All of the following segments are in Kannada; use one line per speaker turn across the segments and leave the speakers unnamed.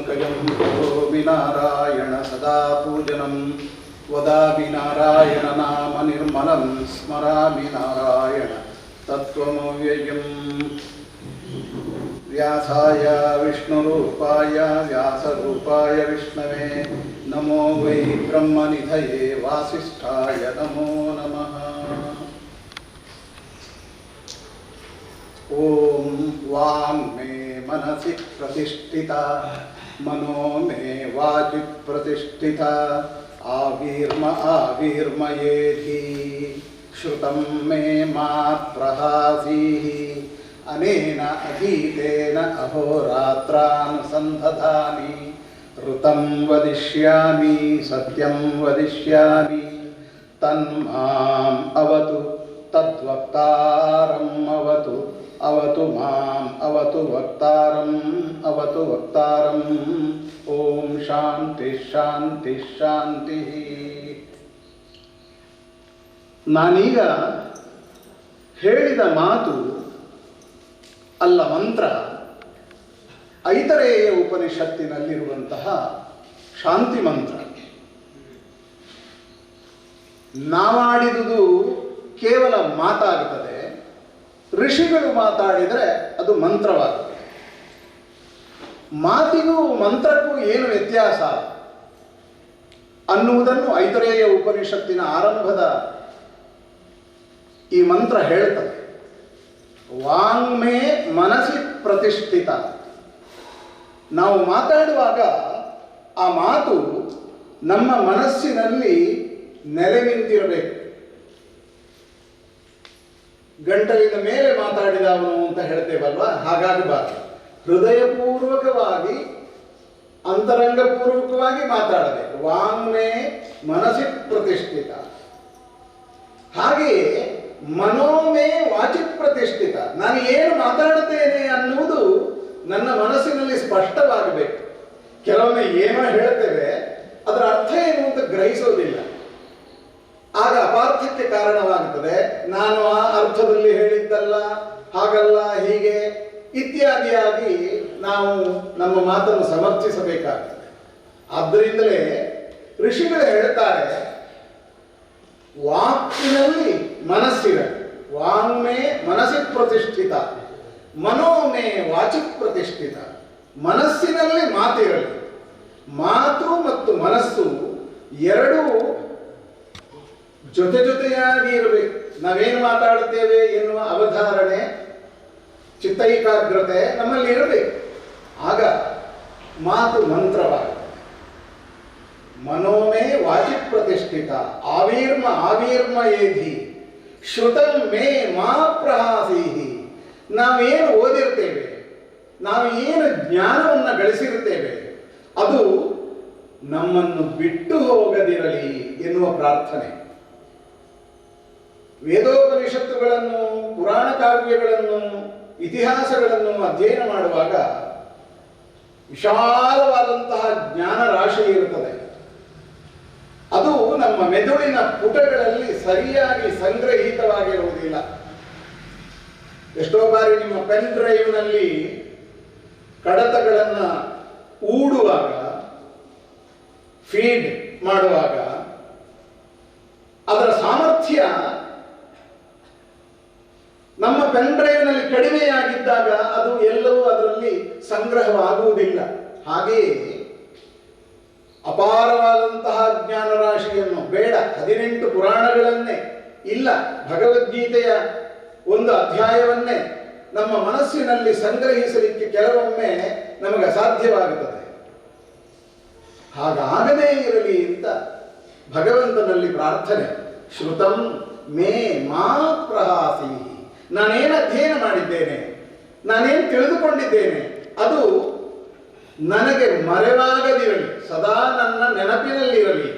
पंकजं करोमि नारायण सदा पूजनं वदामि नारायण नाम निर्मलं स्मरामि नारायण तत्त्वमव्ययम् व्यासाय विष्णुरूपाय व्यासरूपाय विष्णवे नमो वै ब्रह्मनिधये वासिष्ठाय नमो नमः। ओम वांग मे मनसि प्रतिष्ठिता मनो मे वाचि प्रतिष्ठिता आवीर्म आवीर्मयेधि श्रुतं मे मा प्रहासीः अनेन अधीतेन अहोरात्रानुसन्धधामि ऋतं वदिष्यामि सत्यं वदिष्यामि तन्माम् अवतु तद्वक्तारम् अवतु अवतु माम् अवतु वक्तारम् ओम शांति शांति शांति। ನಾನೀಗ ಹೇಳಿದ ಮಾತು ಅಲ್ಲ ಮಂತ್ರ ಐತರೇಯ ಉಪನಿಷತ್ತಿನಲ್ಲಿರುವಂತಹ ಶಾಂತಿ ಮಂತ್ರ. ನಾವಾಡಿದುದು ಕೇವಲ ಮಾತಾಗುತ್ತದೆ, ಋಷಿಗಳು ಮಾತಾಡಿದರೆ ಅದು ಮಂತ್ರವಾಗುತ್ತದೆ. ಮಾತಿಗೂ ಮಂತ್ರಕ್ಕೂ ಏನು ವ್ಯತ್ಯಾಸ ಅನ್ನುವುದನ್ನು ಐತರೇಯ ಉಪನಿಷತ್ತಿನ ಆರಂಭದ ಈ ಮಂತ್ರ ಹೇಳ್ತದೆ. ವಾಂಗ್ಮೇ ಮನಸ್ಸಿ ಪ್ರತಿಷ್ಠಿತ. ನಾವು ಮಾತಾಡುವಾಗ ಆ ಮಾತು ನಮ್ಮ ಮನಸ್ಸಿನಲ್ಲಿ ನೆಲೆ ನಿಂತಿರಬೇಕು. ಗಂಟಲಿನ ಮೇಲೆ ಮಾತಾಡಿದವನು ಅಂತ ಹೇಳ್ತೇವಲ್ವಾ, ಹಾಗಾಗಬಾರದು. ಹೃದಯಪೂರ್ವಕವಾಗಿ ಅಂತರಂಗಪೂರ್ವಕವಾಗಿ ಮಾತಾಡಬೇಕು. ವಾಂಗ್ಮೇ ಮನಸ್ಸಿ ಪ್ರತಿಷ್ಠಿತ. ಹಾಗೆಯೇ ಮನೋಮೇ ವಾಚಿ ಪ್ರತಿಷ್ಠಿತ. ನಾನು ಏನು ಮಾತಾಡುತ್ತೇನೆ ಅನ್ನುವುದು ನನ್ನ ಮನಸ್ಸಿನಲ್ಲಿ ಸ್ಪಷ್ಟವಾಗಬೇಕು. ಕೆಲವೊಮ್ಮೆ ಏನೋ ಹೇಳ್ತೇವೆ, ಅದರ ಅರ್ಥ ಏನು ಅಂತ ಗ್ರಹಿಸೋದಿಲ್ಲ. ಆಗ ಅಪಾರ್ಥಕ್ಕೆ ಕಾರಣವಾಗುತ್ತದೆ. ನಾನು ಆ ಅರ್ಥದಲ್ಲಿ ಹೇಳಿದ್ದಲ್ಲ, ಹಾಗಲ್ಲ, ಹೀಗೆ ಇತ್ಯಾದಿಯಾಗಿ ನಾವು ನಮ್ಮ ಮಾತನ್ನು ಸಮರ್ಥಿಸಬೇಕಾಗ್ತದೆ. ಆದ್ದರಿಂದಲೇ ಋಷಿಗಳು ಹೇಳ್ತಾರೆ, ವಾಕಿನಲ್ಲಿ ಮನಸ್ಸಿರಲಿ. ವಾಂಗ್ಮೇ ಮನಸ್ಸಿ ಪ್ರತಿಷ್ಠಿತ ಮನೋಮೇ ವಾಚಿ ಪ್ರತಿಷ್ಠಿತ. ಮನಸ್ಸಿನಲ್ಲಿ ಮಾತಿರಲಿ. ಮಾತು ಮತ್ತು ಮನಸ್ಸು ಎರಡೂ ಜೊತೆ ಜೊತೆಯಾಗಿ ಇರಬೇಕು. ನಾವೇನು ಮಾತಾಡುತ್ತೇವೆ ಎನ್ನುವ ಅವಧಾರಣೆ, ಚಿತ್ತೈಕಾಗ್ರತೆ ನಮ್ಮಲ್ಲಿ ಇರಬೇಕು. ಆಗ ಮಾತು ಮಂತ್ರವಾಗುತ್ತೆ. ಮನೋಮೇ ವಾಚಿ ಪ್ರತಿಷ್ಠಿತ ಆವೀರ್ಮ ಆವೀರ್ಮಯೇಧಿ ಶ್ರುತಂ ಮೇ ಮಾ ಪ್ರಹಾಸೀಹಿ. ನಾವೇನು ಓದಿರ್ತೇವೆ, ನಾವು ಏನು ಜ್ಞಾನವನ್ನು ಗಳಿಸಿರುತ್ತೇವೆ, ಅದು ನಮ್ಮನ್ನು ಬಿಟ್ಟು ಹೋಗದಿರಲಿ ಎನ್ನುವ ಪ್ರಾರ್ಥನೆ. ವೇದೋಪನಿಷತ್ತುಗಳನ್ನು, ಪುರಾಣ ಕಾವ್ಯಗಳನ್ನು, ಇತಿಹಾಸಗಳನ್ನು ಅಧ್ಯಯನ ಮಾಡುವಾಗ ವಿಶಾಲವಾದಂತಹ ಜ್ಞಾನ ರಾಶಿ ಇರುತ್ತದೆ. ಅದು ನಮ್ಮ ಮೆದುಳಿನ ಪುಟಗಳಲ್ಲಿ ಸರಿಯಾಗಿ ಸಂಗ್ರಹಿತವಾಗಿರುವುದಿಲ್ಲ. ಎಷ್ಟೋ ಬಾರಿ ನಿಮ್ಮ ಪೆನ್ ಡ್ರೈವ್ನಲ್ಲಿ ಕಡತಗಳನ್ನು ಊಡುವಾಗ, ಫೀಡ್ ಮಾಡುವಾಗ ಅದರ ಸಾಮರ್ಥ್ಯ ನಮ್ಮ ಪೆನ್ ಡ್ರೈವ್ನಲ್ಲಿ ಕಡಿಮೆಯಾಗಿದ್ದಾಗ ಅದು ಎಲ್ಲವೂ ಅದರಲ್ಲಿ ಸಂಗ್ರಹವಾಗುವುದಿಲ್ಲ. ಹಾಗೆಯೇ ಅಪಾರವಾದಂತಹ ಜ್ಞಾನ ರಾಶಿಯನ್ನು, ಬೇಡ 18 ಪುರಾಣಗಳನ್ನೇ, ಇಲ್ಲ ಭಗವದ್ಗೀತೆಯ ಒಂದು ಅಧ್ಯಾಯವನ್ನೇ ನಮ್ಮ ಮನಸ್ಸಿನಲ್ಲಿ ಸಂಗ್ರಹಿಸಲಿಕ್ಕೆ ಕೆಲವೊಮ್ಮೆ ನಮಗೆ ಅಸಾಧ್ಯವಾಗುತ್ತದೆ. ಹಾಗಾಗದೇ ಇರಲಿ ಅಂತ ಭಗವಂತನಲ್ಲಿ ಪ್ರಾರ್ಥನೆ. ಶ್ರುತಂ ಮೇ ಮಾ ಪ್ರಹಾಸಿ. ನಾನೇನು ಅಧ್ಯಯನ ಮಾಡಿದ್ದೇನೆ, ನಾನೇನು ತಿಳಿದುಕೊಂಡಿದ್ದೇನೆ, ಅದು ನನಗೆ ಮರೆವಾಗದಿರಲಿ, ಸದಾ ನನ್ನ ನೆನಪಿನಲ್ಲಿರಲಿ.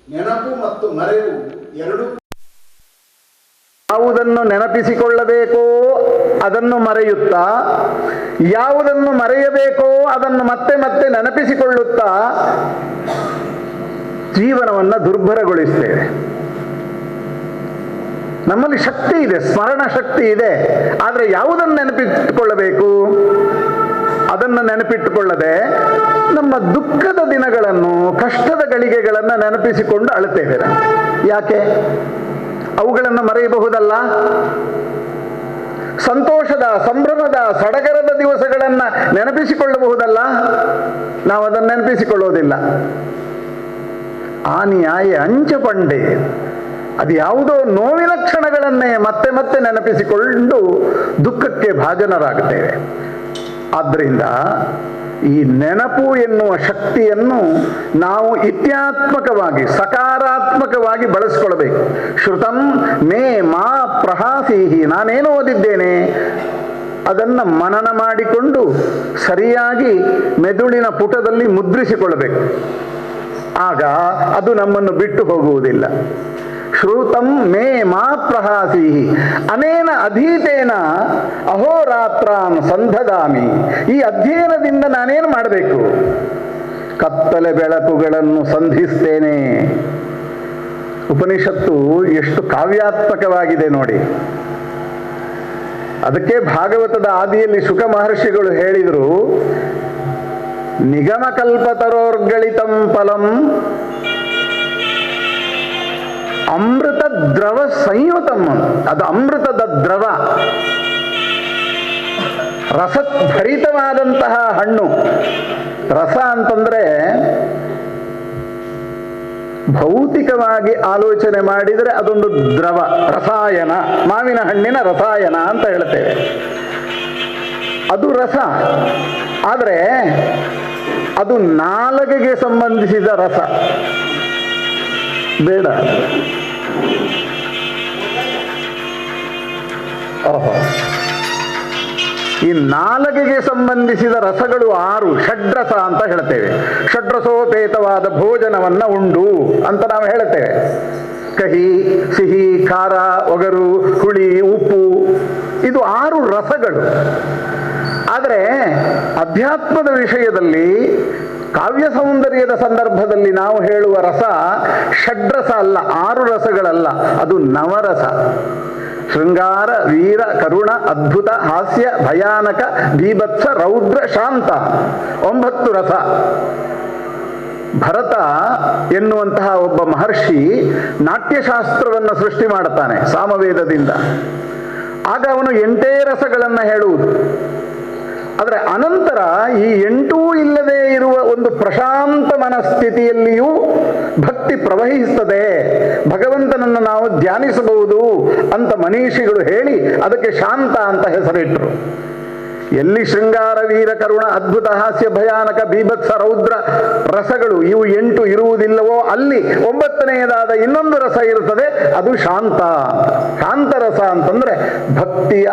ನೆನಪು ಮತ್ತು ಮರೆವು ಎರಡು. ಯಾವುದನ್ನು ನೆನಪಿಸಿಕೊಳ್ಳಬೇಕೋ ಅದನ್ನು ಮರೆಯುತ್ತಾ, ಯಾವುದನ್ನು ಮರೆಯಬೇಕೋ ಅದನ್ನು ಮತ್ತೆ ಮತ್ತೆ ನೆನಪಿಸಿಕೊಳ್ಳುತ್ತಾ ಜೀವನವನ್ನು ದುರ್ಭರಗೊಳಿಸ್ತೇವೆ. ನಮ್ಮಲ್ಲಿ ಶಕ್ತಿ ಇದೆ, ಸ್ಮರಣ ಶಕ್ತಿ ಇದೆ. ಆದರೆ ಯಾವುದನ್ನು ನೆನಪಿಸಿಕೊಳ್ಳಬೇಕು
ಅದನ್ನು ನೆನಪಿಟ್ಟುಕೊಳ್ಳದೆ ನಮ್ಮ ದುಃಖದ ದಿನಗಳನ್ನು, ಕಷ್ಟದ ಗಳಿಗೆಗಳನ್ನು ನೆನಪಿಸಿಕೊಂಡು ಅಳುತ್ತೇವೆ. ಯಾಕೆ? ಅವುಗಳನ್ನು ಮರೆಯಬಹುದಲ್ಲ. ಸಂತೋಷದ, ಸಂಭ್ರಮದ, ಸಡಗರದ ದಿವಸಗಳನ್ನು ನೆನಪಿಸಿಕೊಳ್ಳಬಹುದಲ್ಲ. ನಾವು ಅದನ್ನು ನೆನಪಿಸಿಕೊಳ್ಳೋದಿಲ್ಲ. ಆ ನ್ಯಾಯ ಅಂಚಪಂಡೆ, ಅದು ಯಾವುದೋ ನೋವಿನ ಕ್ಷಣಗಳನ್ನೇ ಮತ್ತೆ ಮತ್ತೆ ನೆನಪಿಸಿಕೊಂಡು ದುಃಖಕ್ಕೆ ಭಾಜನರಾಗುತ್ತೇವೆ. ಆದ್ದರಿಂದ ಈ ನೆನಪು ಎನ್ನುವ ಶಕ್ತಿಯನ್ನು ನಾವು ಇತ್ಯಾತ್ಮಕವಾಗಿ, ಸಕಾರಾತ್ಮಕವಾಗಿ ಬಳಸಿಕೊಳ್ಳಬೇಕು. ಶ್ರುತಂ ಮೇ ಮಾ ಪ್ರಹಾಸೀಹಿ, ನಾನೇನು ಓದಿದ್ದೇನೆ ಅದನ್ನು ಮನನ ಮಾಡಿಕೊಂಡು ಸರಿಯಾಗಿ ಮೆದುಳಿನ ಪುಟದಲ್ಲಿ ಮುದ್ರಿಸಿಕೊಳ್ಳಬೇಕು. ಆಗ ಅದು ನಮ್ಮನ್ನು ಬಿಟ್ಟು ಹೋಗುವುದಿಲ್ಲ. ಶ್ರುತಂ ಮೇ ಮಾ ಪ್ರಹಾಸೀಹಿ ಅನೇನ ಅಧೀತೇನ ಅಹೋರಾತ್ರಾನ್ ಸಂಧದಾಮಿ. ಈ ಅಧ್ಯಯನದಿಂದ ನಾನೇನು ಮಾಡಬೇಕು? ಕತ್ತಲೆ ಬೆಳಕುಗಳನ್ನು ಸಂಧಿಸ್ತೇನೆ. ಉಪನಿಷತ್ತು ಎಷ್ಟು ಕಾವ್ಯಾತ್ಮಕವಾಗಿದೆ ನೋಡಿ. ಅದಕ್ಕೆ ಭಾಗವತದ ಆದಿಯಲ್ಲಿ ಶುಕ ಮಹರ್ಷಿಗಳು ಹೇಳಿದರು, ನಿಗಮಕಲ್ಪತರೋರ್ಗಳಿತಂ ಫಲಂ ಅಮೃತ ದ್ರವ ಸಂಯುತಂ. ಅದು ಅಮೃತದ ದ್ರವ, ರಸಭರಿತವಾದಂತಹ ಹಣ್ಣು. ರಸ ಅಂತಂದ್ರೆ ಭೌತಿಕವಾಗಿ ಆಲೋಚನೆ ಮಾಡಿದರೆ ಅದೊಂದು ದ್ರವ, ರಸಾಯನ. ಮಾವಿನ ಹಣ್ಣಿನ ರಸಾಯನ ಅಂತ ಹೇಳ್ತೇವೆ, ಅದು ರಸ. ಆದರೆ ಅದು ನಾಲಿಗೆಗೆ ಸಂಬಂಧಿಸಿದ ರಸ ಬೇಡ. ಓಹೋ, ಈ ನಾಲಿಗೆಗೆ ಸಂಬಂಧಿಸಿದ ರಸಗಳು 6 ಷಡ್ರಸ ಅಂತ ಹೇಳ್ತೇವೆ. ಷಡ್ರಸೋಪೇತವಾದ ಭೋಜನವನ್ನ ಉಂಡು ಅಂತ ನಾವು ಹೇಳ್ತೇವೆ. ಕಹಿ, ಸಿಹಿ, ಖಾರ, ಒಗರು, ಹುಳಿ, ಉಪ್ಪು, ಇದು 6 ರಸಗಳು. ಆದರೆ ಅಧ್ಯಾತ್ಮದ ವಿಷಯದಲ್ಲಿ, ಕಾವ್ಯ ಸೌಂದರ್ಯದ ಸಂದರ್ಭದಲ್ಲಿ ನಾವು ಹೇಳುವ ರಸ ಷಡ್ರಸ ಅಲ್ಲ, 6 ರಸಗಳಲ್ಲ, ಅದು ನವರಸ. ಶೃಂಗಾರ, ವೀರ, ಕರುಣ, ಅದ್ಭುತ, ಹಾಸ್ಯ, ಭಯಾನಕ, ಬೀಭತ್ಸ, ರೌದ್ರ, ಶಾಂತ, 9 ರಸ. ಭರತ ಎನ್ನುವಂತಹ ಒಬ್ಬ ಮಹರ್ಷಿ ನಾಟ್ಯಶಾಸ್ತ್ರವನ್ನು ಸೃಷ್ಟಿ ಮಾಡುತ್ತಾನೆ ಸಾಮವೇದದಿಂದ. ಆಗ ಅವನು 8 ರಸಗಳನ್ನು ಹೇಳುವುದು. ಆದರೆ ಅನಂತರ ಈ 8 ಇಲ್ಲದೆ ಇರುವ ಒಂದು ಪ್ರಶಾಂತ ಮನಸ್ಥಿತಿಯಲ್ಲಿಯೂ ಭಕ್ತಿ ಪ್ರವಹಿಸ್ತದೆ, ಭಗವಂತನನ್ನು ನಾವು ಧ್ಯಾನಿಸಬಹುದು ಅಂತ ಮನೀಷಿಗಳು ಹೇಳಿ ಅದಕ್ಕೆ ಶಾಂತ ಅಂತ ಹೆಸರಿಟ್ಟರು. ಎಲ್ಲಿ ಶೃಂಗಾರ, ವೀರ, ಕರುಣ, ಅದ್ಭುತ, ಹಾಸ್ಯ, ಭಯಾನಕ, ಬೀಭತ್ಸ, ರೌದ್ರ ರಸಗಳು ಇವು 8 ಇರುವುದಿಲ್ಲವೋ ಅಲ್ಲಿ 9ನೆಯದಾದ ಇನ್ನೊಂದು ರಸ ಇರುತ್ತದೆ, ಅದು ಶಾಂತ. ಶಾಂತರಸ ಅಂತಂದ್ರೆ ಭಕ್ತಿಯ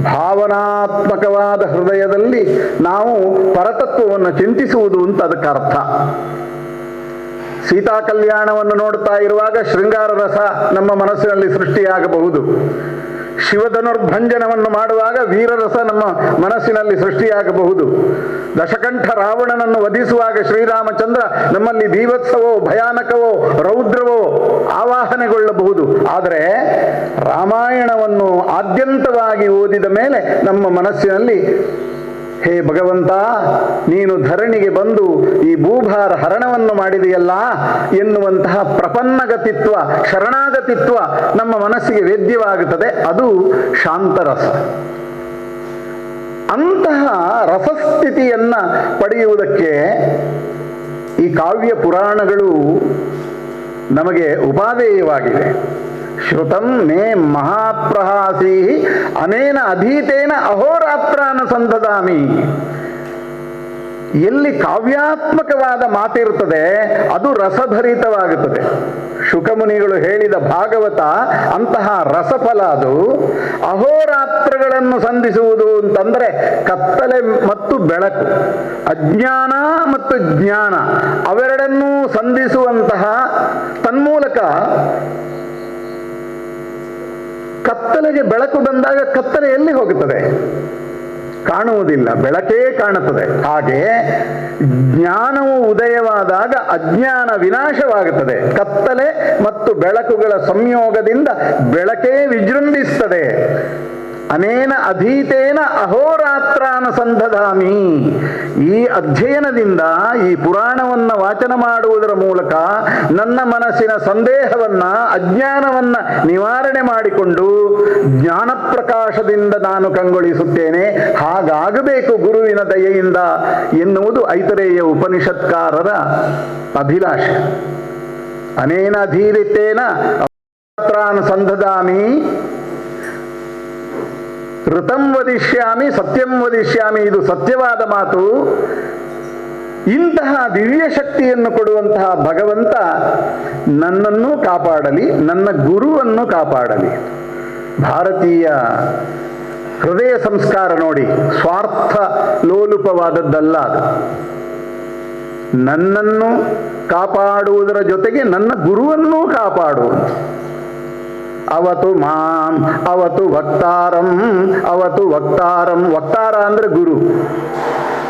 ಭಾವನಾತ್ಮಕವಾದ ಹೃದಯದಲ್ಲಿ ನಾವು ಪರತತ್ವವನ್ನು ಚಿಂತಿಸುವುದು ಅಂತ ಅದಕ್ಕೆ ಅರ್ಥ. ಸೀತಾ ಕಲ್ಯಾಣವನ್ನು ನೋಡ್ತಾ ಇರುವಾಗ ಶೃಂಗಾರ ರಸ ನಮ್ಮ ಮನಸ್ಸಿನಲ್ಲಿ ಸೃಷ್ಟಿಯಾಗಬಹುದು. ಶಿವಧನುರ್ಭಂಜನವನ್ನು ಮಾಡುವಾಗ ವೀರರಸ ನಮ್ಮ ಮನಸ್ಸಿನಲ್ಲಿ ಸೃಷ್ಟಿಯಾಗಬಹುದು. ದಶಕಂಠ ರಾವಣನನ್ನು ವಧಿಸುವಾಗ ಶ್ರೀರಾಮಚಂದ್ರ ನಮ್ಮಲ್ಲಿ ಬೀಭತ್ಸವೋ, ಭಯಾನಕವೋ, ರೌದ್ರವೋ ಆವಾಹನೆಗೊಳ್ಳಬಹುದು. ಆದರೆ ರಾಮಾಯಣವನ್ನು ಆದ್ಯಂತವಾಗಿ ಓದಿದ ಮೇಲೆ ನಮ್ಮ ಮನಸ್ಸಿನಲ್ಲಿ, ಹೇ ಭಗವಂತ, ನೀನು ಧರಣಿಗೆ ಬಂದು ಈ ಭೂಭಾರ ಹರಣವನ್ನು ಮಾಡಿದೆಯಲ್ಲ ಎನ್ನುವಂತಹ ಪ್ರಪನ್ನಗತಿತ್ವ, ಶರಣಾಗತಿತ್ವ ನಮ್ಮ ಮನಸ್ಸಿಗೆ ವೇದ್ಯವಾಗುತ್ತದೆ. ಅದು ಶಾಂತರಸ. ಅಂತಹ ರಸಸ್ಥಿತಿಯನ್ನ ಪಡೆಯುವುದಕ್ಕೆ ಈ ಕಾವ್ಯ ಪುರಾಣಗಳು ನಮಗೆ ಉಪಾದೇಯವಾಗಿವೆ. ಶ್ರುತಂ ಮೇ ಮಹಾಪ್ರಹಾಸೀ ಅನೇನ ಅಧೀತೇನ ಅಹೋರಾತ್ರಾನ ಸಂಧದಾಮಿ. ಎಲ್ಲಿ ಕಾವ್ಯಾತ್ಮಕವಾದ ಮಾತಿರುತ್ತದೆ ಅದು ರಸಭರಿತವಾಗುತ್ತದೆ. ಶುಕಮುನಿಗಳು ಹೇಳಿದ ಭಾಗವತ ಅಂತಹ ರಸಫಲ. ಅದು ಅಹೋರಾತ್ರಗಳನ್ನು ಸಂಧಿಸುವುದು ಅಂತಂದ್ರೆ ಕತ್ತಲೆ ಮತ್ತು ಬೆಳಕು, ಅಜ್ಞಾನ ಮತ್ತು ಜ್ಞಾನ ಅವೆರಡನ್ನೂ ಸಂಧಿಸುವಂತಹ ತನ್ಮೂಲಕ ಕತ್ತಲೆಗೆ ಬೆಳಕು ಬಂದಾಗ ಕತ್ತಲೆ ಎಲ್ಲಿ ಹೋಗುತ್ತದೆ? ಕಾಣುವುದಿಲ್ಲ, ಬೆಳಕೇ ಕಾಣುತ್ತದೆ. ಹಾಗೆ ಜ್ಞಾನವು ಉದಯವಾದಾಗ ಅಜ್ಞಾನ ವಿನಾಶವಾಗುತ್ತದೆ. ಕತ್ತಲೆ ಮತ್ತು ಬೆಳಕುಗಳ ಸಂಯೋಗದಿಂದ ಬೆಳಕೇ ವಿಜೃಂಭಿಸ್ತದೆ. ಅನೇನ ಅಧೀತೇನ ಅಹೋರಾತ್ರಾನ ಸಂದಧಾಮಿ. ಈ ಅಧ್ಯಯನದಿಂದ, ಈ ಪುರಾಣವನ್ನು ವಾಚನ ಮಾಡುವುದರ ಮೂಲಕ ನನ್ನ ಮನಸ್ಸಿನ ಸಂದೇಹವನ್ನು, ಅಜ್ಞಾನವನ್ನು ನಿವಾರಣೆ ಮಾಡಿಕೊಂಡು ಜ್ಞಾನ ಪ್ರಕಾಶದಿಂದ ನಾನು ಕಂಗೊಳಿಸುತ್ತೇನೆ. ಹಾಗಾಗಬೇಕು ಗುರುವಿನ ದಯೆಯಿಂದ ಎನ್ನುವುದು ಐತರೇಯ ಉಪನಿಷತ್ಕಾರರ ಅಭಿಲಾಷೆ. ಅನೇನ ಅಧೀರಿತೇನ ಅಹೋರಾತ್ರಾನ ಸಂದಧಾಮಿ, ಋತಂ ವದಿಷ್ಯಾಮಿ ಸತ್ಯಂ ವದಿಷ್ಯಾಮಿ, ಇದು ಸತ್ಯವಾದ ಮಾತು. ಇಂತಹ ದಿವ್ಯ ಶಕ್ತಿಯನ್ನು ಕೊಡುವಂತಹ ಭಗವಂತ ನನ್ನನ್ನು ಕಾಪಾಡಲಿ, ನನ್ನ ಗುರುವನ್ನು ಕಾಪಾಡಲಿ. ಭಾರತೀಯ ಹೃದಯ ಸಂಸ್ಕಾರ ನೋಡಿ, ಸ್ವಾರ್ಥ ಲೋಲುಪವಾದದ್ದಲ್ಲ ಅದು. ನನ್ನನ್ನು ಕಾಪಾಡುವುದರ ಜೊತೆಗೆ ನನ್ನ ಗುರುವನ್ನೂ ಕಾಪಾಡುವುದು. ಅವತು ಮಾಂ ಅವತು ವಕ್ತಾರಂ, ಅವತು ವಕ್ತಾರಂ, ವಕ್ತಾರ ಅಂದರೆ ಗುರು.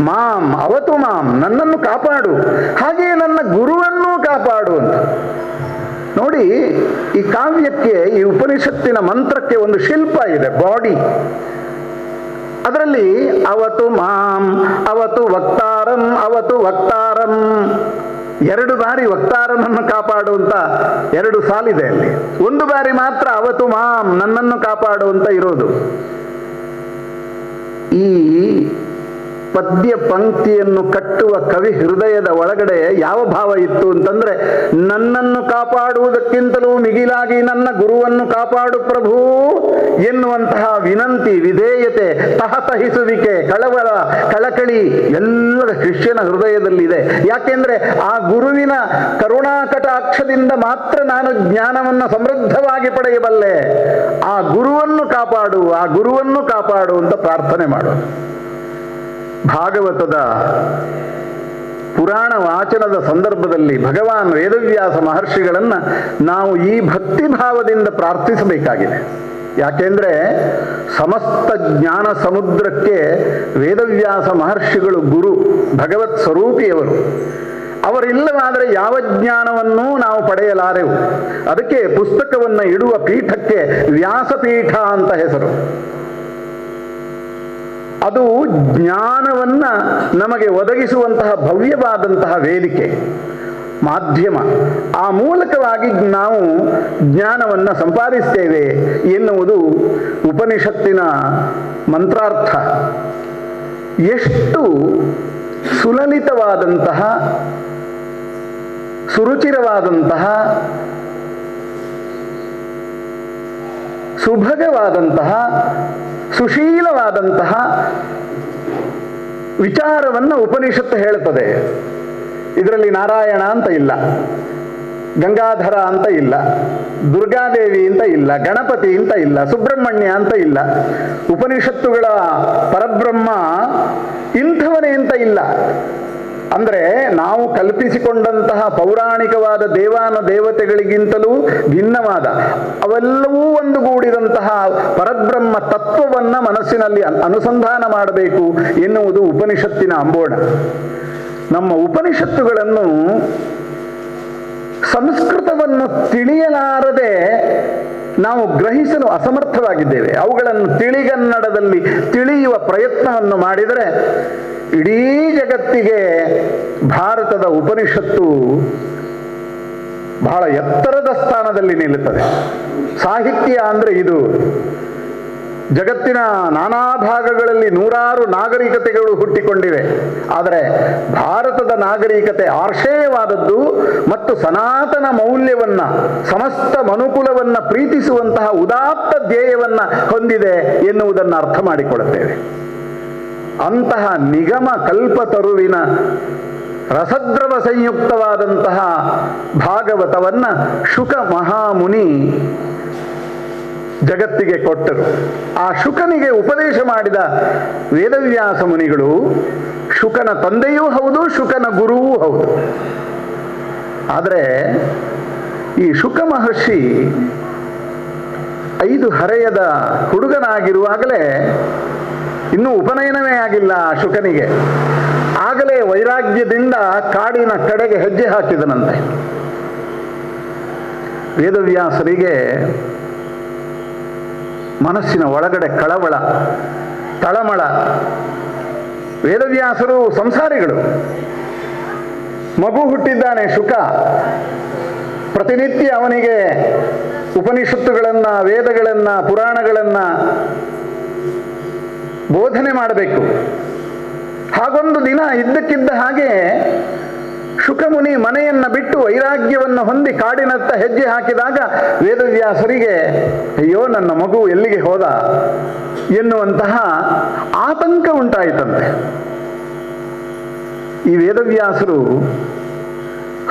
ಮಾಂ ಅವತು ಮಾಂ, ನನ್ನನ್ನು ಕಾಪಾಡು, ಹಾಗೆಯೇ ನನ್ನ ಗುರುವನ್ನೂ ಕಾಪಾಡು ಅಂತ. ನೋಡಿ, ಈ ಕಾವ್ಯಕ್ಕೆ, ಈ ಉಪನಿಷತ್ತಿನ ಮಂತ್ರಕ್ಕೆ ಒಂದು ಶಿಲ್ಪ ಇದೆ, ಬಾಡಿ. ಅದರಲ್ಲಿ ಅವತು ಮಾಂ ಅವತು ವಕ್ತಾರಂ, ಅವತು ವಕ್ತಾರಂ, 2 ಬಾರಿ ವಕ್ತಾರನನ್ನು ಕಾಪಾಡುವಂತ 2 ಸಾಲಿದೆ ಅಲ್ಲಿ. 1 ಬಾರಿ ಮಾತ್ರ ಅವತು ಮಾಂ, ನನ್ನನ್ನು ಕಾಪಾಡುವಂತ ಇರೋದು. ಈ ಪದ್ಯ ಪಂಕ್ತಿಯನ್ನು ಕಟ್ಟುವ ಕವಿ ಹೃದಯದ ಒಳಗಡೆ ಯಾವ ಭಾವ ಇತ್ತು ಅಂತಂದ್ರೆ, ನನ್ನನ್ನು ಕಾಪಾಡುವುದಕ್ಕಿಂತಲೂ ಮಿಗಿಲಾಗಿ ನನ್ನ ಗುರುವನ್ನು ಕಾಪಾಡು ಪ್ರಭು ಎನ್ನುವಂತಹ ವಿನಂತಿ, ವಿಧೇಯತೆ, ತಹತಹಿಸುವಿಕೆ, ಕಳವಳ, ಕಳಕಳಿ ಎಲ್ಲ ಶಿಷ್ಯನ ಹೃದಯದಲ್ಲಿದೆ. ಯಾಕೆಂದ್ರೆ ಆ ಗುರುವಿನ ಕರುಣಾ ಕಟಾಕ್ಷದಿಂದ ಮಾತ್ರ ನಾನು ಜ್ಞಾನವನ್ನು ಸಮೃದ್ಧವಾಗಿ ಪಡೆಯಬಲ್ಲೆ. ಆ ಗುರುವನ್ನು ಕಾಪಾಡು, ಆ ಗುರುವನ್ನು ಕಾಪಾಡು ಅಂತ ಪ್ರಾರ್ಥನೆ ಮಾಡು. ಭಾಗವತದ ಪುರಾಣ ವಾಚನದ ಸಂದರ್ಭದಲ್ಲಿ ಭಗವಾನ್ ವೇದವ್ಯಾಸ ಮಹರ್ಷಿಗಳನ್ನು ನಾವು ಈ ಭಕ್ತಿ ಭಾವದಿಂದ ಪ್ರಾರ್ಥಿಸಬೇಕಾಗಿದೆ. ಯಾಕೆಂದ್ರೆ ಸಮಸ್ತ ಜ್ಞಾನ ಸಮುದ್ರಕ್ಕೆ ವೇದವ್ಯಾಸ ಮಹರ್ಷಿಗಳು ಗುರು, ಭಗವತ್ ಸ್ವರೂಪಿಯವರು. ಅವರಿಲ್ಲವಾದರೆ ಯಾವ ಜ್ಞಾನವನ್ನೂ ನಾವು ಪಡೆಯಲಾರೆವು. ಅದಕ್ಕೆ ಪುಸ್ತಕವನ್ನು ಇಡುವ ಪೀಠಕ್ಕೆ ವ್ಯಾಸಪೀಠ ಅಂತ ಹೆಸರು. ಅದು ಜ್ಞಾನವನ್ನು ನಮಗೆ ಒದಗಿಸುವಂತಹ ಭವ್ಯವಾದಂತಹ ವೇದಿಕೆ, ಮಾಧ್ಯಮ. ಆ ಮೂಲಕವಾಗಿ ನಾವು ಜ್ಞಾನವನ್ನು ಸಂಪಾದಿಸ್ತೇವೆ ಎನ್ನುವುದು ಉಪನಿಷತ್ತಿನ ಮಂತ್ರಾರ್ಥ. ಎಷ್ಟು ಸುಲಲಿತವಾದಂತಹ, ಸುರುಚಿರವಾದಂತಹ, ಸುಭಗವಾದಂತಹ, ಸುಶೀಲವಾದಂತಹ ವಿಚಾರವನ್ನು ಉಪನಿಷತ್ತು ಹೇಳುತ್ತದೆ. ಇದರಲ್ಲಿ ನಾರಾಯಣ ಅಂತ ಇಲ್ಲ, ಗಂಗಾಧರ ಅಂತ ಇಲ್ಲ, ದುರ್ಗಾದೇವಿ ಅಂತ ಇಲ್ಲ, ಗಣಪತಿ ಅಂತ ಇಲ್ಲ, ಸುಬ್ರಹ್ಮಣ್ಯ ಅಂತ ಇಲ್ಲ. ಉಪನಿಷತ್ತುಗಳ ಪರಬ್ರಹ್ಮ ಇಂಥವನೇ ಅಂತ ಇಲ್ಲ. ಅಂದರೆ ನಾವು ಕಲ್ಪಿಸಿಕೊಂಡಂತಹ ಪೌರಾಣಿಕವಾದ ದೇವಾನ ದೇವತೆಗಳಿಗಿಂತಲೂ ಭಿನ್ನವಾದ, ಅವೆಲ್ಲವೂ ಒಂದುಗೂಡಿದಂತಹ ಪರಬ್ರಹ್ಮ ತತ್ವವನ್ನು ಮನಸ್ಸಿನಲ್ಲಿ ಅನುಸಂಧಾನ ಮಾಡಬೇಕು ಎನ್ನುವುದು ಉಪನಿಷತ್ತಿನ ಅಂಬೋಣ. ನಮ್ಮ ಉಪನಿಷತ್ತುಗಳನ್ನು ಸಂಸ್ಕೃತವನ್ನು ತಿಳಿಯಲಾರದೆ ನಾವು ಗ್ರಹಿಸಲು ಅಸಮರ್ಥವಾಗಿದ್ದೇವೆ. ಅವುಗಳನ್ನು ತಿಳಿಗನ್ನಡದಲ್ಲಿ ತಿಳಿಯುವ ಪ್ರಯತ್ನವನ್ನು ಮಾಡಿದರೆ ಇಡೀ ಜಗತ್ತಿಗೆ ಭಾರತದ ಉಪನಿಷತ್ತು ಬಹಳ ಎತ್ತರದ ಸ್ಥಾನದಲ್ಲಿ ನಿಲ್ಲುತ್ತದೆ. ಸಾಹಿತ್ಯ ಅಂದರೆ ಇದು. ಜಗತ್ತಿನ ನಾನಾ ಭಾಗಗಳಲ್ಲಿ ನೂರಾರು ನಾಗರಿಕತೆಗಳು ಹುಟ್ಟಿಕೊಂಡಿವೆ. ಆದರೆ ಭಾರತದ ನಾಗರಿಕತೆ ಆರ್ಷೇಯವಾದದ್ದು ಮತ್ತು ಸನಾತನ ಮೌಲ್ಯವನ್ನು, ಸಮಸ್ತ ಮನುಕುಲವನ್ನು ಪ್ರೀತಿಸುವಂತಹ ಉದಾತ್ತ ಧ್ಯೇಯವನ್ನು ಹೊಂದಿದೆ ಎನ್ನುವುದನ್ನು ಅರ್ಥ ಮಾಡಿಕೊಳ್ಳುತ್ತೇವೆ. ಅಂತಹ ನಿಗಮ ಕಲ್ಪತರುವಿನ ರಸದ್ರವ ಸಂಯುಕ್ತವಾದಂತಹ ಭಾಗವತವನ್ನು ಶುಕ ಮಹಾಮುನಿ ಜಗತ್ತಿಗೆ ಕೊಟ್ಟರು. ಆ ಶುಕನಿಗೆ ಉಪದೇಶ ಮಾಡಿದ ವೇದವ್ಯಾಸ ಮುನಿಗಳು ಶುಕನ ತಂದೆಯೂ ಹೌದು, ಶುಕನ ಗುರುವೂ ಹೌದು. ಆದರೆ ಈ ಶುಕ ಮಹರ್ಷಿ 5 ಹರೆಯದ ಹುಡುಗನಾಗಿರುವಾಗಲೇ, ಇನ್ನೂ ಉಪನಯನವೇ ಆಗಿಲ್ಲ ಶುಕನಿಗೆ, ಆಗಲೇ ವೈರಾಗ್ಯದಿಂದ ಕಾಡಿನ ಕಡೆಗೆ ಹೆಜ್ಜೆ ಹಾಕಿದನಂತೆ. ವೇದವ್ಯಾಸರಿಗೆ ಮನಸ್ಸಿನ ಒಳಗಡೆ ಕಳವಳ, ತಳಮಳ. ವೇದವ್ಯಾಸರು ಸಂಸಾರಿಗಳು. ಮಗು ಹುಟ್ಟಿದ್ದಾನೆ ಶುಕ. ಪ್ರತಿನಿತ್ಯ ಅವನಿಗೆ ಉಪನಿಷತ್ತುಗಳನ್ನು, ವೇದಗಳನ್ನು, ಪುರಾಣಗಳನ್ನು ಬೋಧನೆ ಮಾಡಬೇಕು. ಹಾಗೊಂದು ದಿನ ಇದ್ದಕ್ಕಿದ್ದ ಹಾಗೆ ಶುಕಮುನಿ ಮನೆಯನ್ನು ಬಿಟ್ಟು ವೈರಾಗ್ಯವನ್ನು ಹೊಂದಿ ಕಾಡಿನತ್ತ ಹೆಜ್ಜೆ ಹಾಕಿದಾಗ ವೇದವ್ಯಾಸರಿಗೆ ಅಯ್ಯೋ ನನ್ನ ಮಗು ಎಲ್ಲಿಗೆ ಹೋದ ಎನ್ನುವಂತಹ ಆತಂಕ ಉಂಟಾಯಿತಂತೆ. ಈ ವೇದವ್ಯಾಸರು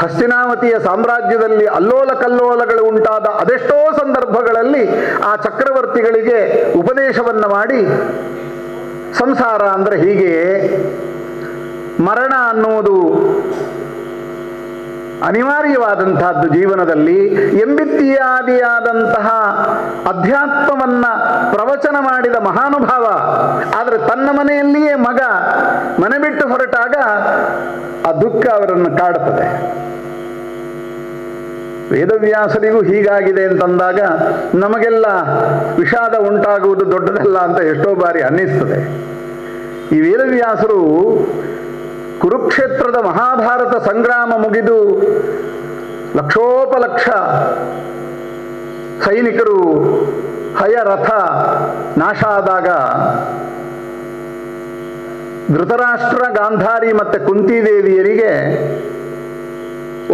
ಹಸ್ತಿನಾವತಿಯ ಸಾಮ್ರಾಜ್ಯದಲ್ಲಿ ಅಲ್ಲೋಲ ಕಲ್ಲೋಲಗಳು ಉಂಟಾದ ಅದೆಷ್ಟೋ ಸಂದರ್ಭಗಳಲ್ಲಿ ಆ ಚಕ್ರವರ್ತಿಗಳಿಗೆ ಉಪದೇಶವನ್ನು ಮಾಡಿ, ಸಂಸಾರ ಅಂದರೆ ಹೀಗೆ, ಮರಣ ಅನ್ನುವುದು ಅನಿವಾರ್ಯವಾದಂತಹದ್ದು ಜೀವನದಲ್ಲಿ ಎಂಬಿತ್ಯಾದಿಯಾದಂತಹ ಅಧ್ಯಾತ್ಮವನ್ನು ಪ್ರವಚನ ಮಾಡಿದ ಮಹಾನುಭಾವ. ಆದರೆ ತನ್ನ ಮನೆಯಲ್ಲಿಯೇ ಮಗ ಮನೆ ಬಿಟ್ಟು ಹೊರಟಾಗ ಆ ದುಃಖ ಅವರನ್ನು ಕಾಡುತ್ತದೆ. ವೇದವ್ಯಾಸರಿಗೂ ಹೀಗಾಗಿದೆ ಅಂತಂದಾಗ ನಮಗೆಲ್ಲ ವಿಷಾದ ಉಂಟಾಗುವುದು ದೊಡ್ಡದಲ್ಲ ಅಂತ ಎಷ್ಟೋ ಬಾರಿ ಅನ್ನಿಸ್ತದೆ. ಈ ವೇದವ್ಯಾಸರು ಕುರುಕ್ಷೇತ್ರದ ಮಹಾಭಾರತ ಸಂಗ್ರಾಮ ಮುಗಿದು ಲಕ್ಷೋಪಲಕ್ಷ ಸೈನಿಕರು ಹಯರಥ ನಾಶ ಆದಾಗ ಧೃತರಾಷ್ಟ್ರ, ಗಾಂಧಾರಿ ಮತ್ತು ಕುಂತಿದೇವಿಯರಿಗೆ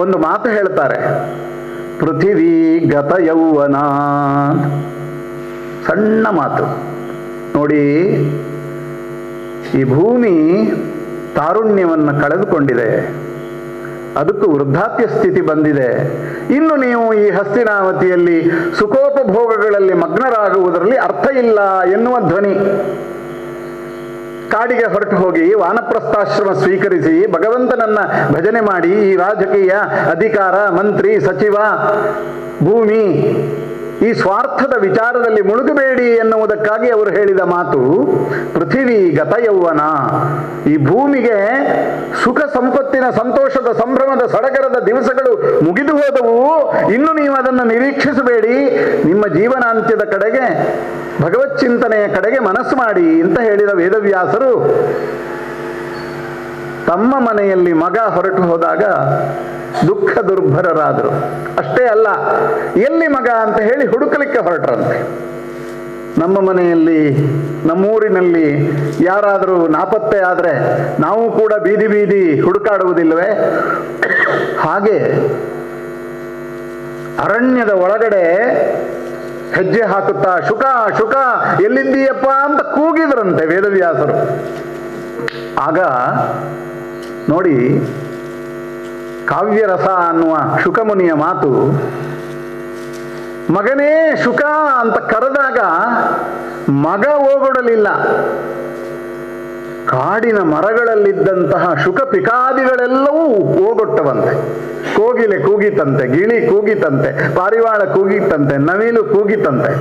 ಒಂದು ಮಾತು ಹೇಳ್ತಾರೆ, ಪೃಥಿವೀ ಗತ ಯೌವನ. ಸಣ್ಣ ಮಾತು ನೋಡಿ. ಈ ಭೂಮಿ ತಾರುಣ್ಯವನ್ನು ಕಳೆದುಕೊಂಡಿದೆ, ಅದಕ್ಕೂ ವೃದ್ಧಾಪ್ಯ ಸ್ಥಿತಿ ಬಂದಿದೆ. ಇನ್ನು ನೀವು ಈ ಹಸ್ತಿನಾವತಿಯಲ್ಲಿ ಸುಖೋಪಭೋಗಗಳಲ್ಲಿ ಮಗ್ನರಾಗುವುದರಲ್ಲಿ ಅರ್ಥ ಇಲ್ಲ ಎನ್ನುವ ಧ್ವನಿ. ಕಾಡಿಗೆ ಹೊರಟು ಹೋಗಿ ವಾನಪ್ರಸ್ಥಾಶ್ರಮ ಸ್ವೀಕರಿಸಿ ಭಗವಂತನನ್ನ ಭಜನೆ ಮಾಡಿ ಈ ರಾಜಕೀಯ ಅಧಿಕಾರ, ಮಂತ್ರಿ, ಸಚಿವ, ಭೂಮಿ, ಈ ಸ್ವಾರ್ಥದ ವಿಚಾರದಲ್ಲಿ ಮುಳುಗಬೇಡಿ ಎನ್ನುವುದಕ್ಕಾಗಿ ಅವರು ಹೇಳಿದ ಮಾತು ಪೃಥಿವೀ ಗತ ಯೌವನ. ಈ ಭೂಮಿಗೆ ಸುಖ ಸಂಪತ್ತಿನ, ಸಂತೋಷದ, ಸಂಭ್ರಮದ, ಸಡಗರದ ದಿವಸಗಳು ಮುಗಿದು ಹೋದವು. ಇನ್ನು ನೀವು ಅದನ್ನು ನಿರೀಕ್ಷಿಸಬೇಡಿ. ನಿಮ್ಮ ಜೀವನಾಂತ್ಯದ ಕಡೆಗೆ, ಭಗವತ್ ಚಿಂತನೆಯ ಕಡೆಗೆ ಮನಸ್ಸು ಮಾಡಿ ಅಂತ ಹೇಳಿದ ವೇದವ್ಯಾಸರು ತಮ್ಮ ಮನೆಯಲ್ಲಿ ಮಗ ಹೊರಟು ಹೋದಾಗ ದುಃಖ ದುರ್ಭರರಾದರು. ಅಷ್ಟೇ ಅಲ್ಲ, ಎಲ್ಲಿ ಮಗ ಅಂತ ಹೇಳಿ ಹುಡುಕಲಿಕ್ಕೆ ಹೊರಟ್ರಂತೆ. ನಮ್ಮ ಮನೆಯಲ್ಲಿ, ನಮ್ಮೂರಿನಲ್ಲಿ ಯಾರಾದರೂ ನಾಪತ್ತೆ ಆದರೆ ನಾವು ಕೂಡ ಬೀದಿ ಬೀದಿ ಹುಡುಕಾಡುವುದಿಲ್ಲವೇ? ಹಾಗೆ ಅರಣ್ಯದ ಒಳಗಡೆ ಹೆಜ್ಜೆ ಹಾಕುತ್ತಾ ಶುಕ ಶುಕ ಎಲ್ಲಿದ್ದೀಯಪ್ಪ ಅಂತ ಕೂಗಿದ್ರಂತೆ ವೇದವ್ಯಾಸರು. ಆಗ ನೋಡಿ, ಕಾವ್ಯರಸ ಅನ್ನುವ ಶುಕಮುನಿಯ ಮಾತು, ಮಗನೇ ಶುಕ ಅಂತ ಕರೆದಾಗ ಮಗ ಓಗೊಡಲಿಲ್ಲ. ಕಾಡಿನ ಮರಗಳಲ್ಲಿದ್ದಂತಹ ಶುಕ ಪಿಕಾದಿಗಳೆಲ್ಲವೂ ಓಗೊಟ್ಟವಂತೆ. ಕೋಗಿಲೆ ಕೂಗಿತಂತೆ, ಗಿಳಿ ಕೂಗಿತಂತೆ, ಪಾರಿವಾಳ ಕೂಗಿತಂತೆ, ನವಿಲು ಕೂಗಿತಂತೆ.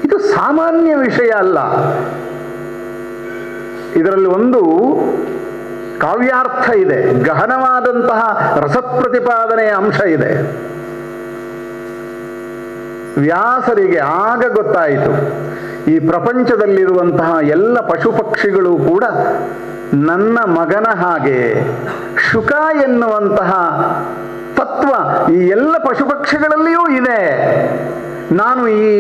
ಇದು ಸಾಮಾನ್ಯ ವಿಷಯ ಅಲ್ಲ. ಇದರಲ್ಲಿ ಒಂದು ಕಾವ್ಯಾರ್ಥ ಇದೆ, ಗಹನವಾದಂತಹ ರಸಪ್ರತಿಪಾದನೆಯ ಅಂಶ ಇದೆ. ವ್ಯಾಸರಿಗೆ ಆಗ ಗೊತ್ತಾಯಿತು, ಈ ಪ್ರಪಂಚದಲ್ಲಿರುವಂತಹ ಎಲ್ಲ ಪಶು ಪಕ್ಷಿಗಳು ಕೂಡ ನನ್ನ ಮಗನ ಹಾಗೆ. ಶುಕ ಎನ್ನುವಂತಹ ತತ್ವ ಈ ಎಲ್ಲ ಪಶು ಪಕ್ಷಿಗಳಲ್ಲಿಯೂ ಇದೆ. ನಾನು ಈ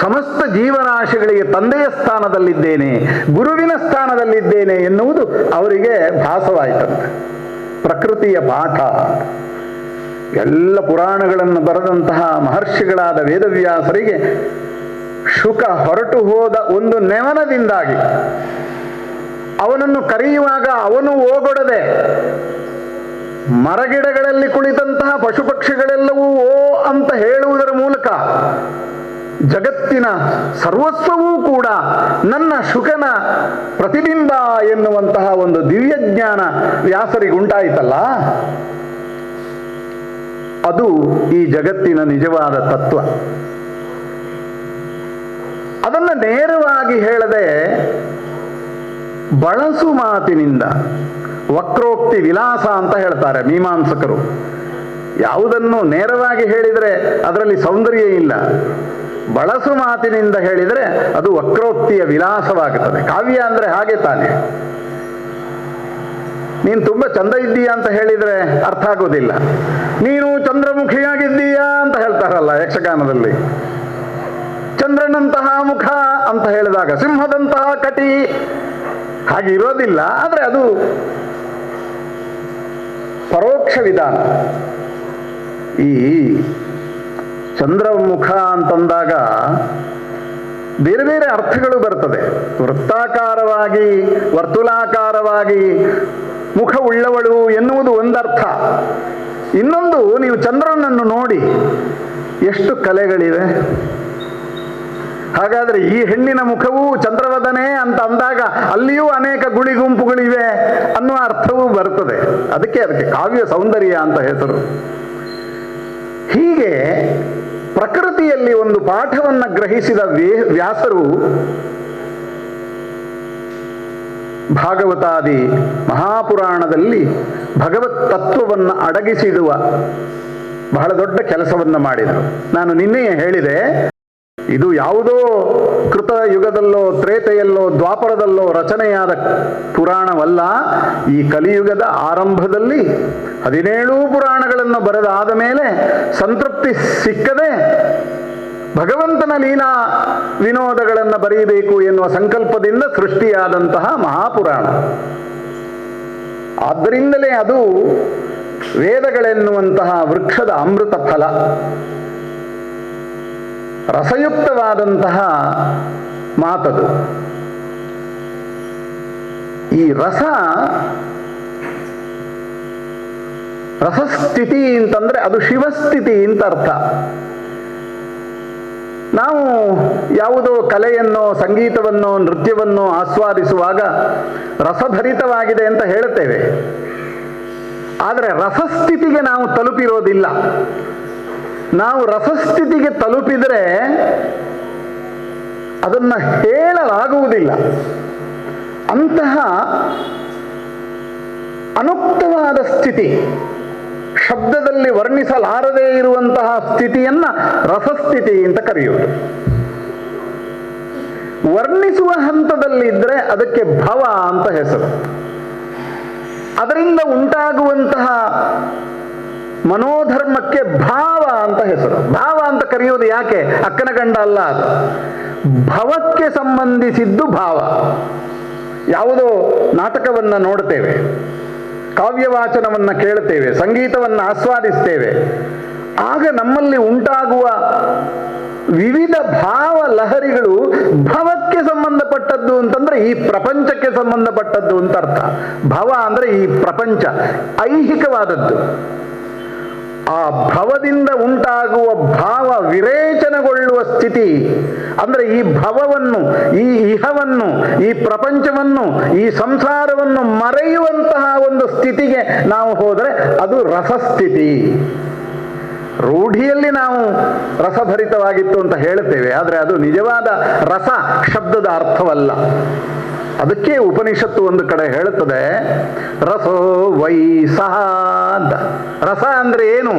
ಸಮಸ್ತ ಜೀವರಾಶಿಗಳಿಗೆ ತಂದೆಯ ಸ್ಥಾನದಲ್ಲಿದ್ದೇನೆ, ಗುರುವಿನ ಸ್ಥಾನದಲ್ಲಿದ್ದೇನೆ ಎನ್ನುವುದು ಅವರಿಗೆ ಭಾಸವಾಯಿತಂತೆ. ಪ್ರಕೃತಿಯ ಪಾಠ. ಎಲ್ಲ ಪುರಾಣಗಳನ್ನು ಬರೆದಂತಹ ಮಹರ್ಷಿಗಳಾದ ವೇದವ್ಯಾಸರಿಗೆ ಶುಕ ಹೊರಟು ಹೋದ ಒಂದು ನೆವನದಿಂದಾಗಿ ಅವನನ್ನು ಕರೆಯುವಾಗ ಅವನು ಓಗೊಡದೆ ಮರಗಿಡಗಳಲ್ಲಿ ಕುಳಿತಂತಹ ಪಶು ಪಕ್ಷಿಗಳೆಲ್ಲವೂ ಓ ಅಂತ ಹೇಳುವುದರ ಮೂಲಕ ಜಗತ್ತಿನ ಸರ್ವಸ್ವವೂ ಕೂಡ ನನ್ನ ಶುಕನ ಪ್ರತಿಬಿಂಬ ಎನ್ನುವಂತಹ ಒಂದು ದಿವ್ಯ ಜ್ಞಾನ ವ್ಯಾಸರಿಗುಂಟಾಯಿತಲ್ಲ, ಅದು ಈ ಜಗತ್ತಿನ ನಿಜವಾದ ತತ್ವ. ಅದನ್ನು ನೇರವಾಗಿ ಹೇಳದೆ ಬಳಸು ಮಾತಿನಿಂದ, ವಕ್ರೋಕ್ತಿ ವಿಲಾಸ ಅಂತ ಹೇಳ್ತಾರೆ ಮೀಮಾಂಸಕರು. ಯಾವುದನ್ನು ನೇರವಾಗಿ ಹೇಳಿದರೆ ಅದರಲ್ಲಿ ಸೌಂದರ್ಯ ಇಲ್ಲ, ಬಳಸು ಮಾತಿನಿಂದ ಹೇಳಿದರೆ ಅದು ವಕ್ರೋಕ್ತಿಯ ವಿಲಾಸವಾಗುತ್ತದೆ. ಕಾವ್ಯ ಅಂದರೆ ಹಾಗೆ ತಾನೆ. ನೀನು ತುಂಬ ಚಂದ ಇದ್ದೀಯಾ ಅಂತ ಹೇಳಿದರೆ ಅರ್ಥ ಆಗೋದಿಲ್ಲ. ನೀನು ಚಂದ್ರಮುಖಿಯಾಗಿದ್ದೀಯಾ ಅಂತ ಹೇಳ್ತಾರಲ್ಲ ಯಕ್ಷಗಾನದಲ್ಲಿ. ಚಂದ್ರನಂತಹ ಮುಖ ಅಂತ ಹೇಳಿದಾಗ ಸಿಂಹದಂತಹ ಕಟಿ ಹಾಗೆ ಇರೋದಿಲ್ಲ. ಆದರೆ ಅದು ಪರೋಕ್ಷ ವಿಧಾನ. ಈ ಚಂದ್ರಮುಖ ಅಂತಂದಾಗ ಬೇರೆ ಬೇರೆ ಅರ್ಥಗಳು ಬರ್ತದೆ. ವೃತ್ತಾಕಾರವಾಗಿ, ವರ್ತುಲಾಕಾರವಾಗಿ ಮುಖ ಉಳ್ಳವಳು ಎನ್ನುವುದು ಒಂದರ್ಥ. ಇನ್ನೊಂದು, ನೀವು ಚಂದ್ರನನ್ನು ನೋಡಿ ಎಷ್ಟು ಕಲೆಗಳಿವೆ. ಹಾಗಾದರೆ ಈ ಹೆಣ್ಣಿನ ಮುಖವೂ ಚಂದ್ರವದನೆ ಅಂತ ಅಂದಾಗ ಅಲ್ಲಿಯೂ ಅನೇಕ ಗುಂಪುಗಳಿವೆ ಅನ್ನುವ ಅರ್ಥವೂ ಬರ್ತದೆ. ಅದಕ್ಕೆ ಕಾವ್ಯ ಸೌಂದರ್ಯ ಅಂತ ಹೆಸರು. ಹೀಗೆ ಪ್ರಕೃತಿಯಲ್ಲಿ ಒಂದು ಪಾಠವನ್ನು ಗ್ರಹಿಸಿದ ವ್ಯಾಸರು ಭಾಗವತಾದಿ ಮಹಾಪುರಾಣದಲ್ಲಿ ಭಗವತ್ ತತ್ವವನ್ನು ಅಡಗಿಸಿಡುವ ಬಹಳ ದೊಡ್ಡ ಕೆಲಸವನ್ನು ಮಾಡಿದರು. ನಾನು ನಿನ್ನೆಯೇ ಹೇಳಿದೆ, ಇದು ಯಾವುದೋ ಕೃತ ಯುಗದಲ್ಲೋ ತ್ರೇತೆಯಲ್ಲೋ ದ್ವಾಪರದಲ್ಲೋ ರಚನೆಯಾದ ಪುರಾಣವಲ್ಲ. ಈ ಕಲಿಯುಗದ ಆರಂಭದಲ್ಲಿ 17 ಪುರಾಣಗಳನ್ನು ಬರೆದಾದ ಮೇಲೆ ಸಂತೃಪ್ತಿ ಸಿಕ್ಕದೆ ಭಗವಂತನ ಲೀಲಾ ವಿನೋದಗಳನ್ನು ಬರೆಯಬೇಕು ಎನ್ನುವ ಸಂಕಲ್ಪದಿಂದ ಸೃಷ್ಟಿಯಾದಂತಹ ಮಹಾಪುರಾಣ. ಆದ್ದರಿಂದಲೇ ಅದು ವೇದಗಳೆನ್ನುವಂತಹ ವೃಕ್ಷದ ಅಮೃತ ಫಲ, ರಸಯುಕ್ತವಾದಂತಹ ಮಾತದು. ಈ ರಸಸ್ಥಿತಿ ಅಂತಂದ್ರೆ ಅದು ಶಿವಸ್ಥಿತಿ ಅಂತ ಅರ್ಥ. ನಾವು ಯಾವುದೋ ಕಲೆಯನ್ನು, ಸಂಗೀತವನ್ನು, ನೃತ್ಯವನ್ನು ಆಸ್ವಾದಿಸುವಾಗ ರಸಭರಿತವಾಗಿದೆ ಅಂತ ಹೇಳುತ್ತೇವೆ. ಆದರೆ ರಸಸ್ಥಿತಿಗೆ ನಾವು ತಲುಪಿರೋದಿಲ್ಲ. ನಾವು ರಸಸ್ಥಿತಿಗೆ ತಲುಪಿದರೆ ಅದನ್ನು ಹೇಳಲಾಗುವುದಿಲ್ಲ. ಅಂತಹ ಅನುಕ್ತವಾದ ಸ್ಥಿತಿ, ಶಬ್ದದಲ್ಲಿ ವರ್ಣಿಸಲಾರದೇ ಇರುವಂತಹ ಸ್ಥಿತಿಯನ್ನ ರಸಸ್ಥಿತಿ ಅಂತ ಕರೆಯುವುದು. ವರ್ಣಿಸುವ ಹಂತದಲ್ಲಿದ್ದರೆ ಅದಕ್ಕೆ ಭವ ಅಂತ ಹೆಸರು. ಅದರಿಂದ ಉಂಟಾಗುವಂತಹ ಮನೋಧರ್ಮಕ್ಕೆ ಭಾವ ಅಂತ ಹೆಸರು. ಭಾವ ಅಂತ ಕರೆಯುವುದು ಯಾಕೆ? ಅಕ್ಕನ ಗಂಡ ಅಲ್ಲ, ಅದು ಭವಕ್ಕೆ ಸಂಬಂಧಿಸಿದ್ದು ಭಾವ. ಯಾವುದೋ ನಾಟಕವನ್ನು ನೋಡ್ತೇವೆ, ಕಾವ್ಯವಾಚನವನ್ನು ಕೇಳುತ್ತೇವೆ, ಸಂಗೀತವನ್ನು ಆಸ್ವಾದಿಸ್ತೇವೆ. ಆಗ ನಮ್ಮಲ್ಲಿ ಉಂಟಾಗುವ ವಿವಿಧ ಭಾವ ಲಹರಿಗಳು ಭವಕ್ಕೆ ಸಂಬಂಧಪಟ್ಟದ್ದು ಅಂತಂದ್ರೆ ಈ ಪ್ರಪಂಚಕ್ಕೆ ಸಂಬಂಧಪಟ್ಟದ್ದು ಅಂತ ಅರ್ಥ. ಭವ ಅಂದ್ರೆ ಈ ಪ್ರಪಂಚ ಐಹಿಕವಾದದ್ದು. ಆ ಭವದಿಂದ ಉಂಟಾಗುವ ಭಾವ ವಿರೇಚನಗೊಳ್ಳುವ ಸ್ಥಿತಿ ಅಂದ್ರೆ ಈ ಭವವನ್ನು, ಈ ಇಹವನ್ನು, ಈ ಪ್ರಪಂಚವನ್ನು, ಈ ಸಂಸಾರವನ್ನು ಮರೆಯುವಂತಹ ಒಂದು ಸ್ಥಿತಿಗೆ ನಾವು ಹೋದರೆ ಅದು ರಸಸ್ಥಿತಿ. ರೂಢಿಯಲ್ಲಿ ನಾವು ರಸಭರಿತವಾಗಿತ್ತು ಅಂತ ಹೇಳುತ್ತೇವೆ, ಆದರೆ ಅದು ನಿಜವಾದ ರಸ ಶಬ್ದದ ಅರ್ಥವಲ್ಲ. ಅದಕ್ಕೆ ಉಪನಿಷತ್ತು ಒಂದು ಕಡೆ ಹೇಳುತ್ತದೆ, ರಸೋ ವೈ ಸಹ ಅಂತ. ರಸ ಅಂದ್ರೆ ಏನು?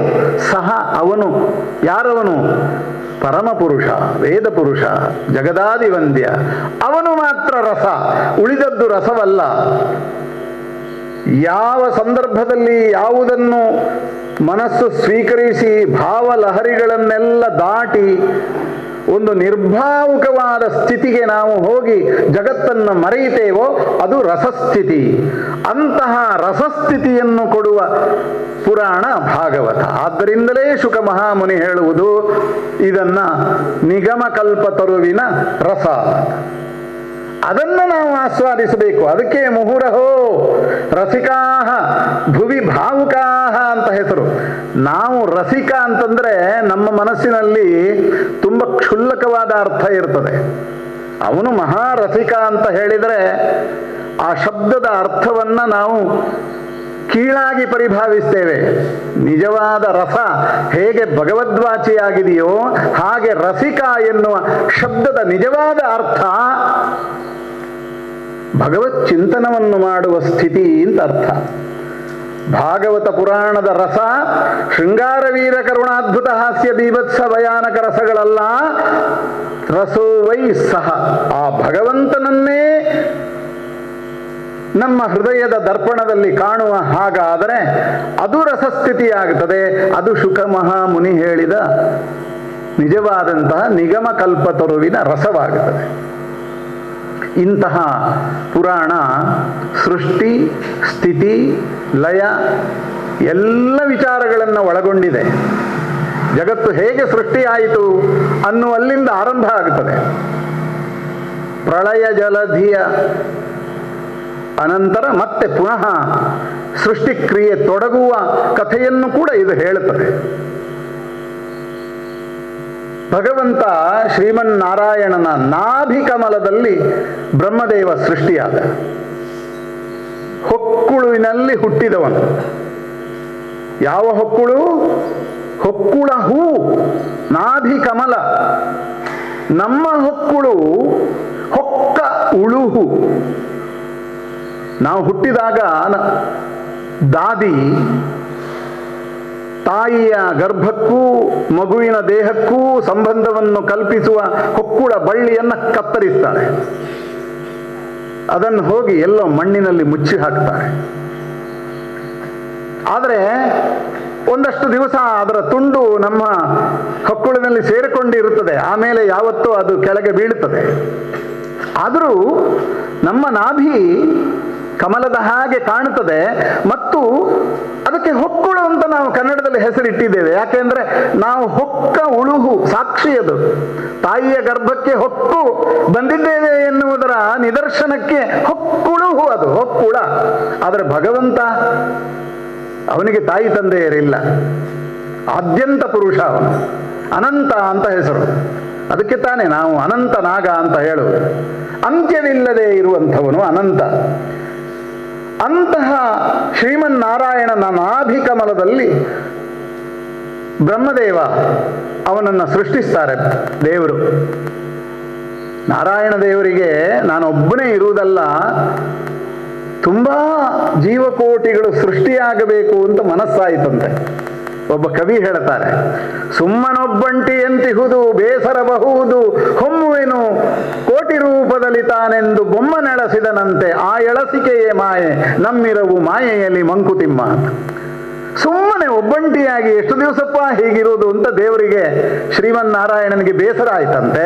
ಸಹ ಅವನು. ಯಾರವನು? ಪರಮಪುರುಷ, ವೇದ ಪುರುಷ, ಜಗದಾದಿವಂದ್ಯ. ಅವನು ಮಾತ್ರ ರಸ, ಉಳಿದದ್ದು ರಸವಲ್ಲ. ಯಾವ ಸಂದರ್ಭದಲ್ಲಿ ಯಾವುದನ್ನು ಮನಸ್ಸು ಸ್ವೀಕರಿಸಿ ಭಾವಲಹರಿಗಳನ್ನೆಲ್ಲ ದಾಟಿ ಒಂದು ನಿರ್ಭಾವುಕವಾದ ಸ್ಥಿತಿಗೆ ನಾವು ಹೋಗಿ ಜಗತ್ತನ್ನು ಮರೆಯುತ್ತೇವೋ ಅದು ರಸಸ್ಥಿತಿ. ಅಂತಹ ರಸಸ್ಥಿತಿಯನ್ನು ಕೊಡುವ ಪುರಾಣ ಭಾಗವತ. ಆದ್ದರಿಂದಲೇ ಶುಕ ಮಹಾಮುನಿ ಹೇಳುವುದು ಇದನ್ನ ನಿಗಮಕಲ್ಪತರುವಿನ ರಸ. ಅದನ್ನು ನಾವು ಆಸ್ವಾದಿಸಬೇಕು. ಅದಕ್ಕೆ ಮುಹುರಹೋ ರಸಿಕಾಹ ಭುವಿ ಭಾವುಕಾಹ ಅಂತ ಹೆಸರು. ನಾವು ರಸಿಕ ಅಂತಂದ್ರೆ ನಮ್ಮ ಮನಸ್ಸಿನಲ್ಲಿ ತುಂಬ ಕ್ಷುಲ್ಲಕವಾದ ಅರ್ಥ ಇರ್ತದೆ. ಅವನು ಮಹಾರಸಿಕ ಅಂತ ಹೇಳಿದರೆ ಆ ಶಬ್ದದ ಅರ್ಥವನ್ನ ನಾವು ಕೀಳಾಗಿ ಪರಿಭಾವಿಸ್ತೇವೆ. ನಿಜವಾದ ರಸ ಹೇಗೆ ಭಗವದ್ವಾಚಿಯಾಗಿದೆಯೋ ಹಾಗೆ ರಸಿಕ ಎನ್ನುವ ಶಬ್ದದ ನಿಜವಾದ ಅರ್ಥ ಭಗವತ್ ಚಿಂತನವನ್ನು ಮಾಡುವ ಸ್ಥಿತಿ ಅಂತ ಅರ್ಥ. ಭಾಗವತ ಪುರಾಣದ ರಸ ಶೃಂಗಾರವೀರ ಕರುಣಾದ್ಭುತ ಹಾಸ್ಯ ಬೀಭತ್ಸ ಭಯಾನಕ ರಸಗಳಲ್ಲ, ರಸೋ ವೈ ಸಹ. ಆ ಭಗವಂತನನ್ನೇ ನಮ್ಮ ಹೃದಯದ ದರ್ಪಣದಲ್ಲಿ ಕಾಣುವ ಹಾಗಾದರೆ ಅದು ರಸಸ್ಥಿತಿಯಾಗುತ್ತದೆ. ಅದು ಶುಕ ಮಹಾಮುನಿ ಹೇಳಿದ ನಿಜವಾದಂತಹ ನಿಗಮ ಕಲ್ಪತರುವಿನ ರಸವಾಗುತ್ತದೆ. ಇಂತಹ ಪುರಾಣ ಸೃಷ್ಟಿ, ಸ್ಥಿತಿ, ಲಯ ಎಲ್ಲ ವಿಚಾರಗಳನ್ನು ಒಳಗೊಂಡಿದೆ. ಜಗತ್ತು ಹೇಗೆ ಸೃಷ್ಟಿಯಾಯಿತು ಅನ್ನುವಲ್ಲಿಂದ ಆರಂಭ ಆಗುತ್ತದೆ. ಪ್ರಳಯ ಜಲಧಿಯ ಅನಂತರ ಮತ್ತೆ ಪುನಃ ಸೃಷ್ಟಿಕ್ರಿಯೆ ತೊಡಗುವ ಕಥೆಯನ್ನು ಕೂಡ ಇದು ಹೇಳುತ್ತದೆ. ಭಗವಂತ ಶ್ರೀಮನ್ನಾರಾಯಣನ ನಾಭಿಕಮಲದಲ್ಲಿ ಬ್ರಹ್ಮದೇವ ಸೃಷ್ಟಿಯಾದ. ಹೊಕ್ಕುಳುವಿನಲ್ಲಿ ಹುಟ್ಟಿದವನು. ಯಾವ ಹೊಕ್ಕುಳು? ಹೊಕ್ಕುಳ ಹೂ, ನಾಭಿಕಮಲ. ನಮ್ಮ ಹೊಕ್ಕುಳು ಹೊಕ್ಕ ಉಳುಹು. ನಾವು ಹುಟ್ಟಿದಾಗ ದಾದಿ ತಾಯಿಯ ಗರ್ಭಕ್ಕೂ ಮಗುವಿನ ದೇಹಕ್ಕೂ ಸಂಬಂಧವನ್ನು ಕಲ್ಪಿಸುವ ಹೊಕ್ಕುಳ ಬಳ್ಳಿಯನ್ನು ಕತ್ತರಿಸ್ತಾಳೆ. ಅದನ್ನು ಹೋಗಿ ಎಲ್ಲೋ ಮಣ್ಣಿನಲ್ಲಿ ಮುಚ್ಚಿ ಹಾಕ್ತಾರೆ. ಆದರೆ ಒಂದಷ್ಟು ದಿವಸ ಅದರ ತುಂಡು ನಮ್ಮ ಹೊಕ್ಕುಳಿನಲ್ಲಿ ಸೇರಿಕೊಂಡಿರುತ್ತದೆ. ಆಮೇಲೆ ಯಾವತ್ತೂ ಅದು ಕೆಳಗೆ ಬೀಳುತ್ತದೆ. ಆದರೂ ನಮ್ಮ ನಾಭಿ ಕಮಲದ ಹಾಗೆ ಕಾಣುತ್ತದೆ ಮತ್ತು ಅದಕ್ಕೆ ಹೊಕ್ಕುಳು ಅಂತ ನಾವು ಕನ್ನಡದಲ್ಲಿ ಹೆಸರಿಟ್ಟಿದ್ದೇವೆ. ಯಾಕೆಂದ್ರೆ ನಾವು ಹೊಕ್ಕ ಉಳುಹು ಸಾಕ್ಷಿ. ಅದು ತಾಯಿಯ ಗರ್ಭಕ್ಕೆ ಹೊಕ್ಕು ಬಂದಿದ್ದೇವೆ ಎನ್ನುವುದರ ನಿದರ್ಶನಕ್ಕೆ ಹೊಕ್ಕುಳುಹು, ಅದು ಹೊಕ್ಕುಳ. ಆದರೆ ಭಗವಂತ, ಅವನಿಗೆ ತಾಯಿ ತಂದೆಯರಿಲ್ಲ, ಆದ್ಯಂತ ಪುರುಷ ಅವನು. ಅನಂತ ಅಂತ ಹೆಸರು. ಅದಕ್ಕೆ ತಾನೇ ನಾವು ಅನಂತ ನಾಗ ಅಂತ ಹೇಳುವುದು. ಅಂತ್ಯವಿಲ್ಲದೆ ಇರುವಂಥವನು ಅನಂತ. ಅಂತಹ ಶ್ರೀಮನ್ನಾರಾಯಣನ ನಾಭಿಕಮಲದಲ್ಲಿ ಬ್ರಹ್ಮದೇವ ಅವನನ್ನು ಸೃಷ್ಟಿಸ್ತಾರೆ ದೇವರು. ನಾರಾಯಣ ದೇವರಿಗೆ ನಾನೊಬ್ಬನೇ ಇರುವುದಲ್ಲ, ತುಂಬ ಜೀವಕೋಟಿಗಳು ಸೃಷ್ಟಿಯಾಗಬೇಕು ಅಂತ ಮನಸ್ಸಾಯಿತಂತೆ. ಒಬ್ಬ ಕವಿ ಹೇಳ್ತಾರೆ, ಸುಮ್ಮನೊಬ್ಬಂಟಿ ಎಂತಿಹುದು ಬೇಸರಬಹುದು ಹೊಮ್ಮುವೆನು ಕೋಟಿ ರೂಪದಲ್ಲಿ ತಾನೆಂದು ಬೊಮ್ಮ ನೆಳಸಿದನಂತೆ ಆ ಎಳಸಿಕೆಯೇ ಮಾಯೆ ನಮ್ಮಿರವು ಮಾಯೆಯಲ್ಲಿ ಮಂಕುತಿಮ್ಮ ಅಂತ. ಸುಮ್ಮನೆ ಒಬ್ಬಂಟಿಯಾಗಿ ಎಷ್ಟು ದಿವಸಪ್ಪ ಹೀಗಿರುವುದು ಅಂತ ದೇವರಿಗೆ, ಶ್ರೀಮನ್ನಾರಾಯಣನಿಗೆ ಬೇಸರ ಆಯ್ತಂತೆ.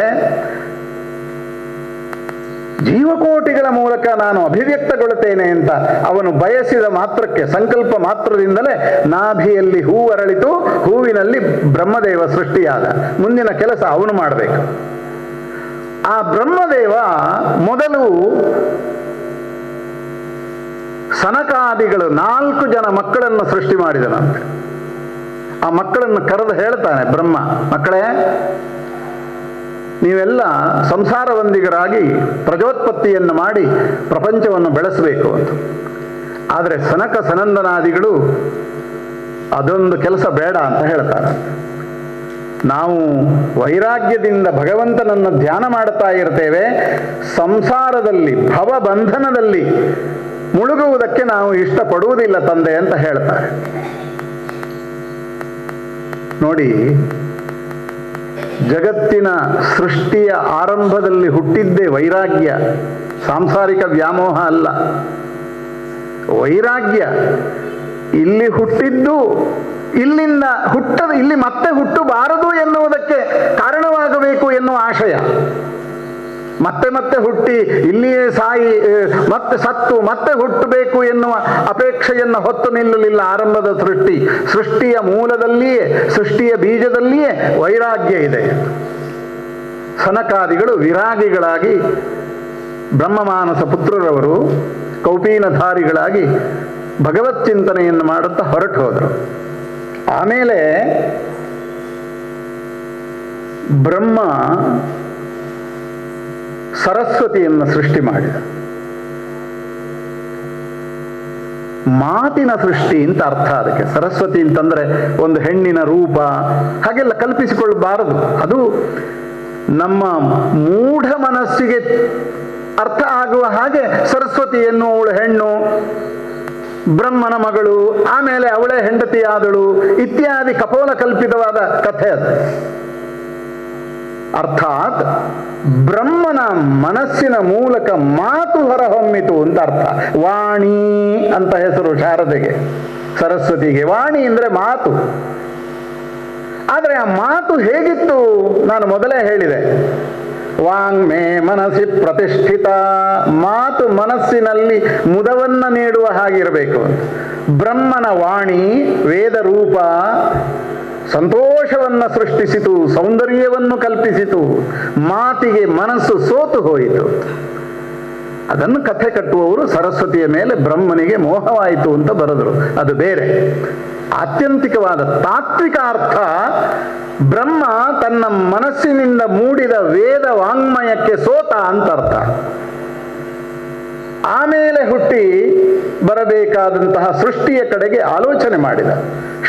ಜೀವಕೋಟಿಗಳ ಮೂಲಕ ನಾನು ಅಭಿವ್ಯಕ್ತಗೊಳ್ಳುತ್ತೇನೆ ಅಂತ ಅವನು ಬಯಸಿದ ಮಾತ್ರಕ್ಕೆ, ಸಂಕಲ್ಪ ಮಾತ್ರದಿಂದಲೇ ನಾಭಿಯಲ್ಲಿ ಹೂವರಳಿತು. ಹೂವಿನಲ್ಲಿ ಬ್ರಹ್ಮದೇವ ಸೃಷ್ಟಿಯಾದ. ಮುಂದಿನ ಕೆಲಸ ಅವನು ಮಾಡಬೇಕು. ಆ ಬ್ರಹ್ಮದೇವ ಮೊದಲು ಸನಕಾದಿಗಳು 4 ಜನ ಮಕ್ಕಳನ್ನು ಸೃಷ್ಟಿ ಮಾಡಿದನಂತೆ. ಆ ಮಕ್ಕಳನ್ನು ಕರೆದು ಹೇಳ್ತಾನೆ ಬ್ರಹ್ಮ, ಮಕ್ಕಳೇ, ನೀವೆಲ್ಲ ಸಂಸಾರವಂದಿಗರಾಗಿ ಪ್ರಜೋತ್ಪತ್ತಿಯನ್ನು ಮಾಡಿ ಪ್ರಪಂಚವನ್ನು ಬೆಳೆಸಬೇಕು ಅಂತ. ಆದರೆ ಸನಕ ಸನಂದನಾದಿಗಳು ಅದೊಂದು ಕೆಲಸ ಬೇಡ ಅಂತ ಹೇಳ್ತಾರೆ. ನಾವು ವೈರಾಗ್ಯದಿಂದ ಭಗವಂತನನ್ನು ಧ್ಯಾನ ಮಾಡುತ್ತಾ ಇರ್ತೇವೆ, ಸಂಸಾರದಲ್ಲಿ ಭವಬಂಧನದಲ್ಲಿ ಮುಳುಗುವುದಕ್ಕೆ ನಾವು ಇಷ್ಟಪಡುವುದಿಲ್ಲ ತಂದೆ ಅಂತ ಹೇಳ್ತಾರೆ. ನೋಡಿ, ಜಗತ್ತಿನ ಸೃಷ್ಟಿಯ ಆರಂಭದಲ್ಲಿ ಹುಟ್ಟಿದ್ದೇ ವೈರಾಗ್ಯ, ಸಾಂಸಾರಿಕ ವ್ಯಾಮೋಹ ಅಲ್ಲ. ವೈರಾಗ್ಯ ಇಲ್ಲಿ ಹುಟ್ಟಿದ್ದು, ಇಲ್ಲಿಂದ ಇಲ್ಲಿ ಮತ್ತೆ ಹುಟ್ಟಬಾರದು ಎನ್ನುವುದಕ್ಕೆ ಕಾರಣವಾಗಬೇಕು ಎನ್ನುವ ಆಶಯ. ಮತ್ತೆ ಮತ್ತೆ ಹುಟ್ಟಿ ಇಲ್ಲಿಯೇ ಸಾಯಿ, ಮತ್ತೆ ಸತ್ತು ಮತ್ತೆ ಹುಟ್ಟಬೇಕು ಎನ್ನುವ ಅಪೇಕ್ಷೆಯನ್ನು ಹೊತ್ತು ನಿಲ್ಲಲಿಲ್ಲ ಆರಂಭದ ಸೃಷ್ಟಿಯ ಮೂಲದಲ್ಲಿಯೇ, ಸೃಷ್ಟಿಯ ಬೀಜದಲ್ಲಿಯೇ ವೈರಾಗ್ಯ ಇದೆ. ಸನಕಾದಿಗಳು ವಿರಾಗಿಗಳಾಗಿ, ಬ್ರಹ್ಮಮಾನಸ ಪುತ್ರರವರು ಕೌಪೀನಧಾರಿಗಳಾಗಿ ಭಗವತ್ ಚಿಂತನೆಯನ್ನು ಮಾಡುತ್ತಾ ಹೊರಟು ಹೋದರು. ಆಮೇಲೆ ಬ್ರಹ್ಮ ಸರಸ್ವತಿಯನ್ನು ಸೃಷ್ಟಿ ಮಾಡಿದ. ಮಾತಿನ ಸೃಷ್ಟಿ ಅಂತ ಅರ್ಥ ಅದಕ್ಕೆ. ಸರಸ್ವತಿ ಅಂತಂದ್ರೆ ಒಂದು ಹೆಣ್ಣಿನ ರೂಪ ಹಾಗೆಲ್ಲ ಕಲ್ಪಿಸಿಕೊಳ್ಳಬಾರದು. ಅದು ನಮ್ಮ ಮೂಢ ಮನಸ್ಸಿಗೆ ಅರ್ಥ ಆಗುವ ಹಾಗೆ ಸರಸ್ವತಿ ಎನ್ನುವವಳು ಹೆಣ್ಣು, ಬ್ರಹ್ಮನ ಮಗಳು, ಆಮೇಲೆ ಅವಳೇ ಹೆಂಡತಿಯಾದಳು ಇತ್ಯಾದಿ ಕಪೋಲ ಕಲ್ಪಿತವಾದ ಕಥೆ ಅದು. ಅರ್ಥಾತ್ ಬ್ರಹ್ಮನ ಮನಸ್ಸಿನ ಮೂಲಕ ಮಾತು ಹೊರಹೊಮ್ಮಿತು ಅಂತ ಅರ್ಥ. ವಾಣಿ ಅಂತ ಹೆಸರು ಶಾರದೆಗೆ, ಸರಸ್ವತಿಗೆ. ವಾಣಿ ಅಂದರೆ ಮಾತು. ಆದರೆ ಆ ಮಾತು ಹೇಗಿತ್ತು ನಾನು ಮೊದಲೇ ಹೇಳಿದೆ. ವಾಂಗ್ಮೇ ಮನಸ್ಸಿ ಪ್ರತಿಷ್ಠಿತ, ಮಾತು ಮನಸ್ಸಿನಲ್ಲಿ ಮುದವನ್ನ ನೀಡುವ ಹಾಗಿರಬೇಕು. ಬ್ರಹ್ಮನ ವಾಣಿ ವೇದ ರೂಪ ಸಂತೋಷವನ್ನು ಸೃಷ್ಟಿಸಿತು, ಸೌಂದರ್ಯವನ್ನು ಕಲ್ಪಿಸಿತು. ಮಾತಿಗೆ ಮನಸ್ಸು ಸೋತು ಹೋಯಿತು. ಅದನ್ನು ಕಥೆ ಕಟ್ಟುವವರು ಸರಸ್ವತಿಯ ಮೇಲೆ ಬ್ರಹ್ಮನಿಗೆ ಮೋಹವಾಯಿತು ಅಂತ ಬರೆದರು. ಅದು ಬೇರೆ. ಆತ್ಯಂತಿಕವಾದ ತಾತ್ವಿಕ ಅರ್ಥ, ಬ್ರಹ್ಮ ತನ್ನ ಮನಸ್ಸಿನಿಂದ ಮೂಡಿದ ವೇದ ವಾಂಗ್ಮಯಕ್ಕೆ ಸೋತ ಅಂತ ಅರ್ಥ. ಆಮೇಲೆ ಹುಟ್ಟಿ ಬರಬೇಕಾದಂತಹ ಸೃಷ್ಟಿಯ ಕಡೆಗೆ ಆಲೋಚನೆ ಮಾಡಿದ.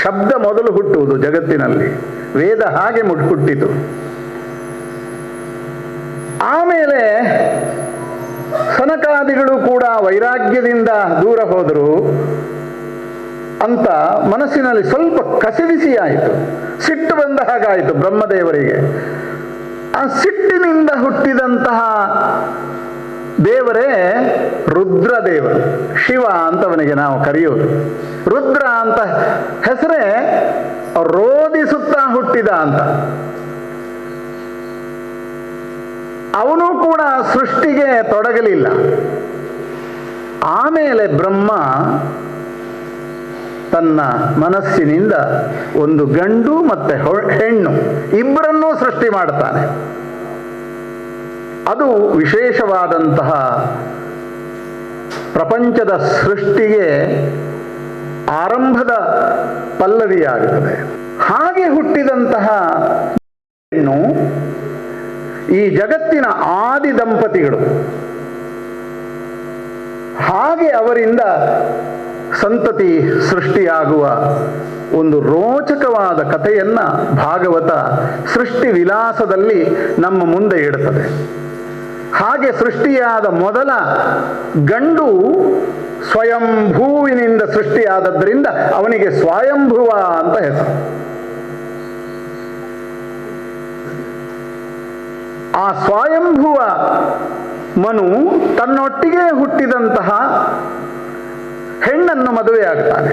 ಶಬ್ದ ಮೊದಲು ಹುಟ್ಟುವುದು ಜಗತ್ತಿನಲ್ಲಿ, ವೇದ ಹಾಗೆ ಹುಟ್ಟಿತು. ಆಮೇಲೆ ಸನಕಾದಿಗಳು ಕೂಡ ವೈರಾಗ್ಯದಿಂದ ದೂರ ಹೋದರು ಅಂತ ಮನಸ್ಸಿನಲ್ಲಿ ಸ್ವಲ್ಪ ಕಸಿವಿಸಿ ಆಯಿತು, ಸಿಟ್ಟು ಬಂದ ಹಾಗಾಯಿತು ಬ್ರಹ್ಮದೇವರಿಗೆ. ಆ ಸಿಟ್ಟಿನಿಂದ ಹುಟ್ಟಿದಂತಹ ದೇವರೇ ರುದ್ರದೇವರು, ಶಿವ ಅಂತವನಿಗೆ ನಾವು ಕರೆಯೋದು. ರುದ್ರ ಅಂತ ಹೆಸರೇ ರೋದಿಸುತ್ತಾ ಹುಟ್ಟಿದ ಅಂತ. ಅವನು ಕೂಡ ಸೃಷ್ಟಿಗೆ ತೊಡಗಲಿಲ್ಲ. ಆಮೇಲೆ ಬ್ರಹ್ಮ ತನ್ನ ಮನಸ್ಸಿನಿಂದ ಒಂದು ಗಂಡು ಮತ್ತೆ ಹೆಣ್ಣು ಇಬ್ಬರನ್ನೂ ಸೃಷ್ಟಿ ಮಾಡ್ತಾನೆ. ಅದು ವಿಶೇಷವಾದಂತಹ ಪ್ರಪಂಚದ ಸೃಷ್ಟಿಗೆ ಆರಂಭದ ಪಲ್ಲವಿಯಾಗುತ್ತದೆ. ಹಾಗೆ ಹುಟ್ಟಿದಂತಹ ಹೆಣ್ಣು ಈ ಜಗತ್ತಿನ ಆದಿ ದಂಪತಿಗಳು. ಹಾಗೆ ಅವರಿಂದ ಸಂತತಿ ಸೃಷ್ಟಿಯಾಗುವ ಒಂದು ರೋಚಕವಾದ ಕಥೆಯನ್ನ ಭಾಗವತ ಸೃಷ್ಟಿ ವಿಲಾಸದಲ್ಲಿ ನಮ್ಮ ಮುಂದೆ ಇಡುತ್ತದೆ. ಹಾಗೆ ಸೃಷ್ಟಿಯಾದ ಮೊದಲ ಗಂಡು ಸ್ವಯಂಭೂವಿನಿಂದ ಸೃಷ್ಟಿಯಾದದ್ದರಿಂದ ಅವನಿಗೆ ಸ್ವಯಂಭುವ ಅಂತ ಹೆಸರು. ಆ ಸ್ವಯಂಭುವ ಮನು ತನ್ನೊಟ್ಟಿಗೆ ಹುಟ್ಟಿದಂತಹ ಹೆಣ್ಣನ್ನು ಮದುವೆಯಾಗ್ತಾನೆ.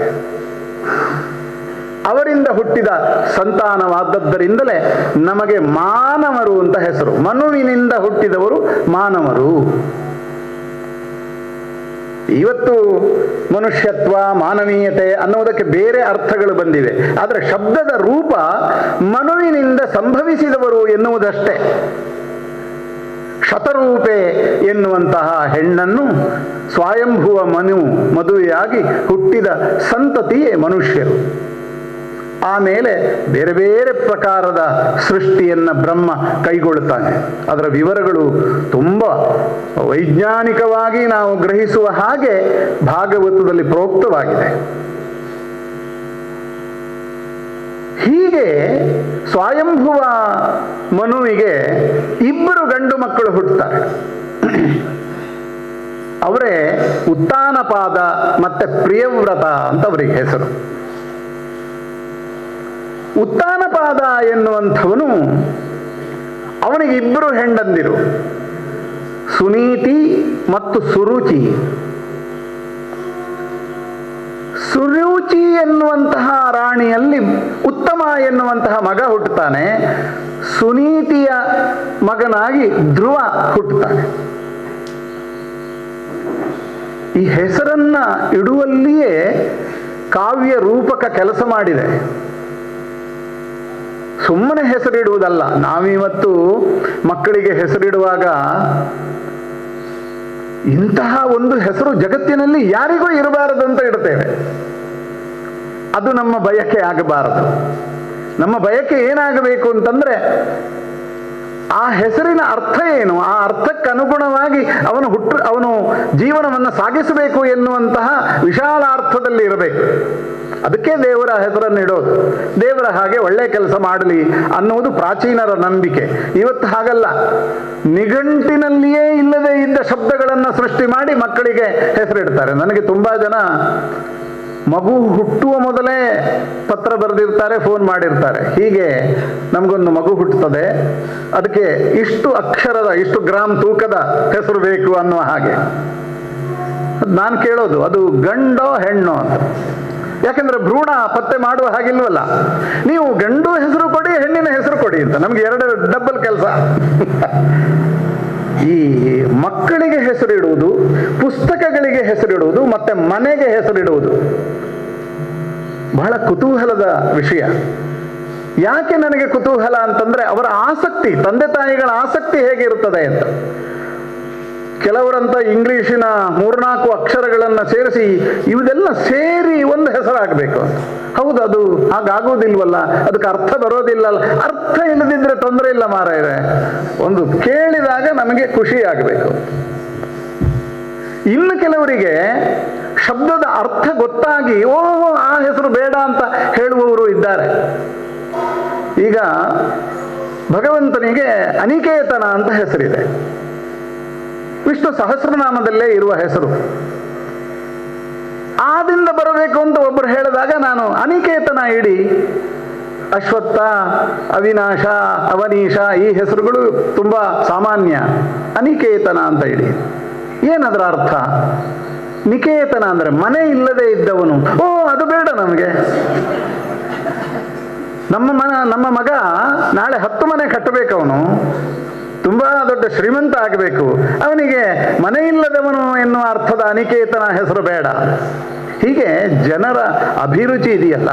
ಅವರಿಂದ ಹುಟ್ಟಿದ ಸಂತಾನವಾದದ್ದರಿಂದಲೇ ನಮಗೆ ಮಾನವರು ಅಂತ ಹೆಸರು. ಮನುವಿನಿಂದ ಹುಟ್ಟಿದವರು ಮಾನವರು. ಇವತ್ತು ಮನುಷ್ಯತ್ವ, ಮಾನವೀಯತೆ ಅನ್ನುವುದಕ್ಕೆ ಬೇರೆ ಅರ್ಥಗಳು ಬಂದಿವೆ. ಆದರೆ ಶಬ್ದದ ರೂಪ ಮನುವಿನಿಂದ ಸಂಭವಿಸಿದವರು ಎನ್ನುವುದಷ್ಟೇ. ಶತರೂಪೆ ಎನ್ನುವಂತಹ ಹೆಣ್ಣನ್ನು ಸ್ವಯಂಭುವ ಮದುವೆಯಾಗಿ ಹುಟ್ಟಿದ ಸಂತತಿಯೇ ಮನುಷ್ಯರು. ಆಮೇಲೆ ಬೇರೆ ಬೇರೆ ಪ್ರಕಾರದ ಸೃಷ್ಟಿಯನ್ನ ಬ್ರಹ್ಮ ಕೈಗೊಳ್ಳುತ್ತಾನೆ. ಅದರ ವಿವರಗಳು ತುಂಬ ವೈಜ್ಞಾನಿಕವಾಗಿ ನಾವು ಗ್ರಹಿಸುವ ಹಾಗೆ ಭಾಗವತದಲ್ಲಿ ಪ್ರೋಕ್ತವಾಗಿದೆ. ಹೀಗೆ ಸ್ವಯಂಭುವ ಮನುವಿಗೆ ಇಬ್ಬರು ಗಂಡು ಮಕ್ಕಳು ಹುಟ್ಟುತ್ತಾರೆ. ಅವರೇ ಉತ್ತಾನಪಾದ ಮತ್ತೆ ಪ್ರಿಯವ್ರತ ಅಂತ ಅವರಿಗೆ ಹೆಸರು. ಉತ್ತಾನಪಾದ ಎನ್ನುವಂಥವನು, ಅವನಿಗೆ ಇಬ್ಬರು ಹೆಂಡಂದಿರು, ಸುನೀತಿ ಮತ್ತು ಸುರುಚಿ. ಸುರುಚಿ ಎನ್ನುವಂತಹ ರಾಣಿಯಲ್ಲಿ ಉತ್ತಮ ಎನ್ನುವಂತಹ ಮಗ ಹುಟ್ಟುತ್ತಾನೆ. ಸುನೀತಿಯ ಮಗನಾಗಿ ಧ್ರುವ ಹುಟ್ಟುತ್ತಾನೆ. ಈ ಹೆಸರನ್ನ ಇಡುವಲ್ಲಿಯೇ ಕಾವ್ಯ ರೂಪಕ ಕೆಲಸ ಮಾಡಿದೆ. ಸುಮ್ಮನೆ ಹೆಸರಿಡುವುದಲ್ಲ. ನಾವಿವತ್ತು ಮಕ್ಕಳಿಗೆ ಹೆಸರಿಡುವಾಗ ಇಂತಹ ಒಂದು ಹೆಸರು ಜಗತ್ತಿನಲ್ಲಿ ಯಾರಿಗೂ ಇರಬಾರದಂತ ಇಡ್ತೇವೆ. ಅದು ನಮ್ಮ ಬಯಕೆ ಆಗಬಾರದು. ನಮ್ಮ ಬಯಕೆ ಏನಾಗಬೇಕು ಅಂತಂದ್ರೆ, ಆ ಹೆಸರಿನ ಅರ್ಥ ಏನು, ಆ ಅರ್ಥಕ್ಕನುಗುಣವಾಗಿ ಅವನು ಜೀವನವನ್ನು ಸಾಗಿಸಬೇಕು ಎನ್ನುವಂತಹ ವಿಶಾಲ ಅರ್ಥದಲ್ಲಿ ಇರಬೇಕು. ಅದಕ್ಕೆ ದೇವರ ಹೆಸರನ್ನು ಇಡೋದು. ದೇವರ ಹಾಗೆ ಒಳ್ಳೆ ಕೆಲಸ ಮಾಡಲಿ ಅನ್ನುವುದು ಪ್ರಾಚೀನರ ನಂಬಿಕೆ. ಇವತ್ತು ಹಾಗಲ್ಲ. ನಿಘಂಟಿನಲ್ಲಿಯೇ ಇಲ್ಲದೆ ಇದ್ದ ಶಬ್ದಗಳನ್ನು ಸೃಷ್ಟಿ ಮಾಡಿ ಮಕ್ಕಳಿಗೆ ಹೆಸರಿಡ್ತಾರೆ. ನನಗೆ ತುಂಬ ಜನ ಮಗು ಹುಟ್ಟುವ ಮೊದಲೇ ಪತ್ರ ಬರೆದಿರ್ತಾರೆ, ಫೋನ್ ಮಾಡಿರ್ತಾರೆ. ಹೀಗೆ ನಮಗೊಂದು ಮಗು ಹುಟ್ಟುತ್ತದೆ, ಅದಕ್ಕೆ ಇಷ್ಟು ಅಕ್ಷರದ ಇಷ್ಟು ಗ್ರಾಮ್ ತೂಕದ ಹೆಸರು ಬೇಕು ಅನ್ನುವ ಹಾಗೆ. ನಾನು ಕೇಳೋದು, ಅದು ಗಂಡೋ ಹೆಣ್ಣೋ ಅಂತ. ಯಾಕಂದ್ರೆ ಭ್ರೂಣ ಪತ್ತೆ ಮಾಡುವ ಹಾಗಿಲ್ವಲ್ಲ. ನೀವು ಗಂಡು ಹೆಸರು ಕೊಡಿ, ಹೆಣ್ಣಿನ ಹೆಸರು ಕೊಡಿ ಅಂತ. ನಮ್ಗೆ ಎರಡು ಡಬ್ಬಲ್ ಕೆಲಸ. ಈ ಮಕ್ಕಳಿಗೆ ಹೆಸರಿಡುವುದು, ಪುಸ್ತಕಗಳಿಗೆ ಹೆಸರಿಡುವುದು, ಮತ್ತೆ ಮನೆಗೆ ಹೆಸರಿಡುವುದು ಬಹಳ ಕುತೂಹಲದ ವಿಷಯ. ಯಾಕೆ ನನಗೆ ಕುತೂಹಲ ಅಂತಂದ್ರೆ, ಅವರ ಆಸಕ್ತಿ, ತಂದೆ ತಾಯಿಗಳ ಆಸಕ್ತಿ ಹೇಗಿರುತ್ತದೆ ಅಂತ. ಕೆಲವರಂತ ಇಂಗ್ಲಿಶಿನ 3-4 ಅಕ್ಷರಗಳನ್ನು ಸೇರಿಸಿ ಇವುದೆಲ್ಲ ಸೇರಿ ಒಂದು ಹೆಸರಾಗಬೇಕು ಅಂತ. ಹೌದು, ಅದು ಹಾಗಾಗುವುದಿಲ್ವಲ್ಲ, ಅದಕ್ಕೆ ಅರ್ಥ ಬರೋದಿಲ್ಲಲ್ಲ. ಅರ್ಥ ಇಲ್ಲದಿದ್ರೆ ತೊಂದರೆ ಇಲ್ಲ ಮಾರಾಯರೆ, ಒಂದು ಕೇಳಿದಾಗ ನಮಗೆ ಖುಷಿ ಆಗಬೇಕು. ಇನ್ನು ಕೆಲವರಿಗೆ ಶಬ್ದದ ಅರ್ಥ ಗೊತ್ತಾಗಿ ಓಹೋ ಆ ಹೆಸರು ಬೇಡ ಅಂತ ಹೇಳುವವರು ಇದ್ದಾರೆ. ಈಗ ಭಗವಂತನಿಗೆ ಅನಿಕೇತನ ಅಂತ ಹೆಸರಿದೆ. ವಿಷ್ಣು ಸಹಸ್ರನಾಮದಲ್ಲೇ ಇರುವ ಹೆಸರು. ಆದಿಂದ ಬರಬೇಕು ಅಂತ ಒಬ್ಬರು ಹೇಳಿದಾಗ ನಾನು ಅನಿಕೇತನ ಇಡಿ, ಅಶ್ವತ್ಥ, ಅವಿನಾಶ, ಅವನೀಶ ಈ ಹೆಸರುಗಳು ತುಂಬ ಸಾಮಾನ್ಯ. ಅನಿಕೇತನ ಅಂತ ಇಡಿ. ಏನದರ ಅರ್ಥ? ನಿಕೇತನ ಅಂದರೆ ಮನೆ ಇಲ್ಲದೆ ಇದ್ದವನು. ಓ ಅದು ಬೇಡ ನಮಗೆ. ನಮ್ಮ ಮಗ ನಾಳೆ 10 ಮನೆ ಕಟ್ಟಬೇಕವನು, ತುಂಬಾ ದೊಡ್ಡ ಶ್ರೀಮಂತ ಆಗಬೇಕು, ಅವನಿಗೆ ಮನೆ ಇಲ್ಲದವನು ಎನ್ನುವ ಅರ್ಥದ ಅನಿಕೇತನ ಹೆಸರು ಬೇಡ. ಹೀಗೆ ಜನರ ಅಭಿರುಚಿ ಇದೆಯಲ್ಲ,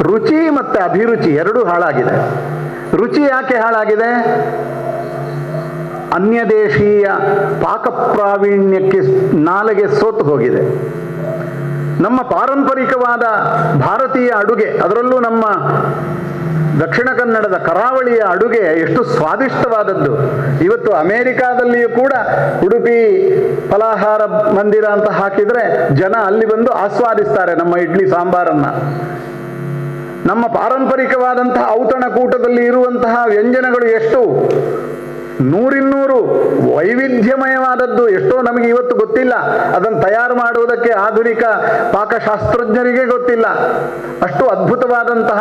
ರುಚಿ ಮತ್ತೆ ಅಭಿರುಚಿ ಎರಡೂ ಹಾಳಾಗಿದೆ. ರುಚಿ ಯಾಕೆ ಹಾಳಾಗಿದೆ? ಅನ್ಯ ದೇಶೀಯ ಪಾಕ ಪ್ರಾವೀಣ್ಯಕ್ಕೆ ನಾಲೆಗೆ ಸೋತು ಹೋಗಿದೆ. ನಮ್ಮ ಪಾರಂಪರಿಕವಾದ ಭಾರತೀಯ ಅಡುಗೆ, ಅದರಲ್ಲೂ ನಮ್ಮ ದಕ್ಷಿಣ ಕನ್ನಡದ ಕರಾವಳಿಯ ಅಡುಗೆ ಎಷ್ಟು ಸ್ವಾದಿಷ್ಟವಾದದ್ದು. ಇವತ್ತು ಅಮೆರಿಕಾದಲ್ಲಿಯೂ ಕೂಡ ಉಡುಪಿ ಫಲಾಹಾರ ಮಂದಿರ ಅಂತ ಹಾಕಿದರೆ ಜನ ಅಲ್ಲಿ ಬಂದು ಆಸ್ವಾದಿಸ್ತಾರೆ ನಮ್ಮ ಇಡ್ಲಿ ಸಾಂಬಾರನ್ನ. ನಮ್ಮ ಪಾರಂಪರಿಕವಾದಂತಹ ಔತಣಕೂಟದಲ್ಲಿ ಇರುವಂತಹ ವ್ಯಂಜನಗಳು ಎಷ್ಟು 100-200 ವೈವಿಧ್ಯಮಯವಾದದ್ದು. ಎಷ್ಟೋ ನಮಗೆ ಇವತ್ತು ಗೊತ್ತಿಲ್ಲ. ಅದನ್ನು ತಯಾರು ಮಾಡುವುದಕ್ಕೆ ಆಧುನಿಕ ಪಾಕಶಾಸ್ತ್ರಜ್ಞರಿಗೆ ಗೊತ್ತಿಲ್ಲ. ಅಷ್ಟು ಅದ್ಭುತವಾದಂತಹ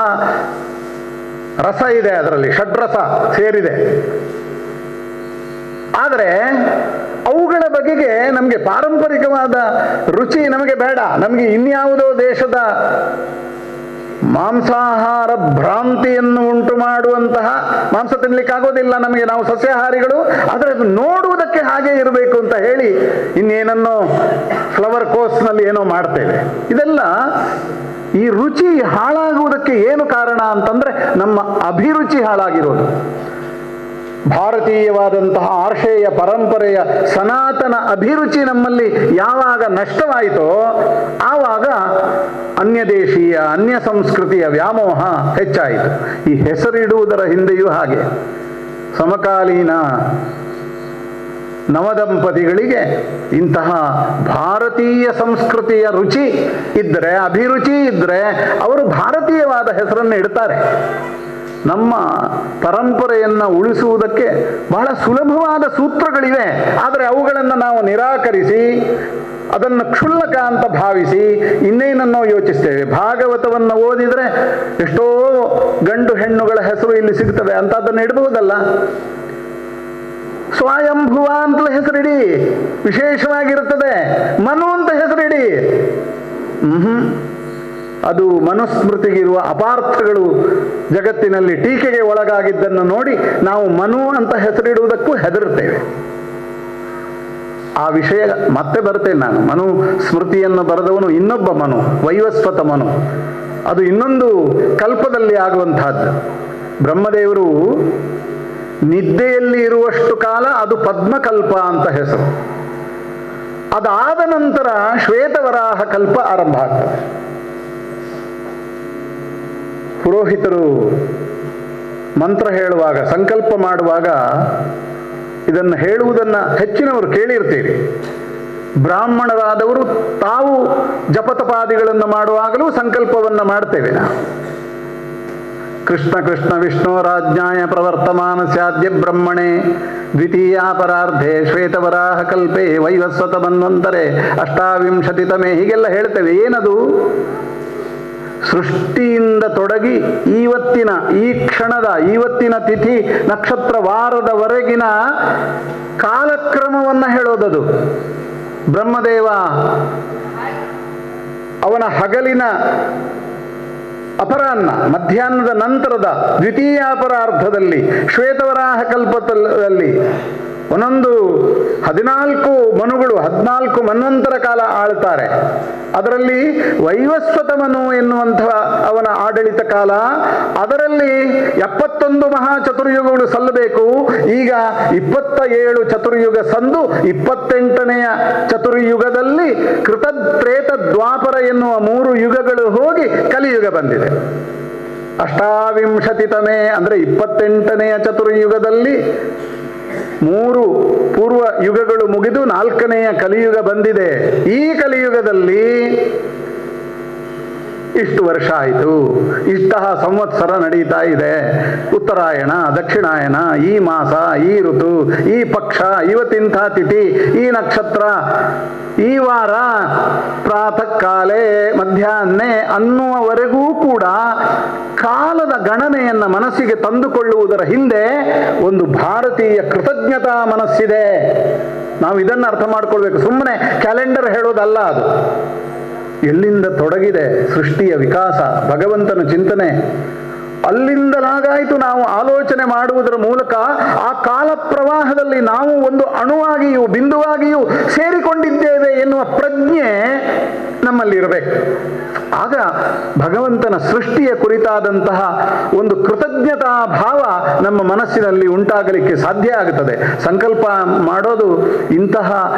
ರಸ ಇದೆ ಅದರಲ್ಲಿ, ಷಡ್ರಸ ಸೇರಿದೆ. ಆದರೆ ಅವುಗಳ ಬಗೆಗೆ ನಮಗೆ ಪಾರಂಪರಿಕವಾದ ರುಚಿ ನಮಗೆ ಬೇಡ. ನಮಗೆ ಇನ್ಯಾವುದೋ ದೇಶದ ಮಾಂಸಾಹಾರ ಭ್ರಾಂತಿಯನ್ನು ಉಂಟು ಮಾಡುವಂತಹ ಮಾಂಸ ತಿನ್ಲಿಕ್ಕಾಗೋದಿಲ್ಲ ನಮಗೆ, ನಾವು ಸಸ್ಯಾಹಾರಿಗಳು. ಆದರೆ ಅದು ನೋಡುವುದಕ್ಕೆ ಹಾಗೆ ಇರಬೇಕು ಅಂತ ಹೇಳಿ ಇನ್ನೇನನ್ನೋ ಫ್ಲವರ್ ಕೋರ್ಸ್ನಲ್ಲಿ ಏನೋ ಮಾಡ್ತೇವೆ. ಇದೆಲ್ಲ ಈ ರುಚಿ ಹಾಳಾಗುವುದಕ್ಕೆ ಏನು ಕಾರಣ ಅಂತಂದ್ರೆ ನಮ್ಮ ಅಭಿರುಚಿ ಹಾಳಾಗಿರೋದು. ಭಾರತೀಯವಾದಂತಹ ಆರ್ಷೇಯ ಪರಂಪರೆಯ ಸನಾತನ ಅಭಿರುಚಿ ನಮ್ಮಲ್ಲಿ ಯಾವಾಗ ನಷ್ಟವಾಯಿತೋ ಆವಾಗ ಅನ್ಯ ದೇಶೀಯ ಅನ್ಯ ಸಂಸ್ಕೃತಿಯ ವ್ಯಾಮೋಹ ಹೆಚ್ಚಾಯಿತು. ಈ ಹೆಸರಿಡುವುದರ ಹಿಂದೆಯೂ ಹಾಗೆ ಸಮಕಾಲೀನ ನವದಂಪತಿಗಳಿಗೆ ಇಂತಹ ಭಾರತೀಯ ಸಂಸ್ಕೃತಿಯ ರುಚಿ ಇದ್ದರೆ, ಅಭಿರುಚಿ ಇದ್ದರೆ ಅವರು ಭಾರತೀಯವಾದ ಹೆಸರನ್ನು ಇಡ್ತಾರೆ. ನಮ್ಮ ಪರಂಪರೆಯನ್ನು ಉಳಿಸುವುದಕ್ಕೆ ಬಹಳ ಸುಲಭವಾದ ಸೂತ್ರಗಳಿವೆ. ಆದರೆ ಅವುಗಳನ್ನು ನಾವು ನಿರಾಕರಿಸಿ ಅದನ್ನು ಕ್ಷುಲ್ಲಕ ಅಂತ ಭಾವಿಸಿ ಇನ್ನೇನನ್ನೋ ಯೋಚಿಸ್ತೇವೆ. ಭಾಗವತವನ್ನು ಓದಿದರೆ ಎಷ್ಟೋ ಗಂಡು ಹೆಣ್ಣುಗಳ ಹೆಸರು ಇಲ್ಲಿ ಸಿಗ್ತವೆ ಅಂತ ಅದನ್ನು ಇಡಬಹುದಲ್ಲ. ಸ್ವಯಂಭುವ ಅಂತಲೇ ಹೆಸರಿಡಿ, ವಿಶೇಷವಾಗಿರುತ್ತದೆ. ಮನು ಅಂತ ಹೆಸರಿಡಿ. ಅದು ಮನುಸ್ಮೃತಿಗಿರುವ ಅಪಾರ್ಥಗಳು ಜಗತ್ತಿನಲ್ಲಿ ಟೀಕೆಗೆ ಒಳಗಾಗಿದ್ದನ್ನು ನೋಡಿ ನಾವು ಮನು ಅಂತ ಹೆಸರಿಡುವುದಕ್ಕೂ ಹೆದರುತ್ತೇವೆ. ಆ ವಿಷಯ ಮತ್ತೆ ಬರ್ತೇನೆ ನಾನು. ಮನು ಸ್ಮೃತಿಯನ್ನು ಬರೆದವನು ಇನ್ನೊಬ್ಬ ಮನು, ವೈವಸ್ವತ ಮನು. ಅದು ಇನ್ನೊಂದು ಕಲ್ಪದಲ್ಲಿ ಆಗುವಂತಹದ್ದು. ಬ್ರಹ್ಮದೇವರು ನಿದ್ದೆಯಲ್ಲಿ ಇರುವಷ್ಟು ಕಾಲ ಅದು ಪದ್ಮಕಲ್ಪ ಅಂತ ಹೆಸರು. ಅದಾದ ನಂತರ ಶ್ವೇತವರಾಹ ಕಲ್ಪ ಆರಂಭ ಆಗ್ತದೆ. ಪುರೋಹಿತರು ಮಂತ್ರ ಹೇಳುವಾಗ, ಸಂಕಲ್ಪ ಮಾಡುವಾಗ ಇದನ್ನು ಹೇಳುವುದನ್ನು ಹೆಚ್ಚಿನವರು ಕೇಳಿರ್ತೀರಿ. ಬ್ರಾಹ್ಮಣರಾದವರು ತಾವು ಜಪತಪಾದಿಗಳನ್ನು ಮಾಡುವಾಗಲೂ ಸಂಕಲ್ಪವನ್ನು ಮಾಡ್ತೇವೆ ನಾವು. ಕೃಷ್ಣ ಕೃಷ್ಣ ವಿಷ್ಣೋರಾಜ್ಞಾಯ ಪ್ರವರ್ತಮಾನ ಸ್ಯಾದ್ಯ ಬ್ರಹ್ಮಣೆ ದ್ವಿತೀಯಾಪರಾರ್ಧೆ ಶ್ವೇತವರಾಹ ಕಲ್ಪೆ ವೈವಸ್ವತ ಮನ್ವಂತರೆ ಅಷ್ಟಾವಿಂಶತಿತಮೆ, ಹೀಗೆಲ್ಲ ಹೇಳ್ತೇವೆ. ಏನದು? ಸೃಷ್ಟಿಯಿಂದ ತೊಡಗಿ ಇವತ್ತಿನ ಈ ಕ್ಷಣದ ಇವತ್ತಿನ ತಿಥಿ ನಕ್ಷತ್ರ ವಾರದವರೆಗಿನ ಕಾಲಕ್ರಮವನ್ನು ಹೇಳೋದದು. ಬ್ರಹ್ಮದೇವ ಅವನ ಹಗಲಿನ ಅಪರಾಹ್ನ, ಮಧ್ಯಾಹ್ನದ ನಂತರದ ದ್ವಿತೀಯಾಪರಾರ್ಧದಲ್ಲಿ ಶ್ವೇತವರಾಹ ಕಲ್ಪದಲ್ಲಿ ಒಂದೊಂದು 14 ಮನುಗಳು 14 ಮನ್ವಂತರ ಕಾಲ ಆಳ್ತಾರೆ. ಅದರಲ್ಲಿ ವೈವಸ್ವತ ಮನು ಎನ್ನುವಂತಹ ಅವನ ಆಡಳಿತ ಕಾಲ, ಅದರಲ್ಲಿ 71 ಮಹಾ ಚತುರ್ಯುಗಗಳು ಸಲ್ಲಬೇಕು. ಈಗ 27 ಚತುರ್ಯುಗ ಸಂದು 28ನೆಯ ಚತುರ್ಯುಗದಲ್ಲಿ ಕೃತತ್ರೇತ ದ್ವಾಪರ ಎನ್ನುವ 3 ಯುಗಗಳು ಹೋಗಿ ಕಲಿಯುಗ ಬಂದಿದೆ. ಅಷ್ಟಾವಿಂಶತಿತಮೆ ಅಂದರೆ 28ನೆಯ ಚತುರ್ಯುಗದಲ್ಲಿ 3 ಪೂರ್ವ ಯುಗಗಳು ಮುಗಿದು 4ನೆಯ ಕಲಿಯುಗ ಬಂದಿದೆ. ಈ ಕಲಿಯುಗದಲ್ಲಿ ಇಷ್ಟು ವರ್ಷ ಆಯಿತು, ಇಂತಹ ಸಂವತ್ಸರ ನಡೀತಾ ಇದೆ. ಉತ್ತರಾಯಣ, ದಕ್ಷಿಣಾಯನ, ಈ ಮಾಸ, ಈ ಋತು, ಈ ಪಕ್ಷ, ಇವತ್ತಿಂಥ ತಿಥಿ, ಈ ನಕ್ಷತ್ರ, ಈ ವಾರ, ಪ್ರಾತಃ ಕಾಲೇ ಮಧ್ಯಾಹ್ನೆ ಅನ್ನುವವರೆಗೂ ಕೂಡ ಕಾಲದ ಗಣನೆಯನ್ನು ಮನಸ್ಸಿಗೆ ತಂದುಕೊಳ್ಳುವುದರ ಹಿಂದೆ ಒಂದು ಭಾರತೀಯ ಕೃತಜ್ಞತಾ ಮನಸ್ಸಿದೆ. ನಾವು ಇದನ್ನು ಅರ್ಥ ಮಾಡಿಕೊಳ್ಬೇಕು. ಸುಮ್ಮನೆ ಕ್ಯಾಲೆಂಡರ್ ಹೇಳೋದಲ್ಲ ಅದು. ಎಲ್ಲಿಂದ ತೊಡಗಿದೆ ಸೃಷ್ಟಿಯ ವಿಕಾಸ, ಭಗವಂತನ ಚಿಂತನೆ, ಅಲ್ಲಿಂದಲಾಗಾಯಿತು. ನಾವು ಆಲೋಚನೆ ಮಾಡುವುದರ ಮೂಲಕ ಆ ಕಾಲ ಪ್ರವಾಹದಲ್ಲಿ ನಾವು ಒಂದು ಅಣುವಾಗಿಯೂ ಬಿಂದುವಾಗಿಯೂ ಸೇರಿಕೊಂಡಿದ್ದೇವೆ ಎನ್ನುವ ಪ್ರಜ್ಞೆ ನಮ್ಮಲ್ಲಿರಬೇಕು. ಆಗ ಭಗವಂತನ ಸೃಷ್ಟಿಯ ಕುರಿತಾದಂತಹ ಒಂದು ಕೃತಜ್ಞತಾ ಭಾವ ನಮ್ಮ ಮನಸ್ಸಿನಲ್ಲಿ ಉಂಟಾಗಲಿಕ್ಕೆ ಸಾಧ್ಯ ಆಗುತ್ತದೆ. ಸಂಕಲ್ಪ ಮಾಡೋದು ಇಂತಹ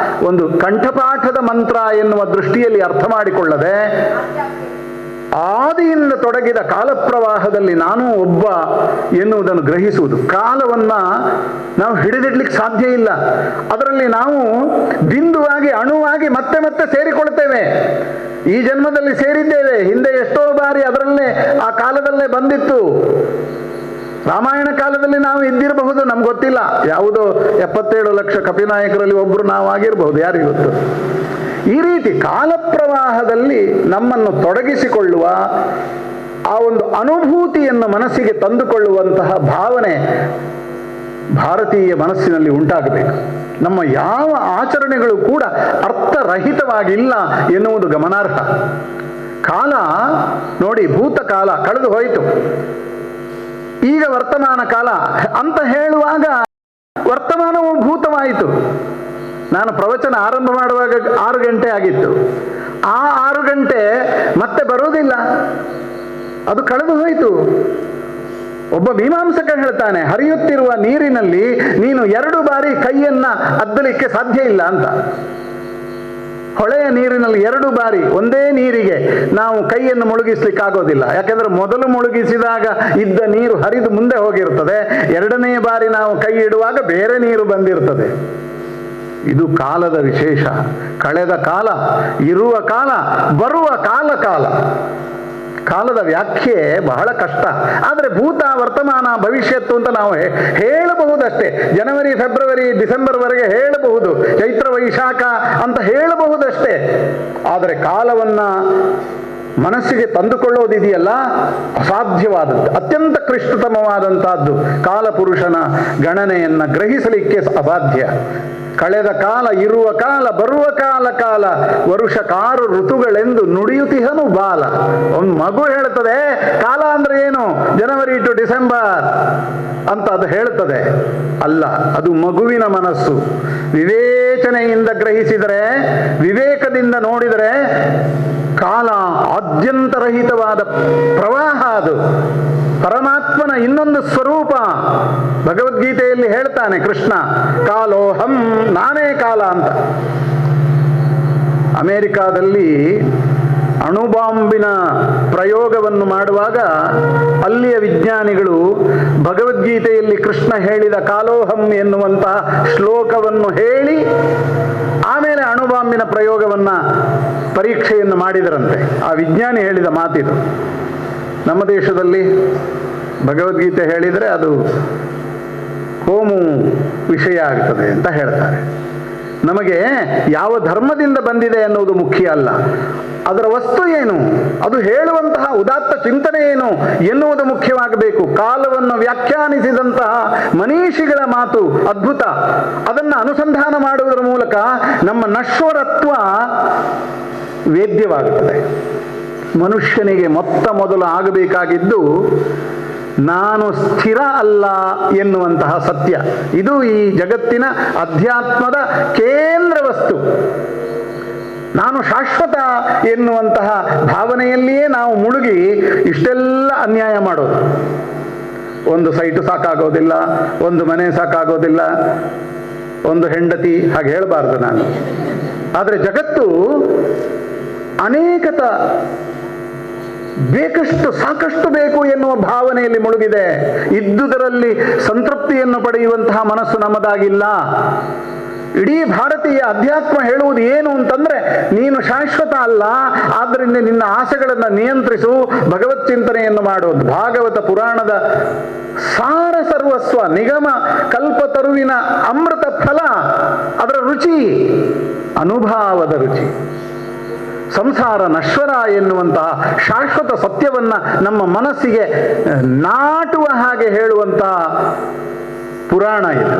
ಒಂದು ಕಂಠಪಾಠದ ಮಂತ್ರ ಎನ್ನುವ ದೃಷ್ಟಿಯಲ್ಲಿ ಅರ್ಥ ಮಾಡಿಕೊಳ್ಳದೆ, ಆದಿಯಿಂದ ತೊಡಗಿದ ಕಾಲಪ್ರವಾಹದಲ್ಲಿ ನಾನು ಒಬ್ಬ ಎನ್ನುವುದನ್ನು ಗ್ರಹಿಸುವುದು. ಕಾಲವನ್ನು ನಾವು ಹಿಡಿದಿಡ್ಲಿಕ್ಕೆ ಸಾಧ್ಯ ಇಲ್ಲ. ಅದರಲ್ಲಿ ನಾವು ಬಿಂದುವಾಗಿ ಅಣುವಾಗಿ ಮತ್ತೆ ಮತ್ತೆ ಸೇರಿಕೊಳ್ತೇವೆ. ಈ ಜನ್ಮದಲ್ಲಿ ಸೇರಿದ್ದೇವೆ, ಹಿಂದೆ ಎಷ್ಟೋ ಬಾರಿ ಅದರಲ್ಲೇ ಆ ಕಾಲದಲ್ಲೇ ಬಂದಿತ್ತು. ರಾಮಾಯಣ ಕಾಲದಲ್ಲಿ ನಾವು ಇದ್ದಿರಬಹುದು, ನಮ್ಗೆ ಗೊತ್ತಿಲ್ಲ. ಯಾವುದೋ 77 ಲಕ್ಷ ಕಪಿನಾಯಕರಲ್ಲಿ ಒಬ್ಬರು ನಾವು ಆಗಿರಬಹುದು, ಯಾರಿಗೂ ಗೊತ್ತು. ಈ ರೀತಿ ಕಾಲಪ್ರವಾಹದಲ್ಲಿ ನಮ್ಮನ್ನು ತೊಡಗಿಸಿಕೊಳ್ಳುವ ಆ ಒಂದು ಅನುಭೂತಿಯನ್ನು ಮನಸ್ಸಿಗೆ ತಂದುಕೊಳ್ಳುವಂತಹ ಭಾವನೆ ಭಾರತೀಯ ಮನಸ್ಸಿನಲ್ಲಿ ಉಂಟಾಗಬೇಕು. ನಮ್ಮ ಯಾವ ಆಚರಣೆಗಳು ಕೂಡ ಅರ್ಥರಹಿತವಾಗಿಲ್ಲ ಎನ್ನುವುದು ಗಮನಾರ್ಹ. ಕಾಲ ನೋಡಿ, ಭೂತಕಾಲ ಕಳೆದು ಹೋಯಿತು, ಈಗ ವರ್ತಮಾನ ಕಾಲ ಅಂತ ಹೇಳುವಾಗ ವರ್ತಮಾನವು ಭೂತವಾಯಿತು. ನಾನು ಪ್ರವಚನ ಆರಂಭ ಮಾಡುವಾಗ 6 ಗಂಟೆ ಆಗಿತ್ತು. ಆ 6 ಗಂಟೆ ಮತ್ತೆ ಬರುವುದಿಲ್ಲ, ಅದು ಕಳೆದು ಹೋಯಿತು. ಒಬ್ಬ ಮೀಮಾಂಸಕ ಹೇಳ್ತಾನೆ, ಹರಿಯುತ್ತಿರುವ ನೀರಿನಲ್ಲಿ ನೀನು 2 ಬಾರಿ ಕೈಯನ್ನ ಅದ್ದಲಿಕ್ಕೆ ಸಾಧ್ಯ ಇಲ್ಲ ಅಂತ. ಹೊಳೆಯ ನೀರಿನಲ್ಲಿ 2 ಬಾರಿ ಒಂದೇ ನೀರಿಗೆ ನಾವು ಕೈಯನ್ನು ಮುಳುಗಿಸ್ಲಿಕ್ಕಾಗೋದಿಲ್ಲ. ಯಾಕೆಂದ್ರೆ ಮೊದಲು ಮುಳುಗಿಸಿದಾಗ ಇದ್ದ ನೀರು ಹರಿದು ಮುಂದೆ ಹೋಗಿರ್ತದೆ, 2ನೇ ಬಾರಿ ನಾವು ಕೈ ಇಡುವಾಗ ಬೇರೆ ನೀರು ಬಂದಿರ್ತದೆ. ಇದು ಕಾಲದ ವಿಶೇಷ. ಕಳೆದ ಕಾಲ, ಇರುವ ಕಾಲ, ಬರುವ ಕಾಲ. ಕಾಲದ ವ್ಯಾಖ್ಯೆ ಬಹಳ ಕಷ್ಟ. ಆದರೆ ಭೂತ, ವರ್ತಮಾನ, ಭವಿಷ್ಯತ್ತು ಅಂತ ನಾವು ಹೇಳಬಹುದಷ್ಟೇ. ಜನವರಿ, ಫೆಬ್ರವರಿ, ಡಿಸೆಂಬರ್ವರೆಗೆ ಹೇಳಬಹುದು, ಚೈತ್ರ, ವೈಶಾಖ ಅಂತ ಹೇಳಬಹುದಷ್ಟೇ. ಆದರೆ ಕಾಲವನ್ನು ಮನಸ್ಸಿಗೆ ತಂದುಕೊಳ್ಳೋದಿದೆಯಲ್ಲ, ಅಸಾಧ್ಯವಾದದ್ದು, ಅತ್ಯಂತ ಕ್ಲಿಷ್ಟತಮವಾದಂತಹದ್ದು. ಕಾಲಪುರುಷನ ಗಣನೆಯನ್ನು ಗ್ರಹಿಸಲಿಕ್ಕೆ ಅಸಾಧ್ಯ. ಕಳೆದ ಕಾಲ, ಇರುವ ಕಾಲ, ಬರುವ ಕಾಲ, ವರುಷ 6 ಋತುಗಳೆಂದು ನುಡಿಯುತ್ತಿಹನು ಬಾಲ. ಒಂದು ಮಗು ಹೇಳ್ತದೆ ಕಾಲ ಅಂದ್ರೆ ಏನು, ಜನವರಿ ಟು ಡಿಸೆಂಬರ್ ಅಂತ ಅದು ಹೇಳ್ತದೆ. ಅಲ್ಲ, ಅದು ಮಗುವಿನ ಮನಸ್ಸು. ವಿವೇಚನೆಯಿಂದ ಗ್ರಹಿಸಿದರೆ, ವಿವೇಕದಿಂದ ನೋಡಿದರೆ ಕಾಲ ಆದ್ಯಂತರಹಿತವಾದ ಪ್ರವಾಹ. ಅದು ಪರಮಾತ್ಮನ ಇನ್ನೊಂದು ಸ್ವರೂಪ. ಭಗವದ್ಗೀತೆಯಲ್ಲಿ ಹೇಳ್ತಾನೆ ಕೃಷ್ಣ, ಕಾಲೋಹಂ, ನಾನೇ ಕಾಲ ಅಂತ. ಅಮೆರಿಕಾದಲ್ಲಿ ಅಣುಬಾಂಬಿನ ಪ್ರಯೋಗವನ್ನು ಮಾಡುವಾಗ ಅಲ್ಲಿಯ ವಿಜ್ಞಾನಿಗಳು ಭಗವದ್ಗೀತೆಯಲ್ಲಿ ಕೃಷ್ಣ ಹೇಳಿದ ಕಾಲೋಹಂ ಎನ್ನುವಂತಹ ಶ್ಲೋಕವನ್ನು ಹೇಳಿ ಆಮೇಲೆ ಅಣುಬಾಂಬಿನ ಪ್ರಯೋಗವನ್ನ ಪರೀಕ್ಷೆಯನ್ನು ಮಾಡಿದರಂತೆ. ಆ ವಿಜ್ಞಾನಿ ಹೇಳಿದ ಮಾತಿದು. ನಮ್ಮ ದೇಶದಲ್ಲಿ ಭಗವದ್ಗೀತೆ ಹೇಳಿದರೆ ಅದು ಕೋಮು ವಿಷಯ ಆಗ್ತದೆ ಅಂತ ಹೇಳ್ತಾರೆ. ನಮಗೆ ಯಾವ ಧರ್ಮದಿಂದ ಬಂದಿದೆ ಅನ್ನೋದು ಮುಖ್ಯ ಅಲ್ಲ, ಅದರ ವಸ್ತು ಏನು, ಅದು ಹೇಳುವಂತಹ ಉದಾತ್ತ ಚಿಂತನೆ ಏನು ಎನ್ನುವುದು ಮುಖ್ಯವಾಗಬೇಕು. ಕಾಲವನ್ನು ವ್ಯಾಖ್ಯಾನಿಸಿದಂತಹ ಮನೀಷಿಗಳ ಮಾತು ಅದ್ಭುತ. ಅದನ್ನು ಅನುಸಂಧಾನ ಮಾಡುವುದರ ಮೂಲಕ ನಮ್ಮ ನಶ್ವರತ್ವ ವೇದ್ಯವಾಗುತ್ತದೆ. ಮನುಷ್ಯನಿಗೆ ಮೊದಲು ಆಗಬೇಕಾಗಿದ್ದು ನಾನು ಸ್ಥಿರ ಅಲ್ಲ ಎನ್ನುವಂತಹ ಸತ್ಯ. ಇದು ಈ ಜಗತ್ತಿನ ಅಧ್ಯಾತ್ಮದ ಕೇಂದ್ರ ವಸ್ತು. ನಾನು ಶಾಶ್ವತ ಎನ್ನುವಂತಹ ಭಾವನೆಯಲ್ಲಿಯೇ ನಾವು ಮುಳುಗಿ ಇಷ್ಟೆಲ್ಲ ಅನ್ಯಾಯ ಮಾಡೋದು. ಒಂದು ಸೈಟು ಸಾಕಾಗೋದಿಲ್ಲ, ಒಂದು ಮನೆ ಸಾಕಾಗೋದಿಲ್ಲ, ಒಂದು ಹೆಂಡತಿ, ಹಾಗೆ ಹೇಳಬಾರ್ದು ನಾನು. ಆದರೆ ಜಗತ್ತು ಅನೇಕತ ಬೇಕಷ್ಟು ಸಾಕಷ್ಟು ಬೇಕು ಎನ್ನುವ ಭಾವನೆಯಲ್ಲಿ ಮುಳುಗಿದೆ. ಇದ್ದುದರಲ್ಲಿ ಸಂತೃಪ್ತಿಯನ್ನು ಪಡೆಯುವಂತಹ ಮನಸ್ಸು ನಮ್ಮದಾಗಿಲ್ಲ. ಇಡೀ ಭಾರತೀಯ ಅಧ್ಯಾತ್ಮ ಹೇಳುವುದು ಏನು ಅಂತಂದ್ರೆ, ನೀನು ಶಾಶ್ವತ ಅಲ್ಲ, ಆದ್ದರಿಂದ ನಿನ್ನ ಆಸೆಗಳನ್ನು ನಿಯಂತ್ರಿಸು, ಭಗವತ್ ಚಿಂತನೆಯನ್ನು ಮಾಡೋದು. ಭಾಗವತ ಪುರಾಣದ ಸಾರ ಸರ್ವಸ್ವ, ನಿಗಮ ಕಲ್ಪತರುವಿನ ಅಮೃತ ಫಲ, ಅದರ ರುಚಿ ಅನುಭಾವದ ರುಚಿ. ಸಂಸಾರ ನಶ್ವರ ಎನ್ನುವಂತಹ ಶಾಶ್ವತ ಸತ್ಯವನ್ನ ನಮ್ಮ ಮನಸ್ಸಿಗೆ ನಾಟುವ ಹಾಗೆ ಹೇಳುವಂತಹ ಪುರಾಣ ಇದು.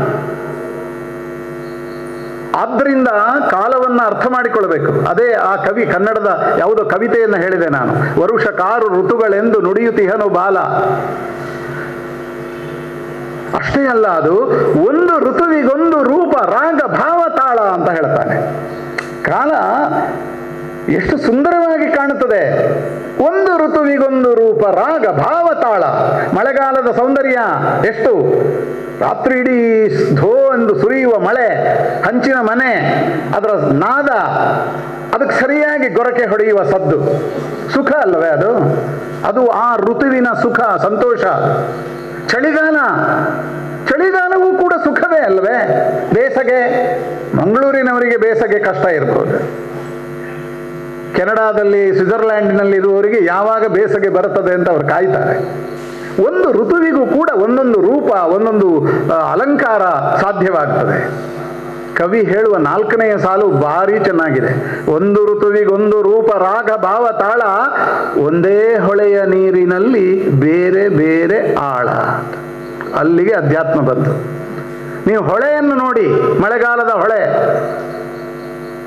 ಆದ್ದರಿಂದ ಕಾಲವನ್ನು ಅರ್ಥ ಮಾಡಿಕೊಳ್ಳಬೇಕು. ಅದೇ ಆ ಕವಿ ಕನ್ನಡದ ಯಾವುದೋ ಕವಿತೆಯನ್ನು ಹೇಳಿದೆ ನಾನು, ವರುಷ ಕಾರು ಋತುಗಳೆಂದು ನುಡಿಯುತ್ತಿಹನು ಬಾಲ. ಅಷ್ಟೇ ಅಲ್ಲ, ಅದು ಒಂದು ಋತುವಿಗೊಂದು ರೂಪ, ರಾಗ, ಭಾವ, ತಾಳ ಅಂತ ಹೇಳ್ತಾನೆ. ಕಾಲ ಎಷ್ಟು ಸುಂದರವಾಗಿ ಕಾಣುತ್ತದೆ. ಒಂದು ಋತುವಿಗೊಂದು ರೂಪ, ರಾಗ, ಭಾವ, ತಾಳ. ಮಳೆಗಾಲದ ಸೌಂದರ್ಯ ಎಷ್ಟು, ರಾತ್ರಿ ಇಡೀ ಧೋ ಎಂದು ಸುರಿಯುವ ಮಳೆ, ಹಂಚಿನ ಮನೆ, ಅದರ ನಾದ, ಅದಕ್ಕೆ ಸರಿಯಾಗಿ ಗೊರಕೆ ಹೊಡೆಯುವ ಸದ್ದು, ಸುಖ ಅಲ್ಲವೇ ಅದು? ಅದು ಆ ಋತುವಿನ ಸುಖ, ಸಂತೋಷ. ಚಳಿಗಾಲವೂ ಕೂಡ ಸುಖವೇ ಅಲ್ವೇ? ಬೇಸಗೆ, ಮಂಗಳೂರಿನವರಿಗೆ ಬೇಸಗೆ ಕಷ್ಟ ಇರ್ಬೋದು. ಕೆನಡಾದಲ್ಲಿ, ಸ್ವಿಟ್ಜರ್ಲ್ಯಾಂಡಿನಲ್ಲಿ ಇರುವವರಿಗೆ ಯಾವಾಗ ಬೇಸಗೆ ಬರುತ್ತದೆ ಅಂತ ಅವರು ಕಾಯ್ತಾರೆ. ಒಂದು ಋತುವಿಗೂ ಕೂಡ ಒಂದೊಂದು ರೂಪ, ಒಂದೊಂದು ಅಲಂಕಾರ ಸಾಧ್ಯವಾಗ್ತದೆ. ಕವಿ ಹೇಳುವ 4ನೆಯ ಸಾಲು ಭಾರಿ ಚೆನ್ನಾಗಿದೆ. ಒಂದು ಋತುವಿಗೊಂದು ರೂಪ, ರಾಗ, ಭಾವ, ತಾಳ, ಒಂದೇ ಹೊಳೆಯ ನೀರಿನಲ್ಲಿ ಬೇರೆ ಬೇರೆ ಆಳ. ಅಲ್ಲಿಗೆ ಅಧ್ಯಾತ್ಮ ಬಂತು. ನೀವು ಹೊಳೆಯನ್ನು ನೋಡಿ, ಮಳೆಗಾಲದ ಹೊಳೆ,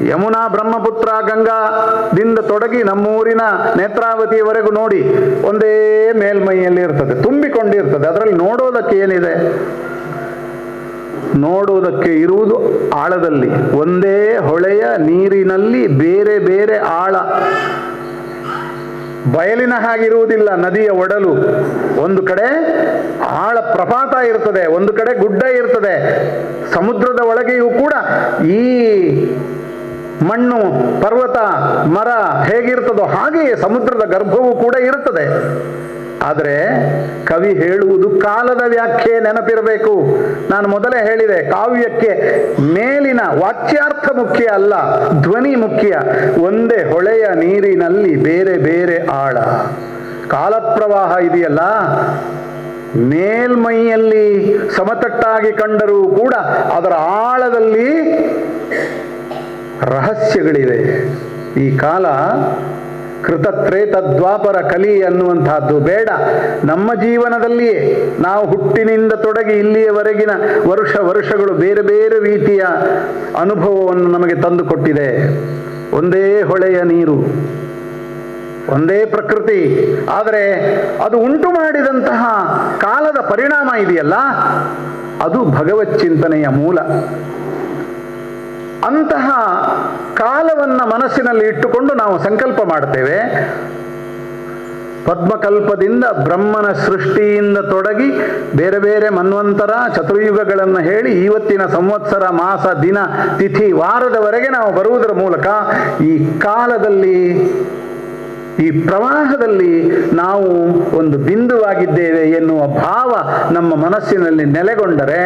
ಯಮುನಾ, ಬ್ರಹ್ಮಪುತ್ರ, ಗಂಗಾದಿಂದ ತೊಡಗಿ ನಮ್ಮೂರಿನ ನೇತ್ರಾವತಿಯವರೆಗೂ ನೋಡಿ, ಒಂದೇ ಮೇಲ್ಮೈಯಲ್ಲಿ ಇರ್ತದೆ, ತುಂಬಿಕೊಂಡಿರ್ತದೆ. ಅದರಲ್ಲಿ ನೋಡೋದಕ್ಕೆ ಏನಿದೆ? ನೋಡುವುದಕ್ಕೆ ಇರುವುದು ಆಳದಲ್ಲಿ. ಒಂದೇ ಹೊಳೆಯ ನೀರಿನಲ್ಲಿ ಬೇರೆ ಬೇರೆ ಆಳ. ಬಯಲಿನ ಹಾಗಿರುವುದಿಲ್ಲ ನದಿಯ ಒಡಲು. ಒಂದು ಕಡೆ ಆಳ ಪ್ರಪಾತ ಇರ್ತದೆ, ಒಂದು ಕಡೆ ಗುಡ್ಡ ಇರ್ತದೆ. ಸಮುದ್ರದ ಒಳಗೆಯೂ ಕೂಡ ಈ ಮಣ್ಣು, ಪರ್ವತ, ಮರ ಹೇಗಿರ್ತದೋ ಹಾಗೆಯೇ ಸಮುದ್ರದ ಗರ್ಭವೂ ಕೂಡ ಇರುತ್ತದೆ. ಆದರೆ ಕವಿ ಹೇಳುವುದು ಕಾಲದ ವ್ಯಾಖ್ಯೆ ನೆನಪಿರಬೇಕು. ನಾನು ಮೊದಲೇ ಹೇಳಿದೆ, ಕಾವ್ಯಕ್ಕೆ ಮೇಲಿನ ವಾಚ್ಯಾರ್ಥ ಮುಖ್ಯ ಅಲ್ಲ, ಧ್ವನಿ ಮುಖ್ಯ. ಒಂದೇ ಹೊಳೆಯ ನೀರಿನಲ್ಲಿ ಬೇರೆ ಬೇರೆ ಆಳ. ಕಾಲಪ್ರವಾಹ ಇದೆಯಲ್ಲ, ಮೇಲ್ಮೈಯಲ್ಲಿ ಸಮತಟ್ಟಾಗಿ ಕಂಡರೂ ಕೂಡ ಅದರ ಆಳದಲ್ಲಿ ರಹಸ್ಯಗಳಿವೆ. ಈ ಕಾಲ ಕೃತತ್ರೇತ ದ್ವಾಪರ ಕಲಿ ಅನ್ನುವಂತಹದ್ದು ಬೇಡ. ನಮ್ಮ ಜೀವನದಲ್ಲಿಯೇ ನಾವು ಹುಟ್ಟಿನಿಂದ ತೊಡಗಿ ಇಲ್ಲಿಯವರೆಗಿನ ವರ್ಷಗಳು ಬೇರೆ ಬೇರೆ ರೀತಿಯ ಅನುಭವವನ್ನು ನಮಗೆ ತಂದುಕೊಟ್ಟಿದೆ. ಒಂದೇ ಹೊಳೆಯ ನೀರು, ಒಂದೇ ಪ್ರಕೃತಿ. ಆದರೆ ಅದು ಉಂಟು ಮಾಡಿದಂತಹ ಕಾಲದ ಪರಿಣಾಮ ಇದೆಯಲ್ಲ, ಅದು ಭಗವತ್ ಚಿಂತನೆಯ ಮೂಲ. ಅಂತಹ ಕಾಲವನ್ನು ಮನಸ್ಸಿನಲ್ಲಿ ಇಟ್ಟುಕೊಂಡು ನಾವು ಸಂಕಲ್ಪ ಮಾಡ್ತೇವೆ. ಪದ್ಮಕಲ್ಪದಿಂದ ಬ್ರಹ್ಮನ ಸೃಷ್ಟಿಯಿಂದ ತೊಡಗಿ ಬೇರೆ ಬೇರೆ ಮನ್ವಂತರ, ಚತುರ್ಯುಗಗಳನ್ನು ಹೇಳಿ ಇವತ್ತಿನ ಸಂವತ್ಸರ, ಮಾಸ, ದಿನ, ತಿಥಿ, ವಾರದವರೆಗೆ ನಾವು ಬರುವುದರ ಮೂಲಕ ಈ ಕಾಲದಲ್ಲಿ ಈ ಪ್ರವಾಹದಲ್ಲಿ ನಾವು ಒಂದು ಬಿಂದುವಾಗಿದ್ದೇವೆ ಎನ್ನುವ ಭಾವ ನಮ್ಮ ಮನಸ್ಸಿನಲ್ಲಿ ನೆಲೆಗೊಂಡರೆ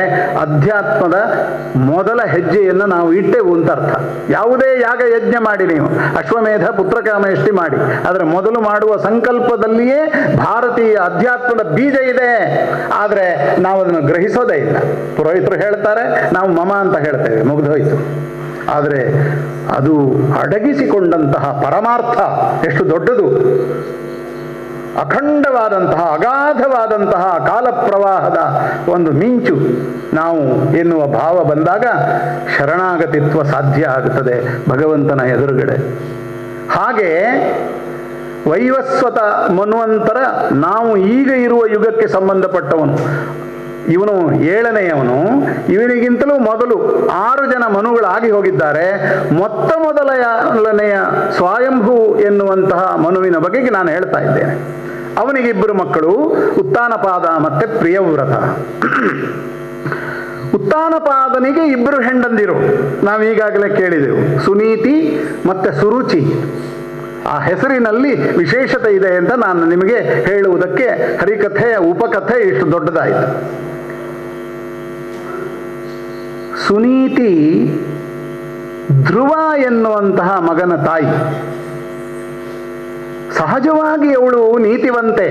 ಅಧ್ಯಾತ್ಮದ ಮೊದಲ ಹೆಜ್ಜೆಯನ್ನು ನಾವು ಇಟ್ಟೆವು ಅಂತ ಅರ್ಥ. ಯಾವುದೇ ಯಾಗ ಯಜ್ಞ ಮಾಡಿ, ನೀವು ಅಶ್ವಮೇಧ ಪುತ್ರಕಾಮೇಷ್ಟಿ ಮಾಡಿ, ಆದರೆ ಮೊದಲು ಮಾಡುವ ಸಂಕಲ್ಪದಲ್ಲಿಯೇ ಭಾರತೀಯ ಅಧ್ಯಾತ್ಮದ ಬೀಜ ಇದೆ. ಆದರೆ ನಾವು ಅದನ್ನು ಗ್ರಹಿಸೋದೇ ಇಲ್ಲ. ಪುರೋಹಿತರು ಹೇಳ್ತಾರೆ, ನಾವು ಮಮ ಅಂತ ಹೇಳ್ತೇವೆ, ಮುಗಿದೋಯ್ತು. ಆದರೆ ಅದು ಅಡಗಿಸಿಕೊಂಡಂತಹ ಪರಮಾರ್ಥ ಎಷ್ಟು ದೊಡ್ಡದು. ಅಖಂಡವಾದಂತಹ ಅಗಾಧವಾದಂತಹ ಕಾಲ ಪ್ರವಾಹದ ಒಂದು ಮಿಂಚು ನಾವು ಎನ್ನುವ ಭಾವ ಬಂದಾಗ ಶರಣಾಗತಿತ್ವ ಸಾಧ್ಯ ಆಗುತ್ತದೆ ಭಗವಂತನ ಎದುರುಗಡೆ. ಹಾಗೆ ವೈವಸ್ವತ ಮನ್ವಂತರ ನಾವು ಈಗ ಇರುವ ಯುಗಕ್ಕೆ ಸಂಬಂಧಪಟ್ಟವನು. ಇವನು 7ನೇಯವನು. ಇವನಿಗಿಂತಲೂ ಮೊದಲು 6 ಜನ ಮನುಗಳಾಗಿ ಹೋಗಿದ್ದಾರೆ. ಮೊದಲನೆಯ ಸ್ವಯಂಭೂ ಎನ್ನುವಂತಹ ಮನುವಿನ ಬಗೆಗೆ ನಾನು ಹೇಳ್ತಾ ಇದ್ದೇನೆ. ಅವನಿಗೆ 2 ಮಕ್ಕಳು, ಉತ್ತಾನಪಾದ ಮತ್ತೆ ಪ್ರಿಯವ್ರತ. ಉತ್ತಾನಪಾದನಿಗೆ 2 ಹೆಂಡಂದಿರು, ನಾವೀಗಾಗಲೇ ಕೇಳಿದೆವು, ಸುನೀತಿ ಮತ್ತೆ ಸುರುಚಿ. ಆ ಹೆಸರಿನಲ್ಲಿ ವಿಶೇಷತೆ ಇದೆ ಅಂತ ನಾನು ನಿಮಗೆ ಹೇಳುವುದಕ್ಕೆ ಹರಿಕಥೆಯ ಉಪಕಥೆ ಇಷ್ಟು ದೊಡ್ಡದಾಯಿತು. ಸುನೀತಿ ಧ್ರುವ ಎನ್ನುವಂತಹ ಮಗನ ತಾಯಿ. ಸಹಜವಾಗಿ ಅವಳು ನೀತಿವಂತೆ.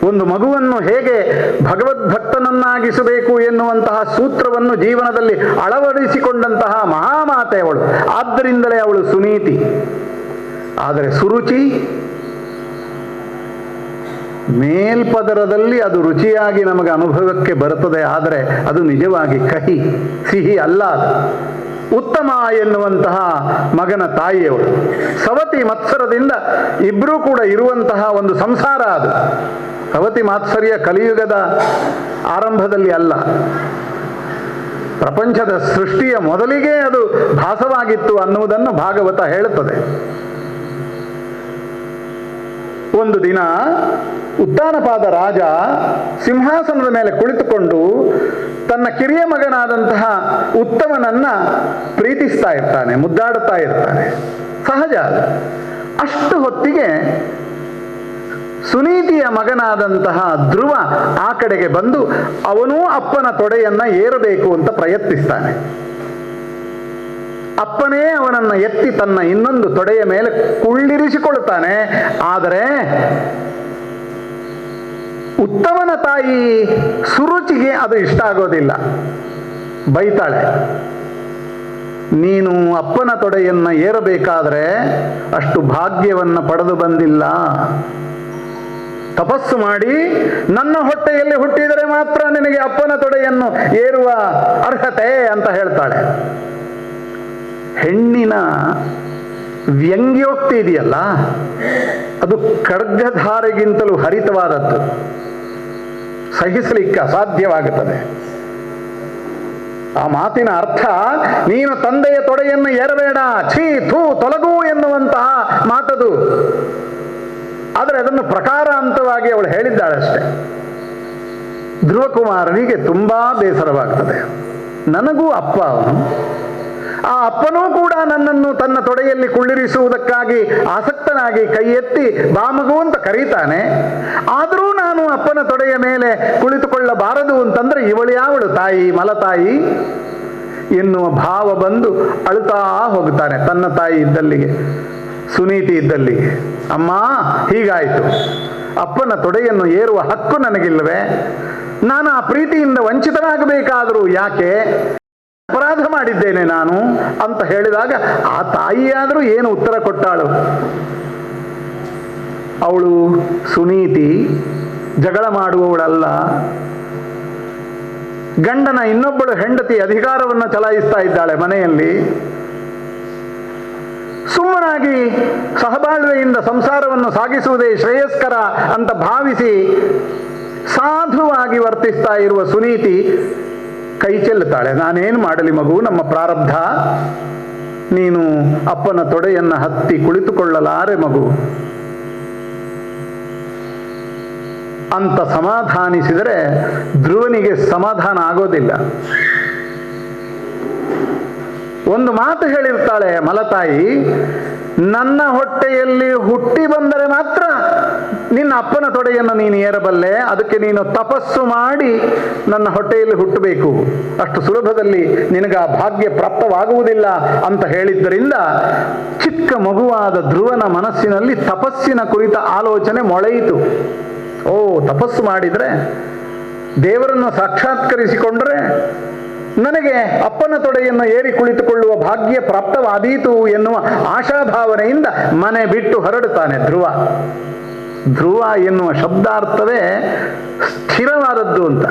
ಒಂದು ಮಗುವನ್ನು ಹೇಗೆ ಭಗವದ್ಭಕ್ತನನ್ನಾಗಿಸಬೇಕು ಎನ್ನುವಂತಹ ಸೂತ್ರವನ್ನು ಜೀವನದಲ್ಲಿ ಅಳವಡಿಸಿಕೊಂಡಂತಹ ಮಹಾಮಾತೆ ಅವಳು. ಆದ್ದರಿಂದಲೇ ಅವಳು ಸುನೀತಿ. ಆದರೆ ಸುರುಚಿ ಮೇಲ್ಪದರದಲ್ಲಿ ಅದು ರುಚಿಯಾಗಿ ನಮಗೆ ಅನುಭವಕ್ಕೆ ಬರುತ್ತದೆ, ಆದರೆ ಅದು ನಿಜವಾಗಿ ಕಹಿ, ಸಿಹಿ ಅಲ್ಲ. ಅದು ಉತ್ತಮ ಎನ್ನುವಂತಹ ಮಗನ ತಾಯಿಯವಳು. ಸವತಿ ಮತ್ಸರದಿಂದ 2 ಕೂಡ ಇರುವಂತಹ ಒಂದು ಸಂಸಾರ ಅದು. ಸವತಿ ಮಾತ್ಸರ್ಯ ಕಲಿಯುಗದ ಆರಂಭದಲ್ಲಿ ಅಲ್ಲ, ಪ್ರಪಂಚದ ಸೃಷ್ಟಿಯ ಮೊದಲಿಗೆ ಅದು ಭಾಸವಾಗಿತ್ತು ಅನ್ನುವುದನ್ನು ಭಾಗವತ ಹೇಳುತ್ತದೆ. ಒಂದು ದಿನ ಉತ್ತಾನಪಾದ ರಾಜ ಸಿಂಹಾಸನದ ಮೇಲೆ ಕುಳಿತುಕೊಂಡು ತನ್ನ ಕಿರಿಯ ಮಗನಾದಂತಹ ಉತ್ತಮನನ್ನ ಪ್ರೀತಿಸ್ತಾ ಇರ್ತಾನೆ, ಮುದ್ದಾಡುತ್ತಾ ಇರ್ತಾನೆ. ಸಹಜ. ಅಷ್ಟು ಹೊತ್ತಿಗೆ ಸುನೀತಿಯ ಮಗನಾದಂತಹ ಧ್ರುವ ಆ ಕಡೆಗೆ ಬಂದು ಅವನೂ ಅಪ್ಪನ ತೊಡೆಯನ್ನ ಏರಬೇಕು ಅಂತ ಪ್ರಯತ್ನಿಸ್ತಾನೆ. ಅಪ್ಪನೇ ಅವನನ್ನು ಎತ್ತಿ ತನ್ನ ಇನ್ನೊಂದು ತೊಡೆಯ ಮೇಲೆ ಕುಳ್ಳಿರಿಸಿಕೊಳ್ಳುತ್ತಾನೆ. ಆದರೆ ಉತ್ತಮನ ತಾಯಿ ಸುರುಚಿಗೆ ಅದು ಇಷ್ಟ ಆಗೋದಿಲ್ಲ, ಬೈತಾಳೆ. ನೀನು ಅಪ್ಪನ ತೊಡೆಯನ್ನ ಏರಬೇಕಾದ್ರೆ ಅಷ್ಟು ಭಾಗ್ಯವನ್ನ ಪಡೆದು ಬಂದಿಲ್ಲ. ತಪಸ್ಸು ಮಾಡಿ ನನ್ನ ಹೊಟ್ಟೆಯಲ್ಲಿ ಹುಟ್ಟಿದರೆ ಮಾತ್ರ ನಿನಗೆ ಅಪ್ಪನ ತೊಡೆಯನ್ನು ಏರುವ ಅರ್ಹತೆ ಅಂತ ಹೇಳ್ತಾಳೆ. ಹೆಣ್ಣಿನ ವ್ಯಂಗ್ಯೋಕ್ತಿ ಇದೆಯಲ್ಲ, ಅದು ಖಡ್ಗಧಾರೆಗಿಂತಲೂ ಹರಿತವಾದದ್ದು, ಸಹಿಸಲಿಕ್ಕೆ ಅಸಾಧ್ಯವಾಗುತ್ತದೆ. ಆ ಮಾತಿನ ಅರ್ಥ ನೀನು ತಂದೆಯ ತೊಡೆಯನ್ನು ಏರಬೇಡ, ಛೀ ಥೂ ತೊಲಗು ಎನ್ನುವಂತಹ ಮಾತದು. ಆದರೆ ಅದನ್ನು ಪ್ರಕಾರಾಂತವಾಗಿ ಅವಳು ಹೇಳಿದ್ದಾಳಷ್ಟೆ. ಧ್ರುವಕುಮಾರನಿಗೆ ತುಂಬಾ ಬೇಸರವಾಗ್ತದೆ. ನನಗೂ ಅಪ್ಪ ಅವನು, ಆ ಅಪ್ಪನೂ ಕೂಡ ನನ್ನನ್ನು ತನ್ನ ತೊಡೆಯಲ್ಲಿ ಕುಳ್ಳಿರಿಸುವುದಕ್ಕಾಗಿ ಆಸಕ್ತನಾಗಿ ಕೈ ಎತ್ತಿ ಬಾಮಗು ಅಂತ ಕರೀತಾನೆ. ಆದರೂ ನಾನು ಅಪ್ಪನ ತೊಡೆಯ ಮೇಲೆ ಕುಳಿತುಕೊಳ್ಳಬಾರದು ಅಂತಂದ್ರೆ ಇವಳು ತಾಯಿ, ಮಲತಾಯಿ ಎನ್ನುವ ಭಾವ ಬಂದು ಅಳುತ್ತಾ ಹೋಗುತ್ತಾನೆ ತನ್ನ ತಾಯಿ ಇದ್ದಲ್ಲಿಗೆ, ಸುನೀತಿ ಇದ್ದಲ್ಲಿಗೆ. ಅಮ್ಮ, ಹೀಗಾಯಿತು, ಅಪ್ಪನ ತೊಡೆಯನ್ನು ಏರುವ ಹಕ್ಕು ನನಗಿಲ್ಲವೇ? ನಾನು ಆ ಪ್ರೀತಿಯಿಂದ ವಂಚಿತನಾಗಬೇಕಾದರೂ ಯಾಕೆ? ಅಪರಾಧ ಮಾಡಿದ್ದೇನೆ ನಾನು ಅಂತ ಹೇಳಿದಾಗ ಆ ತಾಯಿಯಾದರೂ ಏನು ಉತ್ತರ ಕೊಟ್ಟಾಳು? ಅವಳು ಸುನೀತಿ ಜಗಳ ಮಾಡುವವಳಲ್ಲ. ಗಂಡನ ಇನ್ನೊಬ್ಬಳು ಹೆಂಡತಿ ಅಧಿಕಾರವನ್ನು ಚಲಾಯಿಸ್ತಾ ಇದ್ದಾಳೆ ಮನೆಯಲ್ಲಿ. ಸುಮ್ಮನಾಗಿ ಸಹಬಾಳ್ವೆಯಿಂದ ಸಂಸಾರವನ್ನು ಸಾಗಿಸುವುದೇ ಶ್ರೇಯಸ್ಕರ ಅಂತ ಭಾವಿಸಿ ಸಾಧುವಾಗಿ ವರ್ತಿಸ್ತಾ ಇರುವ ಸುನೀತಿ ಕೈ ಚೆಲ್ಲುತ್ತಾಳೆ. ನಾನೇನು ಮಾಡಲಿ ಮಗು, ನಮ್ಮ ಪ್ರಾರಬ್ಧ. ನೀನು ಅಪ್ಪನ ತೊಡೆಯನ್ನು ಹತ್ತಿ ಕುಳಿತುಕೊಳ್ಳಲಾರೆ ಮಗು ಅಂತ ಸಮಾಧಾನಿಸಿದರೆ ಧ್ರುವನಿಗೆ ಸಮಾಧಾನ ಆಗೋದಿಲ್ಲ. ಒಂದು ಮಾತು ಹೇಳಿರ್ತಾಳೆ ಮಲತಾಯಿ, ನನ್ನ ಹೊಟ್ಟೆಯಲ್ಲಿ ಹುಟ್ಟಿ ಬಂದರೆ ಮಾತ್ರ ನಿನ್ನ ಅಪ್ಪನ ತೊಡೆಯನ್ನು ನೀನು ಏರಬಲ್ಲೆ, ಅದಕ್ಕೆ ನೀನು ತಪಸ್ಸು ಮಾಡಿ ನನ್ನ ಹೊಟ್ಟೆಯಲ್ಲಿ ಹುಟ್ಟಬೇಕು, ಅಷ್ಟು ಸುಲಭದಲ್ಲಿ ನಿನಗೆ ಆ ಭಾಗ್ಯ ಪ್ರಾಪ್ತವಾಗುವುದಿಲ್ಲ ಅಂತ ಹೇಳಿದ್ದರಿಂದ ಚಿಕ್ಕ ಮಗುವಾದ ಧ್ರುವನ ಮನಸ್ಸಿನಲ್ಲಿ ತಪಸ್ಸಿನ ಕುರಿತ ಆಲೋಚನೆ ಮೊಳೆಯಿತು. ಓ, ತಪಸ್ಸು ಮಾಡಿದರೆ, ದೇವರನ್ನು ಸಾಕ್ಷಾತ್ಕರಿಸಿಕೊಂಡರೆ ನನಗೆ ಅಪ್ಪನ ತೊಡೆಯನ್ನು ಏರಿ ಕುಳಿತುಕೊಳ್ಳುವ ಭಾಗ್ಯ ಪ್ರಾಪ್ತವಾದೀತು ಎನ್ನುವ ಆಶಾಭಾವನೆಯಿಂದ ಮನೆ ಬಿಟ್ಟು ಹೊರಡುತ್ತಾನೆ ಧ್ರುವ. ಧ್ರುವ ಎನ್ನುವ ಶಬ್ದಾರ್ಥವೇ ಸ್ಥಿರವಾದದ್ದು ಅಂತ,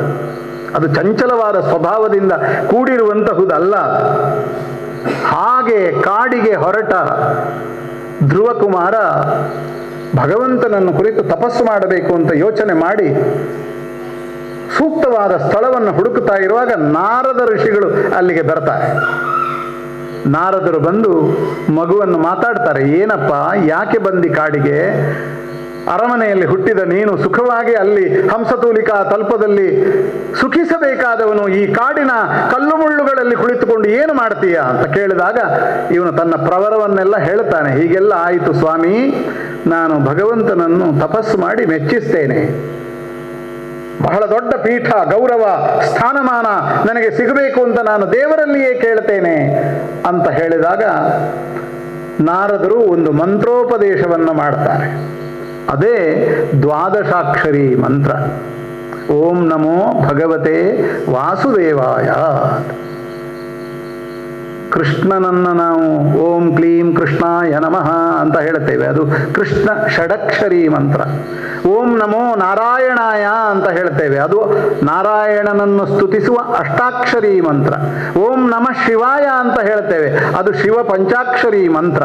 ಅದು ಚಂಚಲವಾದ ಸ್ವಭಾವದಿಂದ ಕೂಡಿರುವಂತಹುದಲ್ಲ. ಹಾಗೆ ಕಾಡಿಗೆ ಹೊರಟ ಧ್ರುವಕುಮಾರ ಭಗವಂತನನ್ನು ಕುರಿತು ತಪಸ್ಸು ಮಾಡಬೇಕು ಅಂತ ಯೋಚನೆ ಮಾಡಿ ಸೂಕ್ತವಾದ ಸ್ಥಳವನ್ನು ಹುಡುಕುತ್ತಾ ಇರುವಾಗ ನಾರದ ಋಷಿಗಳು ಅಲ್ಲಿಗೆ ಬರ್ತಾರೆ. ನಾರದರು ಬಂದು ಮಗುವನ್ನು ಮಾತಾಡ್ತಾರೆ. ಏನಪ್ಪ, ಯಾಕೆ ಬಂದಿ ಕಾಡಿಗೆ? ಅರಮನೆಯಲ್ಲಿ ಹುಟ್ಟಿದ ನೀನು ಸುಖವಾಗಿ ಅಲ್ಲಿ ಹಂಸತೂಲಿಕಾ ತಲ್ಪದಲ್ಲಿ ಸುಖಿಸಬೇಕಾದವನು ಈ ಕಾಡಿನ ಕಲ್ಲು ಮುಳ್ಳುಗಳಲ್ಲಿ ಕುಳಿತುಕೊಂಡು ಏನು ಮಾಡ್ತೀಯ ಅಂತ ಕೇಳಿದಾಗ ಇವನು ತನ್ನ ಪ್ರವರವನ್ನೆಲ್ಲ ಹೇಳ್ತಾನೆ. ಹೀಗೆಲ್ಲ ಆಯಿತು ಸ್ವಾಮಿ, ನಾನು ಭಗವಂತನನ್ನು ತಪಸ್ಸು ಮಾಡಿ ಮೆಚ್ಚಿಸ್ತೇನೆ, ಬಹಳ ದೊಡ್ಡ ಪೀಠ, ಗೌರವ, ಸ್ಥಾನಮಾನ ನನಗೆ ಸಿಗಬೇಕು ಅಂತ ನಾನು ದೇವರಲ್ಲಿಯೇ ಕೇಳ್ತೇನೆ ಅಂತ ಹೇಳಿದಾಗ ನಾರದರು ಒಂದು ಮಂತ್ರೋಪದೇಶವನ್ನು ಮಾಡ್ತಾರೆ. ಅದೇ ದ್ವಾದಶಾಕ್ಷರಿ ಮಂತ್ರ. ಓಂ ನಮೋ ಭಗವತೆ ವಾಸುದೇವಾಯ. ಕೃಷ್ಣನನ್ನು ನಾವು ಓಂ ಕ್ಲೀಂ ಕೃಷ್ಣಾಯ ನಮಃ ಅಂತ ಹೇಳ್ತೇವೆ, ಅದು ಕೃಷ್ಣ ಷಡಕ್ಷರಿ ಮಂತ್ರ. ಓಂ ನಮೋ ನಾರಾಯಣಾಯ ಅಂತ ಹೇಳ್ತೇವೆ, ಅದು ನಾರಾಯಣನನ್ನು ಸ್ತುತಿಸುವ ಅಷ್ಟಾಕ್ಷರಿ ಮಂತ್ರ. ಓಂ ನಮಃ ಶಿವಾಯ ಅಂತ ಹೇಳ್ತೇವೆ, ಅದು ಶಿವ ಪಂಚಾಕ್ಷರಿ ಮಂತ್ರ.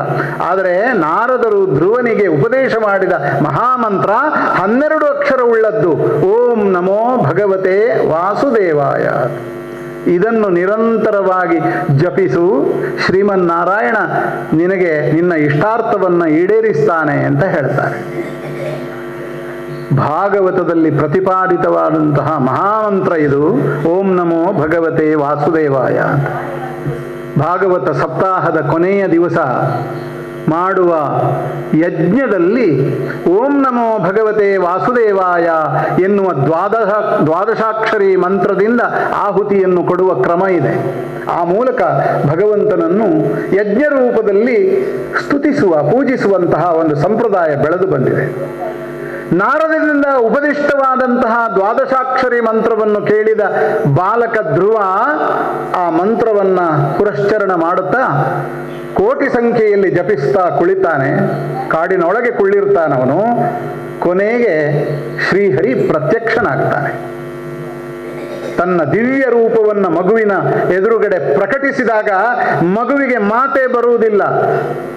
ಆದರೆ ನಾರದರು ಧ್ರುವನಿಗೆ ಉಪದೇಶ ಮಾಡಿದ ಮಹಾಮಂತ್ರ 12 ಅಕ್ಷರವುಳ್ಳದ್ದು, ಓಂ ನಮೋ ಭಗವತೆ ವಾಸುದೇವಾಯ. ಇದನ್ನು ನಿರಂತರವಾಗಿ ಜಪಿಸು, ಶ್ರೀಮನ್ನಾರಾಯಣ ನಿನಗೆ ನಿನ್ನ ಇಷ್ಟಾರ್ಥವನ್ನು ಈಡೇರಿಸ್ತಾನೆ ಅಂತ ಹೇಳ್ತಾರೆ. ಭಾಗವತದಲ್ಲಿ ಪ್ರತಿಪಾದಿತವಾದಂತಹ ಮಹಾಮಂತ್ರ ಇದು, ಓಂ ನಮೋ ಭಗವತೆ ವಾಸುದೇವಾಯ ಅಂತ. ಭಾಗವತ ಸಪ್ತಾಹದ ಕೊನೆಯ ದಿವಸ ಮಾಡುವ ಯಜ್ಞದಲ್ಲಿ ಓಂ ನಮೋ ಭಗವತೆ ವಾಸುದೇವಾಯ ಎನ್ನುವ ದ್ವಾದಶಾಕ್ಷರಿ ಮಂತ್ರದಿಂದ ಆಹುತಿಯನ್ನು ಕೊಡುವ ಕ್ರಮ ಇದೆ. ಆ ಮೂಲಕ ಭಗವಂತನನ್ನು ಯಜ್ಞ ರೂಪದಲ್ಲಿ ಸ್ತುತಿಸುವ, ಪೂಜಿಸುವಂತಹ ಒಂದು ಸಂಪ್ರದಾಯ ಬೆಳೆದು ಬಂದಿದೆ. ನಾರದರಿಂದ ಉಪದಿಷ್ಟವಾದಂತಹ ದ್ವಾದಶಾಕ್ಷರಿ ಮಂತ್ರವನ್ನು ಕೇಳಿದ ಬಾಲಕ ಧ್ರುವ ಆ ಮಂತ್ರವನ್ನು ಪುರಶ್ಚರಣ ಮಾಡುತ್ತಾ ಕೋಟಿ ಸಂಖ್ಯೆಯಲ್ಲಿ ಜಪಿಸ್ತಾ ಕುಳಿತಾನೆ. ಕಾಡಿನೊಳಗೆ ಕುಳ್ಳಿರ್ತಾನವನು. ಕೊನೆಗೆ ಶ್ರೀಹರಿ ಪ್ರತ್ಯಕ್ಷನಾಗ್ತಾನೆ. ತನ್ನ ದಿವ್ಯ ರೂಪವನ್ನು ಮಗುವಿನ ಎದುರುಗಡೆ ಪ್ರಕಟಿಸಿದಾಗ ಮಗುವಿಗೆ ಮಾತೇ ಬರುವುದಿಲ್ಲ.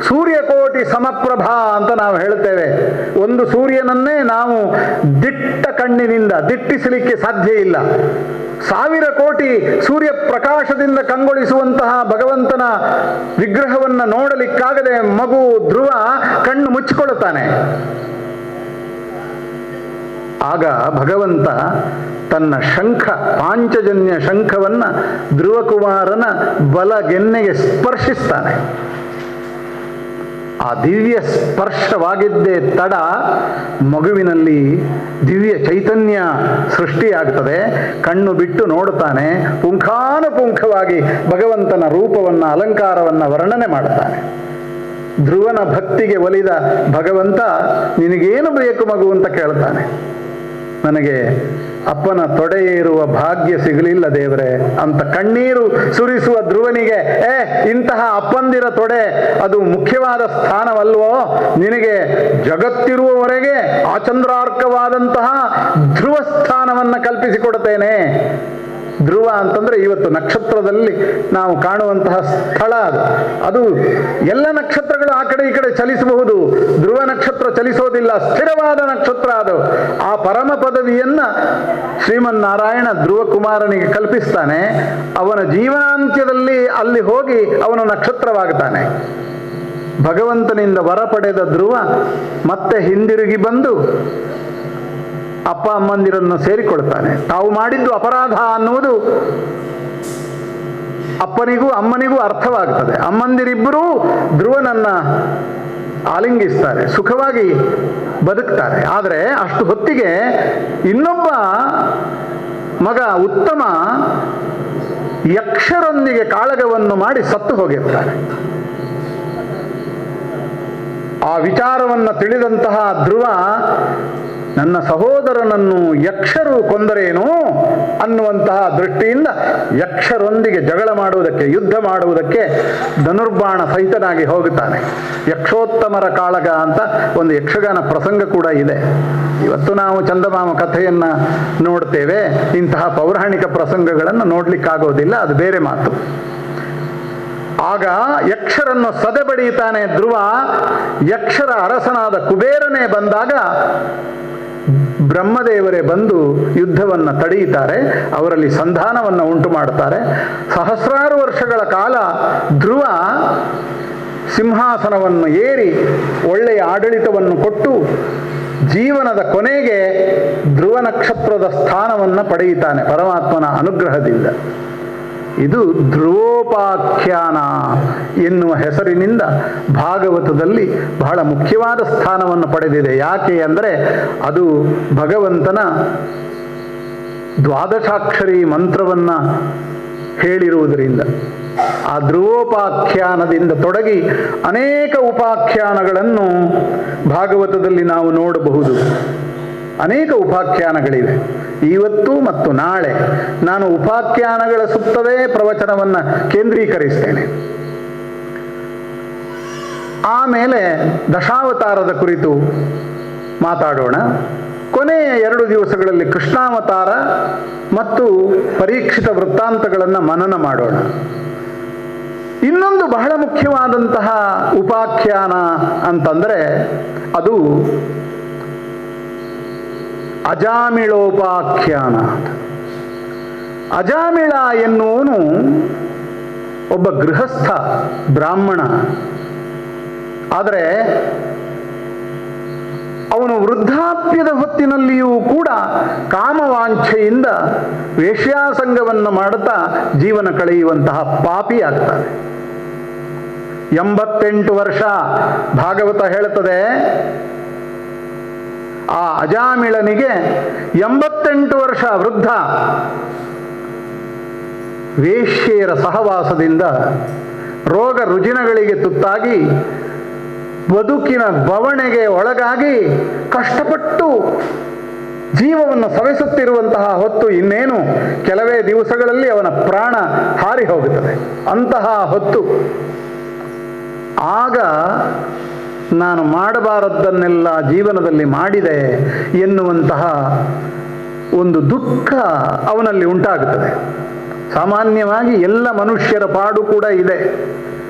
ಸೂರ್ಯಕೋಟಿ ಸಮಪ್ರಭಾ ಅಂತ ನಾವು ಹೇಳ್ತೇವೆ. ಒಂದು ಸೂರ್ಯನನ್ನೇ ನಾವು ದಿಟ್ಟ ಕಣ್ಣಿನಿಂದ ದಿಟ್ಟಿಸಲಿಕ್ಕೆ ಸಾಧ್ಯ ಇಲ್ಲ. 1000 ಕೋಟಿ ಸೂರ್ಯ ಪ್ರಕಾಶದಿಂದ ಕಂಗೊಳಿಸುವಂತಹ ಭಗವಂತನ ವಿಗ್ರಹವನ್ನು ನೋಡಲಿಕ್ಕಾಗದೆ ಮಗು ಧ್ರುವ ಕಣ್ಣು ಮುಚ್ಚಿಕೊಳ್ಳುತ್ತಾನೆ. ಆಗ ಭಗವಂತ ತನ್ನ ಶಂಖ, ಪಾಂಚಜನ್ಯ ಶಂಖವನ್ನು ಧ್ರುವಕುಮಾರನ ಬಲಗೆನ್ನೆಗೆ ಸ್ಪರ್ಶಿಸ್ತಾನೆ. ಆ ದಿವ್ಯ ಸ್ಪರ್ಶವಾಗಿದ್ದೇ ತಡ ಮಗುವಿನಲ್ಲಿ ದಿವ್ಯ ಚೈತನ್ಯ ಸೃಷ್ಟಿಯಾಗ್ತದೆ. ಕಣ್ಣು ಬಿಟ್ಟು ನೋಡುತ್ತಾನೆ. ಪುಂಖಾನುಪುಂಖವಾಗಿ ಭಗವಂತನ ರೂಪವನ್ನು, ಅಲಂಕಾರವನ್ನು ವರ್ಣನೆ ಮಾಡುತ್ತಾನೆ. ಧ್ರುವನ ಭಕ್ತಿಗೆ ಒಲಿದ ಭಗವಂತ ನಿನಗೇನು ಬೇಕು ಮಗು ಅಂತ ಕೇಳ್ತಾನೆ. ನನಗೆ ಅಪ್ಪನ ತೊಡೆ ಏರುವ ಭಾಗ್ಯ ಸಿಗಲಿಲ್ಲ ದೇವರೇ ಅಂತ ಕಣ್ಣೀರು ಸುರಿಸುವ ಧ್ರುವನಿಗೆ, ಇಂತಹ ಅಪ್ಪಂದಿರ ತೊಡೆ ಅದು ಮುಖ್ಯವಾದ ಸ್ಥಾನವಲ್ವೋ, ನಿನಗೆ ಜಗತ್ತಿರುವವರೆಗೆ ಆಚಂದ್ರಾರ್ಕವಾದಂತಹ ಧ್ರುವ ಸ್ಥಾನವನ್ನು ಕಲ್ಪಿಸಿಕೊಡುತ್ತೇನೆ. ಧ್ರುವ ಅಂತಂದ್ರೆ ಇವತ್ತು ನಕ್ಷತ್ರದಲ್ಲಿ ನಾವು ಕಾಣುವಂತಹ ಸ್ಥಳ ಅದು ಎಲ್ಲ ನಕ್ಷತ್ರಗಳು ಆ ಕಡೆ ಈ ಕಡೆ ಚಲಿಸಬಹುದು. ಧ್ರುವ ನಕ್ಷತ್ರ ಚಲಿಸೋದಿಲ್ಲ, ಸ್ಥಿರವಾದ ನಕ್ಷತ್ರ ಅದು. ಆ ಪರಮ ಪದವಿಯನ್ನ ಶ್ರೀಮನ್ನಾರಾಯಣ ಧ್ರುವ ಕುಮಾರನಿಗೆ ಕಲ್ಪಿಸ್ತಾನೆ. ಅವನ ಜೀವನಾಂತ್ಯದಲ್ಲಿ ಅಲ್ಲಿ ಹೋಗಿ ಅವನು ನಕ್ಷತ್ರವಾಗುತ್ತಾನೆ. ಭಗವಂತನಿಂದ ವರ ಪಡೆದ ಧ್ರುವ ಮತ್ತೆ ಹಿಂದಿರುಗಿ ಬಂದು ಅಪ್ಪ ಅಮ್ಮಂದಿರನ್ನು ಸೇರಿಕೊಳ್ತಾನೆ. ತಾವು ಮಾಡಿದ್ದು ಅಪರಾಧ ಅನ್ನುವುದು ಅಪ್ಪನಿಗೂ ಅಮ್ಮನಿಗೂ ಅರ್ಥವಾಗ್ತದೆ. ಅಮ್ಮಂದಿರಿಬ್ಬರೂ ಧ್ರುವನನ್ನ ಆಲಿಂಗಿಸ್ತಾರೆ, ಸುಖವಾಗಿ ಬದುಕ್ತಾರೆ. ಆದರೆ ಅಷ್ಟು ಹೊತ್ತಿಗೆ ಇನ್ನೊಬ್ಬ ಮಗ ಉತ್ತಮ ಯಕ್ಷರೊಂದಿಗೆ ಕಾಳಗವನ್ನು ಮಾಡಿ ಸತ್ತು ಹೋಗಿರ್ತಾರೆ. ಆ ವಿಚಾರವನ್ನು ತಿಳಿದಂತಹ ಧ್ರುವ ನನ್ನ ಸಹೋದರನನ್ನು ಯಕ್ಷರು ಕೊಂದರೇನೋ ಅನ್ನುವಂತಹ ದೃಷ್ಟಿಯಿಂದ ಯಕ್ಷರೊಂದಿಗೆ ಜಗಳ ಮಾಡುವುದಕ್ಕೆ, ಯುದ್ಧ ಮಾಡುವುದಕ್ಕೆ ಧನುರ್ಬಾಣ ಸಹಿತನಾಗಿ ಹೋಗುತ್ತಾನೆ. ಯಕ್ಷೋತ್ತಮರ ಕಾಳಗ ಅಂತ ಒಂದು ಯಕ್ಷಗಾನ ಪ್ರಸಂಗ ಕೂಡ ಇದೆ. ಇವತ್ತು ನಾವು ಚಂದಮಾಮ ಕಥೆಯನ್ನು ನೋಡ್ತೇವೆ, ಇಂತಹ ಪೌರಾಣಿಕ ಪ್ರಸಂಗಗಳನ್ನು ನೋಡ್ಲಿಕ್ಕಾಗೋದಿಲ್ಲ, ಅದು ಬೇರೆ ಮಾತು. ಆಗ ಯಕ್ಷರನ್ನು ಸದೆಬಡಿಯುತ್ತಾನೆ ಧ್ರುವ. ಯಕ್ಷರ ಅರಸನಾದ ಕುಬೇರನೇ ಬಂದಾಗ ಬ್ರಹ್ಮದೇವರೇ ಬಂದು ಯುದ್ಧವನ್ನು ತಡೆಯುತ್ತಾರೆ, ಅವರಲ್ಲಿ ಸಂಧಾನವನ್ನು ಉಂಟು ಮಾಡುತ್ತಾರೆ. ಸಹಸ್ರಾರು ವರ್ಷಗಳ ಕಾಲ ಧ್ರುವ ಸಿಂಹಾಸನವನ್ನು ಏರಿ ಒಳ್ಳೆಯ ಆಡಳಿತವನ್ನು ಕೊಟ್ಟು ಜೀವನದ ಕೊನೆಗೆ ಧ್ರುವ ನಕ್ಷತ್ರದ ಸ್ಥಾನವನ್ನು ಪಡೆಯುತ್ತಾನೆ ಪರಮಾತ್ಮನ ಅನುಗ್ರಹದಿಂದ. ಇದು ಧ್ರುವೋಪಾಖ್ಯಾನ ಎನ್ನುವ ಹೆಸರಿನಿಂದ ಭಾಗವತದಲ್ಲಿ ಬಹಳ ಮುಖ್ಯವಾದ ಸ್ಥಾನವನ್ನು ಪಡೆದಿದೆ. ಯಾಕೆ ಅಂದರೆ ಅದು ಭಗವಂತನ ದ್ವಾದಶಾಕ್ಷರಿ ಮಂತ್ರವನ್ನು ಹೇಳಿರುವುದರಿಂದ. ಆ ಧ್ರುವೋಪಾಖ್ಯಾನದಿಂದ ತೊಡಗಿ ಅನೇಕ ಉಪಾಖ್ಯಾನಗಳನ್ನು ಭಾಗವತದಲ್ಲಿ ನಾವು ನೋಡಬಹುದು. ಅನೇಕ ಉಪಾಖ್ಯಾನಗಳಿವೆ. ಇವತ್ತು ಮತ್ತು ನಾಳೆ ನಾನು ಉಪಾಖ್ಯಾನಗಳ ಸುತ್ತವೇ ಪ್ರವಚನವನ್ನು ಕೇಂದ್ರೀಕರಿಸ್ತೇನೆ. ಆಮೇಲೆ ದಶಾವತಾರದ ಕುರಿತು ಮಾತಾಡೋಣ. ಕೊನೆಯ 2 ದಿವಸಗಳಲ್ಲಿ ಕೃಷ್ಣಾವತಾರ ಮತ್ತು ಪರೀಕ್ಷಿತ ವೃತ್ತಾಂತಗಳನ್ನು ಮನನ ಮಾಡೋಣ. ಇನ್ನೊಂದು ಬಹಳ ಮುಖ್ಯವಾದಂತಹ ಉಪಾಖ್ಯಾನ ಅಂತಂದರೆ ಅದು ಅಜಾಮಿಳೋಪಾಖ್ಯಾನ. ಅಜಾಮಿಳ ಎನ್ನುವನು ಒಬ್ಬ ಗೃಹಸ್ಥ ಬ್ರಾಹ್ಮಣ. ಆದರೆ ಅವನು ವೃದ್ಧಾಪ್ಯದ ಹೊತ್ತಿನಲ್ಲಿಯೂ ಕೂಡ ಕಾಮವಾಂಛೆಯಿಂದ ವೇಶ್ಯಾಸಂಗವನ್ನು ಮಾಡುತ್ತಾ ಜೀವನ ಕಳೆಯುವಂತಹ ಪಾಪಿ ಆಗ್ತಾನೆ. 88 ವರ್ಷ ಭಾಗವತ ಹೇಳುತ್ತದೆ. ಆ ಅಜಾಮಿಳನಿಗೆ 88 ವರ್ಷ ವೃದ್ಧ ವೇಶ್ಯೆಯರ ಸಹವಾಸದಿಂದ ರೋಗ ರುಜಿನಗಳಿಗೆ ತುತ್ತಾಗಿ ಬದುಕಿನ ಬವಣೆಗೆ ಒಳಗಾಗಿ ಕಷ್ಟಪಟ್ಟು ಜೀವವನ್ನು ಸವೆಸುತ್ತಿರುವಂತಹ ಹೊತ್ತು, ಇನ್ನೇನು ಕೆಲವೇ ದಿವಸಗಳಲ್ಲಿ ಅವನ ಪ್ರಾಣ ಹಾರಿ ಹೋಗುತ್ತದೆ. ಅಂತಹ ಹೊತ್ತು ಆಗ ನಾನು ಮಾಡಬಾರದ್ದನ್ನೆಲ್ಲ ಜೀವನದಲ್ಲಿ ಮಾಡಿದೆ ಎನ್ನುವಂತಹ ಒಂದು ದುಃಖ ಅವನಲ್ಲಿ ಉಂಟಾಗುತ್ತದೆ. ಸಾಮಾನ್ಯವಾಗಿ ಎಲ್ಲ ಮನುಷ್ಯರ ಪಾಡು ಕೂಡ ಇದೆ.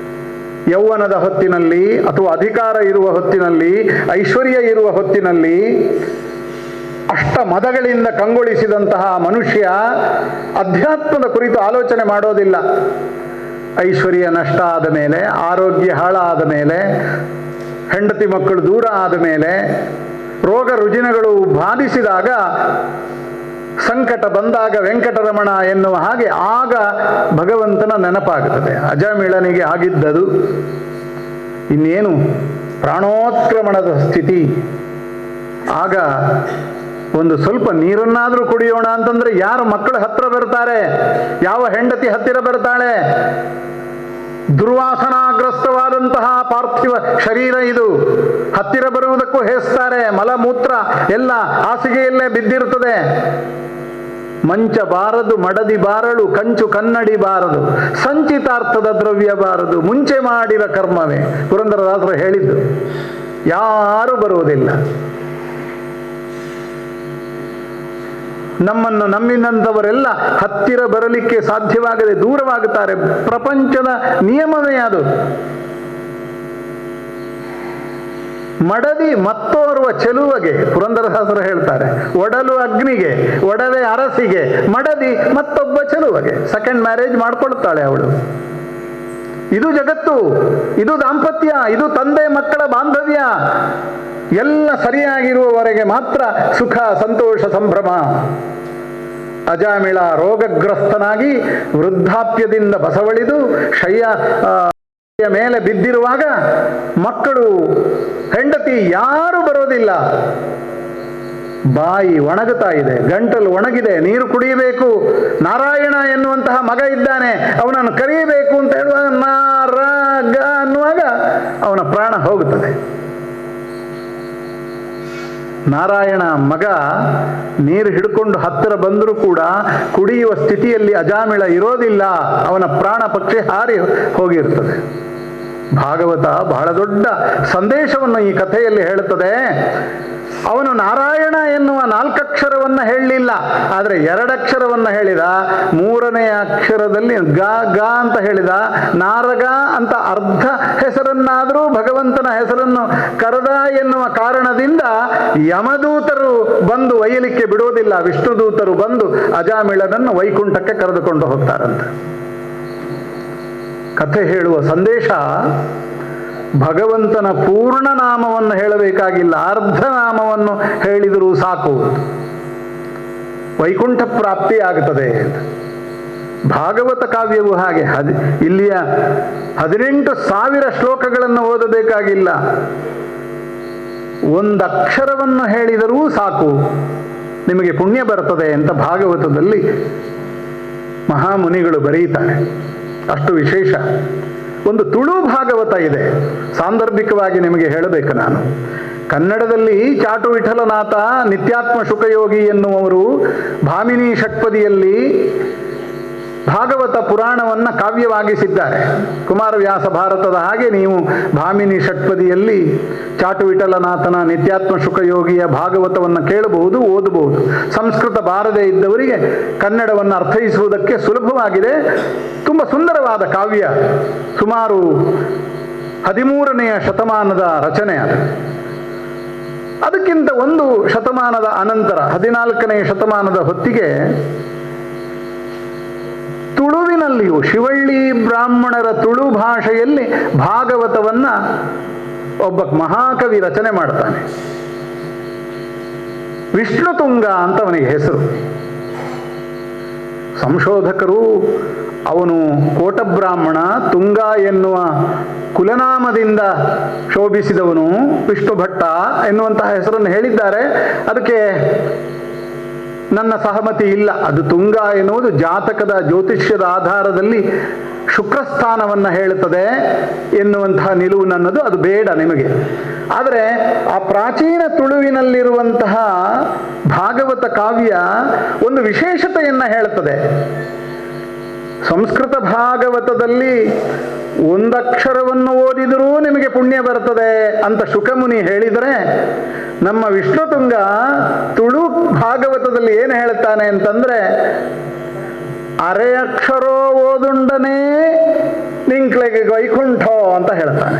ಯೌವನದ ಹೊತ್ತಿನಲ್ಲಿ ಅಥವಾ ಅಧಿಕಾರ ಇರುವ ಹೊತ್ತಿನಲ್ಲಿ, ಐಶ್ವರ್ಯ ಇರುವ ಹೊತ್ತಿನಲ್ಲಿ ಅಷ್ಟ ಮದಗಳಿಂದ ಕಂಗೊಳಿಸಿದಂತಹ ಮನುಷ್ಯ ಅಧ್ಯಾತ್ಮದ ಕುರಿತು ಆಲೋಚನೆ ಮಾಡೋದಿಲ್ಲ. ಐಶ್ವರ್ಯ ನಷ್ಟ ಆದ ಮೇಲೆ, ಆರೋಗ್ಯ ಹಾಳಾದ ಮೇಲೆ, ಹೆಂಡತಿ ಮಕ್ಕಳು ದೂರ ಆದ ಮೇಲೆ, ರೋಗ ರುಜಿನಗಳು ಬಾಧಿಸಿದಾಗ, ಸಂಕಟ ಬಂದಾಗ ವೆಂಕಟರಮಣ ಎನ್ನುವ ಹಾಗೆ ಆಗ ಭಗವಂತನ ನೆನಪಾಗುತ್ತದೆ. ಅಜಮಿಳನಿಗೆ ಆಗಿದ್ದದು. ಇನ್ನೇನು ಪ್ರಾಣೋತ್ಕ್ರಮಣದ ಸ್ಥಿತಿ. ಆಗ ಒಂದು ಸ್ವಲ್ಪ ನೀರನ್ನಾದರೂ ಕುಡಿಯೋಣ ಅಂತಂದ್ರೆ ಯಾರು ಮಕ್ಕಳು ಹತ್ತಿರ ಬರ್ತಾರೆ, ಯಾವ ಹೆಂಡತಿ ಹತ್ತಿರ ಬರ್ತಾಳೆ? ದುರ್ವಾಸನಾಗ್ರಸ್ತವಾದಂತಹ ಪಾರ್ಥಿವ ಶರೀರ ಇದು. ಹತ್ತಿರ ಬರುವುದಕ್ಕೂ ಹೇಸ್ತಾರೆ. ಮಲಮೂತ್ರ ಎಲ್ಲ ಹಾಸಿಗೆಯಲ್ಲೇ ಬಿದ್ದಿರುತ್ತದೆ. ಮಂಚ ಬಾರದು, ಮಡದಿ ಬಾರಳು, ಕಂಚು ಕನ್ನಡಿ ಬಾರದು, ಸಂಚಿತಾರ್ಥದ ದ್ರವ್ಯ ಬಾರದು, ಮುಂಚೆ ಮಾಡಿದ ಕರ್ಮವೇ. ಪುರಂದರದಾಸರು ಹೇಳಿದ್ದು. ಯಾರೂ ಬರುವುದಿಲ್ಲ. ನಮ್ಮನ್ನು ನಂಬಿದಂಥವರೆಲ್ಲ ಹತ್ತಿರ ಬರಲಿಕ್ಕೆ ಸಾಧ್ಯವಾಗದೆ ದೂರವಾಗುತ್ತಾರೆ. ಪ್ರಪಂಚದ ನಿಯಮವೇ ಅದು. ಮಡದಿ ಮತ್ತೋರ್ವ ಚೆಲುವಗೆ, ಪುರಂದರದಾಸರು ಹೇಳ್ತಾರೆ, ಒಡಲು ಅಗ್ನಿಗೆ, ಒಡವೆ ಅರಸಿಗೆ, ಮಡದಿ ಮತ್ತೊಬ್ಬ ಚೆಲುವಗೆ. ಸೆಕೆಂಡ್ ಮ್ಯಾರೇಜ್ ಮಾಡ್ಕೊಳ್ತಾಳೆ ಅವಳು. ಇದು ಜಗತ್ತು, ಇದು ದಾಂಪತ್ಯ, ಇದು ತಂದೆ ಮಕ್ಕಳ ಬಾಂಧವ್ಯ. ಎಲ್ಲ ಸರಿಯಾಗಿರುವವರೆಗೆ ಮಾತ್ರ ಸುಖ, ಸಂತೋಷ, ಸಂಭ್ರಮ. ಅಜಾಮಿಳ ರೋಗಗ್ರಸ್ತನಾಗಿ ವೃದ್ಧಾಪ್ಯದಿಂದ ಬಸವಳಿದು ಮೇಲೆ ಬಿದ್ದಿರುವಾಗ ಮಕ್ಕಳು ಹೆಂಡತಿ ಯಾರು ಬರೋದಿಲ್ಲ. ಬಾಯಿ ಒಣಗುತ್ತಾ ಇದೆ, ಗಂಟಲು ಒಣಗಿದೆ, ನೀರು ಕುಡಿಯಬೇಕು. ನಾರಾಯಣ ಎನ್ನುವಂತಹ ಮಗ ಇದ್ದಾನೆ, ಅವನನ್ನು ಕರೆಯಬೇಕು ಅಂತ ಹೇಳುವಾಗ ನಾರಾಗ ಅನ್ನುವಾಗ ಅವನ ಪ್ರಾಣ ಹೋಗುತ್ತದೆ. ನಾರಾಯಣ ಮಗ ನೀರು ಹಿಡ್ಕೊಂಡು ಹತ್ತಿರ ಬಂದರೂ ಕೂಡ ಕುಡಿಯುವ ಸ್ಥಿತಿಯಲ್ಲಿ ಅಜಾಮಿಳ ಇರೋದಿಲ್ಲ, ಅವನ ಪ್ರಾಣ ಪಕ್ಷಿ ಹಾರಿ ಹೋಗಿರ್ತದೆ. ಭಾಗವತ ಬಹಳ ದೊಡ್ಡ ಸಂದೇಶವನ್ನು ಈ ಕಥೆಯಲ್ಲಿ ಹೇಳುತ್ತದೆ. ಅವನು ನಾರಾಯಣ ಎನ್ನುವ 4 ಅಕ್ಷರವನ್ನು ಹೇಳಲಿಲ್ಲ, ಆದರೆ 2 ಅಕ್ಷರವನ್ನು ಹೇಳಿದ. 3ನೇ ಅಕ್ಷರದಲ್ಲಿ ಗ ಗ ಅಂತ ಹೇಳಿದ. ನಾರಗ ಅಂತ ಅರ್ಧ ಹೆಸರನ್ನಾದರೂ ಭಗವಂತನ ಹೆಸರನ್ನು ಕರೆದ ಎನ್ನುವ ಕಾರಣದಿಂದ ಯಮದೂತರು ಬಂದು ಒಯ್ಯಲಿಕ್ಕೆ ಬಿಡುವುದಿಲ್ಲ. ವಿಷ್ಣುದೂತರು ಬಂದು ಅಜಾಮಿಳನನ್ನು ವೈಕುಂಠಕ್ಕೆ ಕರೆದುಕೊಂಡು ಹೋಗ್ತಾರಂತೆ. ಕಥೆ ಹೇಳುವ ಸಂದೇಶ, ಭಗವಂತನ ಪೂರ್ಣ ನಾಮವನ್ನು ಹೇಳಬೇಕಾಗಿಲ್ಲ, ಅರ್ಧ ನಾಮವನ್ನು ಹೇಳಿದರೂ ಸಾಕು, ವೈಕುಂಠ ಪ್ರಾಪ್ತಿ ಆಗುತ್ತದೆ. ಭಾಗವತ ಕಾವ್ಯವು ಹಾಗೆ. ಇಲ್ಲಿಯ 18,000 ಶ್ಲೋಕಗಳನ್ನು ಓದಬೇಕಾಗಿಲ್ಲ, 1 ಅಕ್ಷರವನ್ನು ಹೇಳಿದರೂ ಸಾಕು, ನಿಮಗೆ ಪುಣ್ಯ ಬರ್ತದೆ ಅಂತ ಭಾಗವತದಲ್ಲಿ ಮಹಾಮುನಿಗಳು ಬರೀತಾರೆ. ಅಷ್ಟು ವಿಶೇಷ. ಒಂದು ತುಳು ಭಾಗವತ ಇದೆ, ಸಾಂದರ್ಭಿಕವಾಗಿ ನಿಮಗೆ ಹೇಳಬೇಕು ನಾನು. ಕನ್ನಡದಲ್ಲಿ ಚಾಟು ವಿಠಲನಾಥ ನಿತ್ಯಾತ್ಮ ಶುಕಯೋಗಿ ಎನ್ನುವರು ಭಾಮಿನಿ ಷಟ್ಪದಿಯಲ್ಲಿ ಭಾಗವತ ಪುರಾಣವನ್ನು ಕಾವ್ಯವಾಗಿಸಿದ್ದಾರೆ. ಕುಮಾರವ್ಯಾಸ ಭಾರತದ ಹಾಗೆ ನೀವು ಭಾಮಿನಿ ಷಟ್ಪದಿಯಲ್ಲಿ ಚಾಟು ವಿಠಲನಾಥನ ನಿತ್ಯಾತ್ಮ ಶುಕಯೋಗಿಯ ಭಾಗವತವನ್ನು ಕೇಳಬಹುದು, ಓದಬಹುದು. ಸಂಸ್ಕೃತ ಬಾರದೇ ಇದ್ದವರಿಗೆ ಕನ್ನಡವನ್ನು ಅರ್ಥೈಸುವುದಕ್ಕೆ ಸುಲಭವಾಗಿದೆ. ತುಂಬ ಸುಂದರವಾದ ಕಾವ್ಯ. ಸುಮಾರು 13ನೇ ಶತಮಾನದ ರಚನೆ ಅದು. ಅದಕ್ಕಿಂತ 1 ಶತಮಾನದ ಅನಂತರ 14ನೇ ಶತಮಾನದ ಹೊತ್ತಿಗೆ ತುಳುವಿನಲ್ಲಿಯೂ ಶಿವಳ್ಳಿ ಬ್ರಾಹ್ಮಣರ ತುಳು ಭಾಷೆಯಲ್ಲಿ ಭಾಗವತವನ್ನು ಒಬ್ಬ ಮಹಾಕವಿ ರಚನೆ ಮಾಡ್ತಾನೆ. ವಿಷ್ಣುತುಂಗ ಅಂತ ಅವನಿಗೆ ಹೆಸರು. ಸಂಶೋಧಕರು ಅವನು ಕೋಟಬ್ರಾಹ್ಮಣ, ತುಂಗ ಎನ್ನುವ ಕುಲನಾಮದಿಂದ ಶೋಭಿಸಿದವನು, ವಿಷ್ಣು ಭಟ್ಟ ಎನ್ನುವಂತಹ ಹೆಸರನ್ನು ಹೇಳಿದ್ದಾರೆ. ಅದಕ್ಕೆ ನನ್ನ ಸಹಮತಿ ಇಲ್ಲ. ಅದು ತುಂಗ ಎನ್ನುವುದು ಜಾತಕದ ಜ್ಯೋತಿಷ್ಯದ ಆಧಾರದಲ್ಲಿ ಶುಕ್ರಸ್ಥಾನವನ್ನು ಹೇಳುತ್ತದೆ ಎನ್ನುವಂತಹ ನಿಲುವು ನನ್ನದು, ಅದು ಬೇಡ ನಿಮಗೆ. ಆದರೆ ಆ ಪ್ರಾಚೀನ ತುಳುವಿನಲ್ಲಿರುವಂತಹ ಭಾಗವತ ಕಾವ್ಯ ಒಂದು ವಿಶೇಷತೆಯನ್ನು ಹೇಳುತ್ತದೆ. ಸಂಸ್ಕೃತ ಭಾಗವತದಲ್ಲಿ 1 ಅಕ್ಷರವನ್ನು ಓದಿದರೂ ನಿಮಗೆ ಪುಣ್ಯ ಬರ್ತದೆ ಅಂತ ಶುಕಮುನಿ ಹೇಳಿದರೆ, ನಮ್ಮ ವಿಷ್ಣುತುಂಗ ತುಳು ಭಾಗವತದಲ್ಲಿ ಏನು ಹೇಳ್ತಾನೆ ಅಂತಂದ್ರೆ, ಅರೆ ಅಕ್ಷರೋ ಓದುಂಡನೇ ನಿಂಕ್ಲೆಗೆ ವೈಕುಂಠ ಅಂತ ಹೇಳ್ತಾನೆ.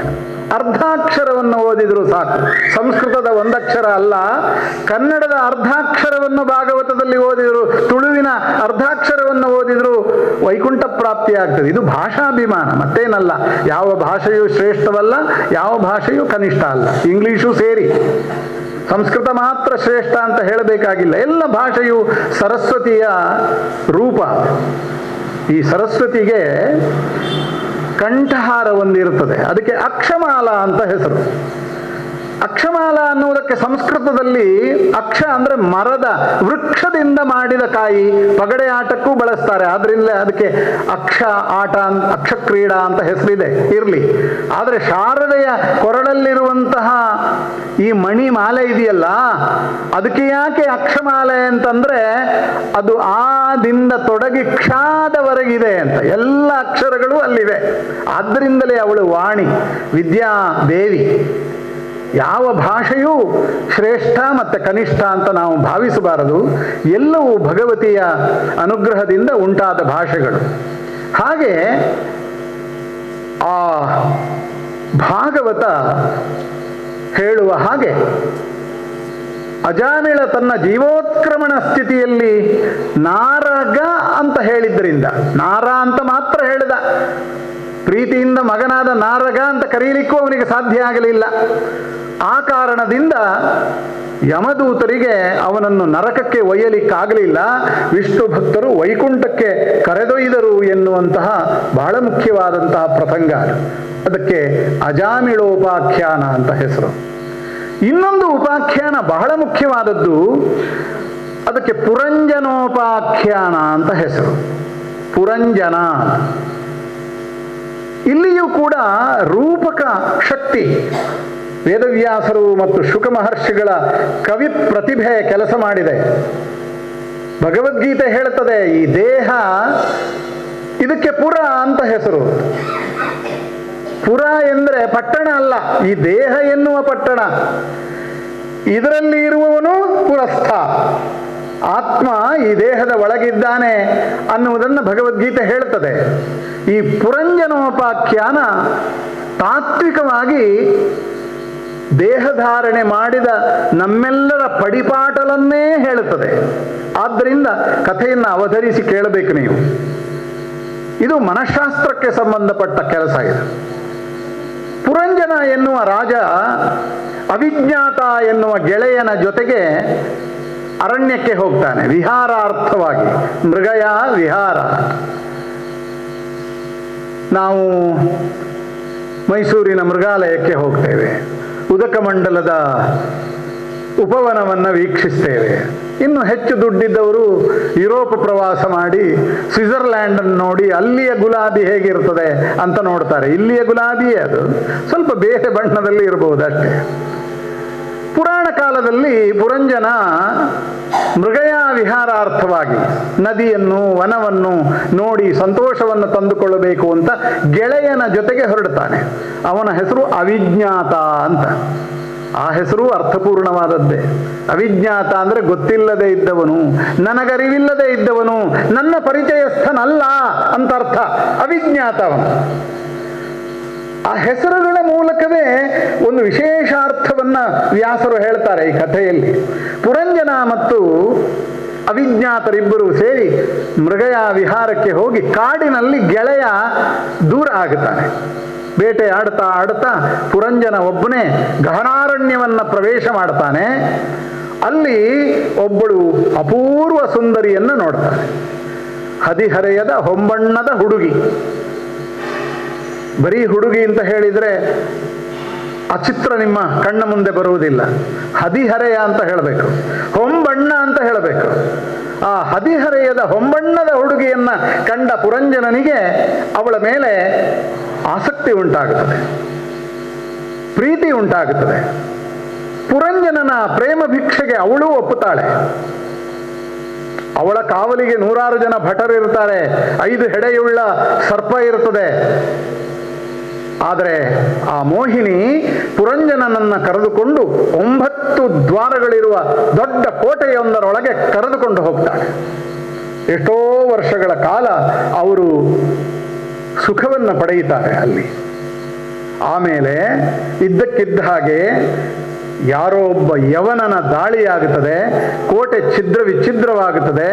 ಅರ್ಧಾಕ್ಷರವನ್ನು ಓದಿದ್ರು ಸಾಕು. ಸಂಸ್ಕೃತದ 1 ಅಕ್ಷರ ಅಲ್ಲ, ಕನ್ನಡದ ಅರ್ಧಾಕ್ಷರವನ್ನು ಭಾಗವತದಲ್ಲಿ ಓದಿದ್ರು, ತುಳುವಿನ ಅರ್ಧಾಕ್ಷರವನ್ನು ಓದಿದ್ರು ವೈಕುಂಠ ಪ್ರಾಪ್ತಿ ಆಗ್ತದೆ. ಇದು ಭಾಷಾಭಿಮಾನ, ಮತ್ತೇನಲ್ಲ. ಯಾವ ಭಾಷೆಯೂ ಶ್ರೇಷ್ಠವಲ್ಲ, ಯಾವ ಭಾಷೆಯೂ ಕನಿಷ್ಠ ಅಲ್ಲ. ಇಂಗ್ಲಿಷು ಸೇರಿ ಸಂಸ್ಕೃತ ಮಾತ್ರ ಶ್ರೇಷ್ಠ ಅಂತ ಹೇಳಬೇಕಾಗಿಲ್ಲ. ಎಲ್ಲ ಭಾಷೆಯು ಸರಸ್ವತಿಯ ರೂಪ. ಈ ಸರಸ್ವತಿಗೆ ಕಂಠಹಾರ ಒಂದಿರುತ್ತದೆ, ಅದಕ್ಕೆ ಅಕ್ಷಮಾಲ ಅಂತ ಹೆಸರು. ಅಕ್ಷಮಾಲ ಅನ್ನುವುದಕ್ಕೆ ಸಂಸ್ಕೃತದಲ್ಲಿ ಅಕ್ಷ ಅಂದರೆ ಮರದ, ವೃಕ್ಷದಿಂದ ಮಾಡಿದ ಕಾಯಿ, ಪಗಡೆ ಆಟಕ್ಕೂ ಬಳಸ್ತಾರೆ. ಆದ್ರಿಂದ ಅದಕ್ಕೆ ಅಕ್ಷ ಆಟ, ಅಕ್ಷ ಕ್ರೀಡಾ ಅಂತ ಹೆಸರಿದೆ, ಇರಲಿ. ಆದರೆ ಶಾರದೆಯ ಕೊರಳಲ್ಲಿರುವಂತಹ ಈ ಮಣಿ ಮಾಲೆ ಇದೆಯಲ್ಲ, ಅದಕ್ಕೆ ಯಾಕೆ ಅಕ್ಷಮಾಲೆ ಅಂತಂದ್ರೆ, ಅದು ಆದಿಂದ ತೊಡಗಿ ಕ್ಷಾದವರೆಗಿದೆ ಅಂತ ಎಲ್ಲ ಅಕ್ಷರಗಳು ಅಲ್ಲಿವೆ. ಆದ್ದರಿಂದಲೇ ಅವಳು ವಾಣಿ, ವಿದ್ಯಾ ದೇವಿ. ಯಾವ ಭಾಷೆಯೂ ಶ್ರೇಷ್ಠ ಮತ್ತು ಕನಿಷ್ಠ ಅಂತ ನಾವು ಭಾವಿಸಬಾರದು. ಎಲ್ಲವೂ ಭಗವತಿಯ ಅನುಗ್ರಹದಿಂದ ಉಂಟಾದ ಭಾಷೆಗಳು. ಹಾಗೆ ಆ ಭಾಗವತ ಹೇಳುವ ಹಾಗೆ ಅಜಾಮಿಳ ತನ್ನ ಜೀವೋತ್ಕ್ರಮಣ ಸ್ಥಿತಿಯಲ್ಲಿ ನಾರಗ ಅಂತ ಹೇಳಿದ್ದರಿಂದ, ನಾರ ಅಂತ ಮಾತ್ರ ಹೇಳಿದ, ಪ್ರೀತಿಯಿಂದ ಮಗನಾದ ನಾರಗ ಅಂತ ಕರೀಲಿಕ್ಕೂ ಅವನಿಗೆ ಸಾಧ್ಯ ಆಗಲಿಲ್ಲ. ಆ ಕಾರಣದಿಂದ ಯಮದೂತರಿಗೆ ಅವನನ್ನು ನರಕಕ್ಕೆ ಒಯ್ಯಲಿಕ್ಕಾಗಲಿಲ್ಲ. ವಿಷ್ಣು ಭಕ್ತರು ವೈಕುಂಠಕ್ಕೆ ಕರೆದೊಯ್ದರು ಎನ್ನುವಂತಹ ಬಹಳ ಮುಖ್ಯವಾದಂತಹ ಪ್ರಸಂಗ. ಅದಕ್ಕೆ ಅಜಾಮಿಳೋಪಾಖ್ಯಾನ ಅಂತ ಹೆಸರು. ಇನ್ನೊಂದು ಉಪಾಖ್ಯಾನ ಬಹಳ ಮುಖ್ಯವಾದದ್ದು, ಅದಕ್ಕೆ ಪುರಂಜನೋಪಾಖ್ಯಾನ ಅಂತ ಹೆಸರು. ಪುರಂಜನ. ಇಲ್ಲಿಯೂ ಕೂಡ ರೂಪಕ ಶಕ್ತಿ, ವೇದವ್ಯಾಸರು ಮತ್ತು ಶುಕ ಮಹರ್ಷಿಗಳ ಕವಿ ಪ್ರತಿಭೆ ಕೆಲಸ ಮಾಡಿದೆ. ಭಗವದ್ಗೀತೆ ಹೇಳುತ್ತದೆ, ಈ ದೇಹ ಇದಕ್ಕೆ ಪುರ ಅಂತ ಹೆಸರು. ಪುರ ಎಂದರೆ ಪಟ್ಟಣ ಅಲ್ಲ, ಈ ದೇಹ ಎನ್ನುವ ಪಟ್ಟಣ. ಇದರಲ್ಲಿ ಇರುವವನು ಪುರಸ್ಥ, ಆತ್ಮ ಈ ದೇಹದ ಒಳಗಿದ್ದಾನೆ ಅನ್ನುವುದನ್ನು ಭಗವದ್ಗೀತೆ ಹೇಳುತ್ತದೆ. ಈ ಪುರಂಜನೋಪಾಖ್ಯಾನ ತಾತ್ವಿಕವಾಗಿ ದೇಹಧಾರಣೆ ಮಾಡಿದ ನಮ್ಮೆಲ್ಲರ ಪಡಿಪಾಟಲನ್ನೇ ಹೇಳುತ್ತದೆ. ಆದ್ದರಿಂದ ಕಥೆಯನ್ನು ಅವತರಿಸಿ ಕೇಳಬೇಕು ನೀವು. ಇದು ಮನಃಶಾಸ್ತ್ರಕ್ಕೆ ಸಂಬಂಧಪಟ್ಟ ಕೆಲಸ. ಇದು ಪುರಂಜನ ಎನ್ನುವ ರಾಜ ಅವಿಜ್ಞಾತ ಎನ್ನುವ ಗೆಳೆಯನ ಜೊತೆಗೆ ಅರಣ್ಯಕ್ಕೆ ಹೋಗ್ತಾನೆ ವಿಹಾರಾರ್ಥವಾಗಿ. ಮೃಗಯ ವಿಹಾರ. ನಾವು ಮೈಸೂರಿನ ಮೃಗಾಲಯಕ್ಕೆ ಹೋಗ್ತೇವೆ, ಉದಕಮಂಡಲದ ಉಪವನವನ್ನು ವೀಕ್ಷಿಸ್ತೇವೆ. ಇನ್ನು ಹೆಚ್ಚು ದುಡ್ಡಿದ್ದವರು ಯುರೋಪ್ ಪ್ರವಾಸ ಮಾಡಿ ಸ್ವಿಟ್ಜರ್ಲ್ಯಾಂಡನ್ನು ನೋಡಿ ಅಲ್ಲಿಯ ಗುಲಾಬಿ ಹೇಗಿರ್ತದೆ ಅಂತ ನೋಡ್ತಾರೆ. ಇಲ್ಲಿಯ ಗುಲಾಬಿಯೇ ಅದು, ಸ್ವಲ್ಪ ಬೇರೆ ಬಣ್ಣದಲ್ಲಿ ಇರಬಹುದು ಅಷ್ಟೇ. ಪುರಾಣ ಕಾಲದಲ್ಲಿ ಪುರಂಜನ ಮೃಗಯ ವಿಹಾರಾರ್ಥವಾಗಿ ನದಿಯನ್ನು ವನವನ್ನು ನೋಡಿ ಸಂತೋಷವನ್ನು ತಂದುಕೊಳ್ಳಬೇಕು ಅಂತ ಗೆಳೆಯನ ಜೊತೆಗೆ ಹೊರಡ್ತಾನೆ. ಅವನ ಹೆಸರು ಅವಿಜ್ಞಾತ ಅಂತ. ಆ ಹೆಸರು ಅರ್ಥಪೂರ್ಣವಾದದ್ದೇ. ಅವಿಜ್ಞಾತ ಅಂದರೆ ಗೊತ್ತಿಲ್ಲದೆ ಇದ್ದವನು, ನನಗರಿವಿಲ್ಲದೆ ಇದ್ದವನು, ನನ್ನ ಪರಿಚಯಸ್ಥನಲ್ಲ ಅಂತ ಅರ್ಥ. ಅವಿಜ್ಞಾತವನು. ಆ ಹೆಸರುಗಳ ಮೂಲಕವೇ ಒಂದು ವಿಶೇಷಾರ್ಥವನ್ನ ವ್ಯಾಸರು ಹೇಳ್ತಾರೆ ಈ ಕಥೆಯಲ್ಲಿ. ಪುರಂಜನ ಮತ್ತು ಅವಿಜ್ಞಾತರಿಬ್ಬರು ಸೇರಿ ಮೃಗಯ ವಿಹಾರಕ್ಕೆ ಹೋಗಿ ಕಾಡಿನಲ್ಲಿ ಗೆಳೆಯ ದೂರ ಆಗುತ್ತಾನೆ. ಬೇಟೆ ಆಡ್ತಾ ಆಡ್ತಾ ಪುರಂಜನ ಒಬ್ಬನೇ ಗಹನಾರಣ್ಯವನ್ನ ಪ್ರವೇಶ ಮಾಡ್ತಾನೆ. ಅಲ್ಲಿ ಒಬ್ಬಳು ಅಪೂರ್ವ ಸುಂದರಿಯನ್ನು ನೋಡ್ತಾನೆ. ಹದಿಹರೆಯದ ಹೊಂಬಣ್ಣದ ಹುಡುಗಿ. ಬರೀ ಹುಡುಗಿ ಅಂತ ಹೇಳಿದರೆ ಆ ಚಿತ್ರ ನಿಮ್ಮ ಕಣ್ಣ ಮುಂದೆ ಬರುವುದಿಲ್ಲ. ಹದಿಹರೆಯ ಅಂತ ಹೇಳಬೇಕು, ಹೊಂಬಣ್ಣ ಅಂತ ಹೇಳಬೇಕು. ಆ ಹದಿಹರೆಯದ ಹೊಂಬಣ್ಣದ ಹುಡುಗಿಯನ್ನ ಕಂಡ ಪುರಂಜನನಿಗೆ ಅವಳ ಮೇಲೆ ಆಸಕ್ತಿ ಉಂಟಾಗುತ್ತದೆ, ಪ್ರೀತಿ ಉಂಟಾಗುತ್ತದೆ. ಪುರಂಜನನ ಪ್ರೇಮ ಭಿಕ್ಷೆಗೆ ಅವಳು ಒಪ್ಪುತ್ತಾಳೆ. ಅವಳ ಕಾವಲಿಗೆ 100 ಜನ ಭಟರಿರ್ತಾರೆ, 5 ಹೆಡೆಯುಳ್ಳ ಸರ್ಪ ಇರುತ್ತದೆ. ಆದರೆ ಆ ಮೋಹಿನಿ ಪುರಂಜನನನ್ನು ಕರೆದುಕೊಂಡು 9 ದ್ವಾರಗಳಿರುವ ದೊಡ್ಡ ಕೋಟೆಯೊಂದರೊಳಗೆ ಕರೆದುಕೊಂಡು ಹೋಗ್ತಾಳೆ. ಎಷ್ಟೋ ವರ್ಷಗಳ ಕಾಲ ಅವರು ಸುಖವನ್ನು ಪಡೆಯುತ್ತಾರೆ ಅಲ್ಲಿ. ಆಮೇಲೆ ಇದ್ದಕ್ಕಿದ್ದ ಹಾಗೆ ಯಾರೋ ಒಬ್ಬ ಯವನನ ದಾಳಿಯಾಗುತ್ತದೆ, ಕೋಟೆ ಛಿದ್ರ ವಿಚ್ಛಿದ್ರವಾಗುತ್ತದೆ,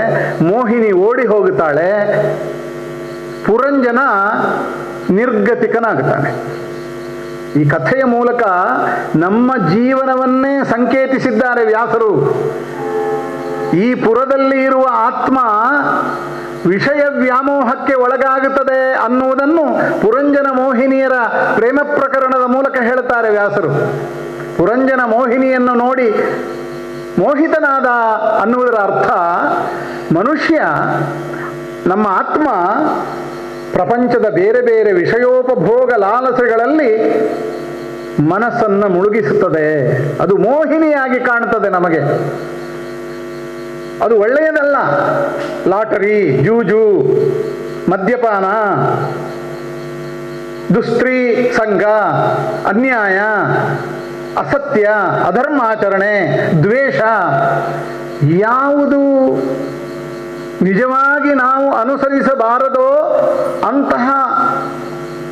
ಮೋಹಿನಿ ಓಡಿ ಹೋಗುತ್ತಾಳೆ, ಪುರಂಜನ ನಿರ್ಗತಿಕನಾಗುತ್ತಾನೆ. ಈ ಕಥೆಯ ಮೂಲಕ ನಮ್ಮ ಜೀವನವನ್ನೇ ಸಂಕೇತಿಸಿದ್ದಾರೆ ವ್ಯಾಸರು. ಈ ಪುರದಲ್ಲಿ ಇರುವ ಆತ್ಮ ವಿಷಯ ವ್ಯಾಮೋಹಕ್ಕೆ ಒಳಗಾಗುತ್ತದೆ ಅನ್ನುವುದನ್ನು ಪುರಂಜನ ಮೋಹಿನಿಯರ ಪ್ರೇಮ ಪ್ರಕರಣದ ಮೂಲಕ ಹೇಳುತ್ತಾರೆ ವ್ಯಾಸರು. ಪುರಂಜನ ಮೋಹಿನಿಯನ್ನು ನೋಡಿ ಮೋಹಿತನಾದ ಅನ್ನುವುದರ ಅರ್ಥ, ಮನುಷ್ಯ, ನಮ್ಮ ಆತ್ಮ ಪ್ರಪಂಚದ ಬೇರೆ ಬೇರೆ ವಿಷಯೋಪಭೋಗ ಲಾಲಸೆಗಳಲ್ಲಿ ಮನಸ್ಸನ್ನು ಮುಳುಗಿಸುತ್ತದೆ. ಅದು ಮೋಹಿನಿಯಾಗಿ ಕಾಣುತ್ತದೆ ನಮಗೆ. ಅದು ಒಳ್ಳೆಯದಲ್ಲ. ಲಾಟರಿ, ಜೂಜು, ಮದ್ಯಪಾನ, ದುಸ್ತ್ರೀ ಸಂಘ, ಅನ್ಯಾಯ, ಅಸತ್ಯ, ಅಧರ್ಮಾಚರಣೆ, ದ್ವೇಷ, ಯಾವುದು ನಿಜವಾಗಿ ನಾವು ಅನುಸರಿಸಬಾರದೋ ಅಂತಹ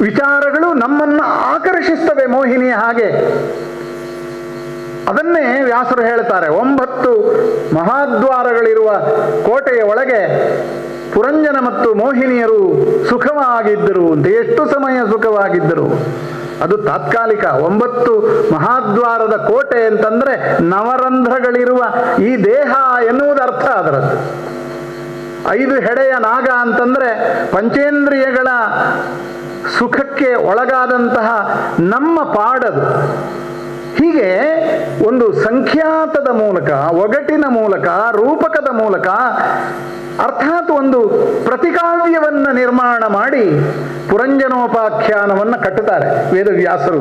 ವಿಚಾರಗಳು ನಮ್ಮನ್ನು ಆಕರ್ಷಿಸ್ತವೆ ಮೋಹಿನಿಯ ಹಾಗೆ. ಅದನ್ನೇ ವ್ಯಾಸರು ಹೇಳ್ತಾರೆ. 9 ಮಹಾದ್ವಾರಗಳಿರುವ ಕೋಟೆಯ ಒಳಗೆ ಪುರಂಜನ ಮತ್ತು ಮೋಹಿನಿಯರು ಸುಖವಾಗಿದ್ದರು ಅಂತ. ಎಷ್ಟು ಸಮಯ ಸುಖವಾಗಿದ್ದರು? ಅದು ತಾತ್ಕಾಲಿಕ. 9 ಮಹಾದ್ವಾರದ ಕೋಟೆ ಅಂತಂದ್ರೆ ನವರಂಧ್ರಗಳಿರುವ ಈ ದೇಹ ಎನ್ನುವುದು ಅರ್ಥ ಅದರದ್ದು. 5 ಹೆಡೆಯ ನಾಗ ಅಂತಂದ್ರೆ ಪಂಚೇಂದ್ರಿಯಗಳ ಸುಖಕ್ಕೆ ಒಳಗಾದಂತಹ ನಮ್ಮ ಪಾಡದು. ಹೀಗೆ ಒಂದು ಸಂಖ್ಯಾತದ ಮೂಲಕ, ಒಗಟಿನ ಮೂಲಕ, ರೂಪಕದ ಮೂಲಕ, ಅರ್ಥಾತ್ ಒಂದು ಪ್ರತಿಕಾವ್ಯವನ್ನು ನಿರ್ಮಾಣ ಮಾಡಿ ಪುರಂಜನೋಪಾಖ್ಯಾನವನ್ನು ಕಟ್ಟುತ್ತಾರೆ ವೇದವ್ಯಾಸರು.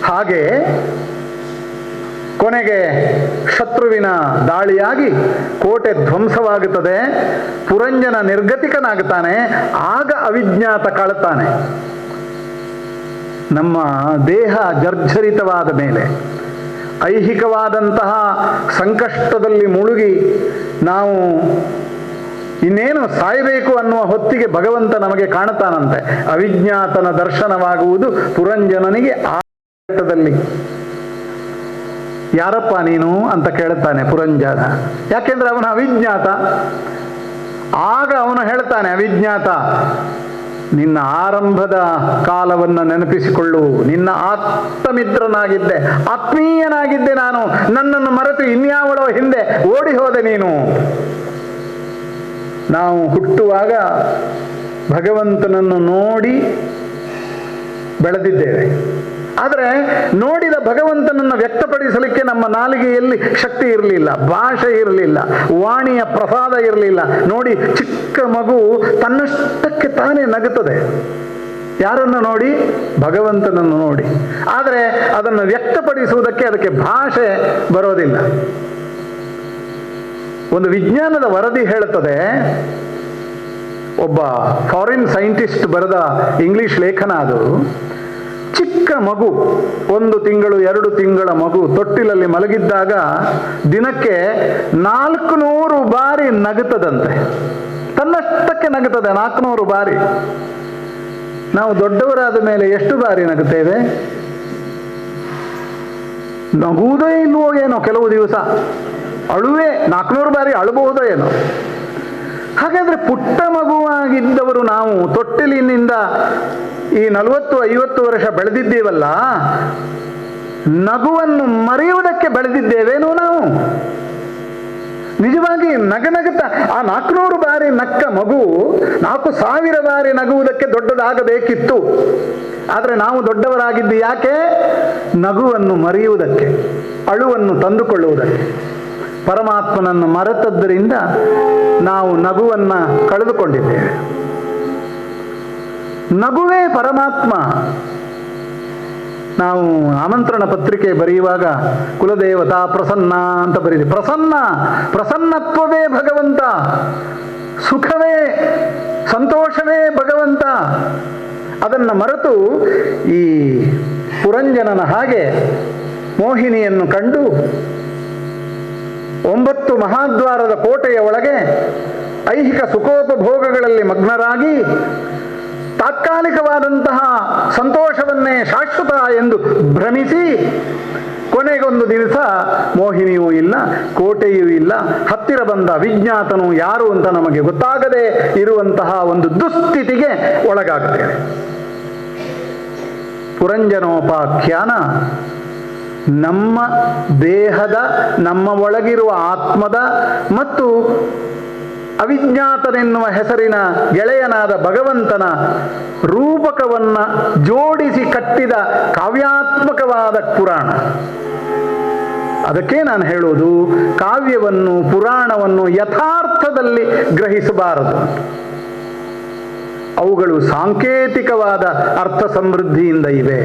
ಹಾಗೆ ಕೊನೆಗೆ ಶತ್ರುವಿನ ದಾಳಿಯಾಗಿ ಕೋಟೆ ಧ್ವಂಸವಾಗುತ್ತದೆ, ಪುರಂಜನ ನಿರ್ಗತಿಕನಾಗುತ್ತಾನೆ. ಆಗ ಅವಿಜ್ಞಾತ ಕಳತಾನೆ. ನಮ್ಮ ದೇಹ ಜರ್ಜರಿತವಾದ ಮೇಲೆ, ಐಹಿಕವಾದಂತಹ ಸಂಕಷ್ಟದಲ್ಲಿ ಮುಳುಗಿ ನಾವು ಇನ್ನೇನು ಸಾಯಬೇಕು ಅನ್ನುವ ಹೊತ್ತಿಗೆ ಭಗವಂತ ನಮಗೆ ಕಾಣುತ್ತಾನಂತೆ. ಅವಿಜ್ಞಾತನ ದರ್ಶನವಾಗುವುದು ಪುರಂಜನನಿಗೆ ಆ ಘಟ್ಟದಲ್ಲಿ. ಯಾರಪ್ಪ ನೀನು ಅಂತ ಕೇಳುತ್ತಾನೆ ಪುರಂಜನ, ಯಾಕೆಂದ್ರೆ ಅವನು ಅವಿಜ್ಞಾತ. ಆಗ ಅವನು ಹೇಳ್ತಾನೆ, ಅವಿಜ್ಞಾತ, ನಿನ್ನ ಆರಂಭದ ಕಾಲವನ್ನು ನೆನಪಿಸಿಕೊಳ್ಳು. ನಿನ್ನ ಆತ್ಮಮಿತ್ರನಾಗಿದ್ದೆ, ಆತ್ಮೀಯನಾಗಿದ್ದೆ ನಾನು. ನನ್ನನ್ನು ಮರೆತು ಇನ್ಯಾವಳೋ ಹಿಂದೆ ಓಡಿ ಹೋದೆ ನೀನು. ನಾವು ಹುಟ್ಟುವಾಗ ಭಗವಂತನನ್ನು ನೋಡಿ ಬೆಳೆದಿದ್ದೇವೆ. ಆದರೆ ನೋಡಿದ ಭಗವಂತನನ್ನು ವ್ಯಕ್ತಪಡಿಸಲಿಕ್ಕೆ ನಮ್ಮ ನಾಲಿಗೆಯಲ್ಲಿ ಶಕ್ತಿ ಇರಲಿಲ್ಲ, ಭಾಷೆ ಇರಲಿಲ್ಲ, ವಾಣಿಯ ಪ್ರಸಾದ ಇರಲಿಲ್ಲ. ನೋಡಿ, ಚಿಕ್ಕ ಮಗು ತನ್ನಷ್ಟಕ್ಕೆ ತಾನೇ ನಗುತ್ತದೆ. ಯಾರನ್ನು ನೋಡಿ? ಭಗವಂತನನ್ನು ನೋಡಿ. ಆದರೆ ಅದನ್ನು ವ್ಯಕ್ತಪಡಿಸುವುದಕ್ಕೆ ಅದಕ್ಕೆ ಭಾಷೆ ಬರೋದಿಲ್ಲ. ಒಂದು ವಿಜ್ಞಾನದ ವರದಿ ಹೇಳುತ್ತದೆ, ಒಬ್ಬ ಫಾರಿನ್ ಸೈಂಟಿಸ್ಟ್ ಬರೆದ ಇಂಗ್ಲಿಷ್ ಲೇಖನ ಅದು. ಚಿಕ್ಕ ಮಗು, 1 ತಿಂಗಳು 2 ತಿಂಗಳ ಮಗು ತೊಟ್ಟಿಲಲ್ಲಿ ಮಲಗಿದ್ದಾಗ ದಿನಕ್ಕೆ 400 ಬಾರಿ ನಗುತ್ತದಂತೆ. ತನ್ನಷ್ಟಕ್ಕೆ ನಗುತ್ತದೆ 400 ಬಾರಿ. ನಾವು ದೊಡ್ಡವರಾದ ಮೇಲೆ ಎಷ್ಟು ಬಾರಿ ನಗುತ್ತೇವೆ? ನಗುವುದೇ ಇಲ್ವೋ ಏನೋ. ಕೆಲವು ದಿವಸ ಅಳುವೆ 400 ಬಾರಿ ಅಳಬಹುದೋ ಏನೋ. ಹಾಗಾದ್ರೆ ಪುಟ್ಟ ಮಗುವಾಗಿದ್ದವರು ನಾವು ತೊಟ್ಟಿಲಿನಿಂದ ಈ 40-50 ವರ್ಷ ಬೆಳೆದಿದ್ದೇವಲ್ಲ, ನಗುವನ್ನು ಮರೆಯುವುದಕ್ಕೆ ಬೆಳೆದಿದ್ದೇವೇನೋ ನಾವು? ನಿಜವಾಗಿ ನಗನಗುತ್ತಾ ಆ 400 ಬಾರಿ ನಕ್ಕ ಮಗು 4000 ಬಾರಿ ನಗುವುದಕ್ಕೆ ದೊಡ್ಡದಾಗಬೇಕಿತ್ತು. ಆದರೆ ನಾವು ದೊಡ್ಡವರಾಗಿದ್ದು ಯಾಕೆ? ನಗುವನ್ನು ಮರೆಯುವುದಕ್ಕೆ, ಅಳುವನ್ನು ತಂದುಕೊಳ್ಳುವುದಕ್ಕೆ. ಪರಮಾತ್ಮನನ್ನು ಮರೆತದ್ದರಿಂದ ನಾವು ನಗುವನ್ನು ಕಳೆದುಕೊಂಡಿದ್ದೇವೆ. ನಗುವೇ ಪರಮಾತ್ಮ. ನಾವು ಆಮಂತ್ರಣ ಪತ್ರಿಕೆ ಬರೆಯುವಾಗ ಕುಲದೇವತಾ ಪ್ರಸನ್ನ ಅಂತ ಬರೀತೀವಿ. ಪ್ರಸನ್ನತ್ವವೇ ಭಗವಂತ, ಸುಖವೇ, ಸಂತೋಷವೇ ಭಗವಂತ. ಅದನ್ನು ಮರೆತು ಈ ಪುರಂಜನನ ಹಾಗೆ ಮೋಹಿನಿಯನ್ನು ಕಂಡು 9 ಮಹಾದ್ವಾರದ ಕೋಟೆಯ ಒಳಗೆ ಐಹಿಕ ಸುಖೋಪಭೋಗಗಳಲ್ಲಿ ಮಗ್ನರಾಗಿ ತಾತ್ಕಾಲಿಕವಾದಂತಹ ಸಂತೋಷವನ್ನೇ ಶಾಶ್ವತ ಎಂದು ಭ್ರಮಿಸಿ ಕೊನೆಗೊಂದು ದಿವಸ ಮೋಹಿನಿಯೂ ಇಲ್ಲ, ಕೋಟೆಯೂ ಇಲ್ಲ, ಹತ್ತಿರ ಬಂದ ವಿಜ್ಞಾತನು ಯಾರು ಅಂತ ನಮಗೆ ಗೊತ್ತಾಗದೆ ಇರುವಂತಹ ಒಂದು ದುಸ್ಥಿತಿಗೆ ಒಳಗಾಗುತ್ತೇವೆ. ಪುರಂಜನೋಪಾಖ್ಯಾನ ನಮ್ಮ ದೇಹದ, ನಮ್ಮ ಒಳಗಿರುವ ಆತ್ಮದ ಮತ್ತು ಅವಿಜ್ಞಾತನೆನ್ನುವ ಹೆಸರಿನ ಗೆಳೆಯನಾದ ಭಗವಂತನ ರೂಪಕವನ್ನು ಜೋಡಿಸಿ ಕಟ್ಟಿದ ಕಾವ್ಯಾತ್ಮಕವಾದ ಪುರಾಣ. ಅದಕ್ಕೆ ನಾನು ಹೇಳುವುದು, ಕಾವ್ಯವನ್ನು, ಪುರಾಣವನ್ನು ಯಥಾರ್ಥದಲ್ಲಿ ಗ್ರಹಿಸಬಾರದು. ಅವುಗಳು ಸಾಂಕೇತಿಕವಾದ ಅರ್ಥ ಸಮೃದ್ಧಿಯಿಂದ ಇವೆ.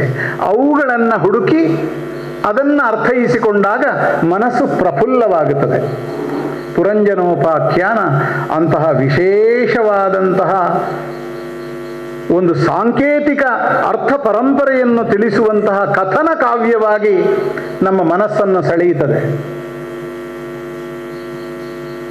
ಅವುಗಳನ್ನು ಹುಡುಕಿ ಅದನ್ನು ಅರ್ಥೈಸಿಕೊಂಡಾಗ ಮನಸ್ಸು ಪ್ರಫುಲ್ಲವಾಗುತ್ತದೆ. ಪುರಂಜನೋಪಾಖ್ಯಾನ ಅಂತಹ ವಿಶೇಷವಾದಂತಹ ಒಂದು ಸಾಂಕೇತಿಕ ಅರ್ಥ ಪರಂಪರೆಯನ್ನು ತಿಳಿಸುವಂತಹ ಕಥನ ಕಾವ್ಯವಾಗಿ ನಮ್ಮ ಮನಸ್ಸನ್ನು ಸೆಳೆಯುತ್ತದೆ.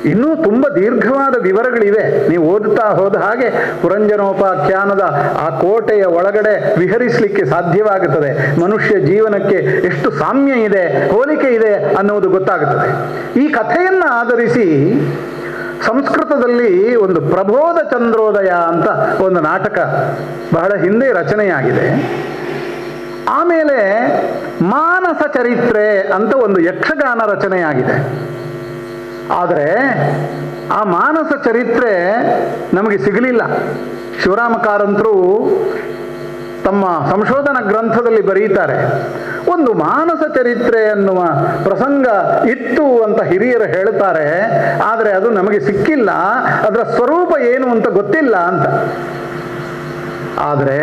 ಇನ್ನೂ ತುಂಬ ದೀರ್ಘವಾದ ವಿವರಗಳಿವೆ. ನೀವು ಓದುತ್ತಾ ಹೋದ ಹಾಗೆ ಪುರಂಜನೋಪಾಖ್ಯಾನದ ಆ ಕೋಟೆಯ ಒಳಗಡೆ ವಿಹರಿಸಲಿಕ್ಕೆ ಸಾಧ್ಯವಾಗುತ್ತದೆ. ಮನುಷ್ಯ ಜೀವನಕ್ಕೆ ಎಷ್ಟು ಸಾಮ್ಯ ಇದೆ, ಹೋಲಿಕೆ ಇದೆ ಅನ್ನುವುದು ಗೊತ್ತಾಗುತ್ತದೆ. ಈ ಕಥೆಯನ್ನು ಆಧರಿಸಿ ಸಂಸ್ಕೃತದಲ್ಲಿ ಒಂದು ಪ್ರಬೋಧ ಚಂದ್ರೋದಯ ಅಂತ ಒಂದು ನಾಟಕ ಬಹಳ ಹಿಂದೆ ರಚನೆಯಾಗಿದೆ. ಆಮೇಲೆ ಮಾನಸ ಚರಿತ್ರೆ ಅಂತ ಒಂದು ಯಕ್ಷಗಾನ ರಚನೆಯಾಗಿದೆ. ಆದರೆ ಆ ಮಾನಸ ಚರಿತ್ರೆ ನಮಗೆ ಸಿಗಲಿಲ್ಲ. ಶಿವರಾಮ ಕಾರಂತರು ತಮ್ಮ ಸಂಶೋಧನಾ ಗ್ರಂಥದಲ್ಲಿ ಬರೀತಾರೆ, ಒಂದು ಮಾನಸ ಚರಿತ್ರೆ ಎನ್ನುವ ಪ್ರಸಂಗ ಇತ್ತು ಅಂತ ಹಿರಿಯರು ಹೇಳ್ತಾರೆ, ಆದರೆ ಅದು ನಮಗೆ ಸಿಕ್ಕಿಲ್ಲ, ಅದರ ಸ್ವರೂಪ ಏನು ಅಂತ ಗೊತ್ತಿಲ್ಲ ಅಂತ. ಆದರೆ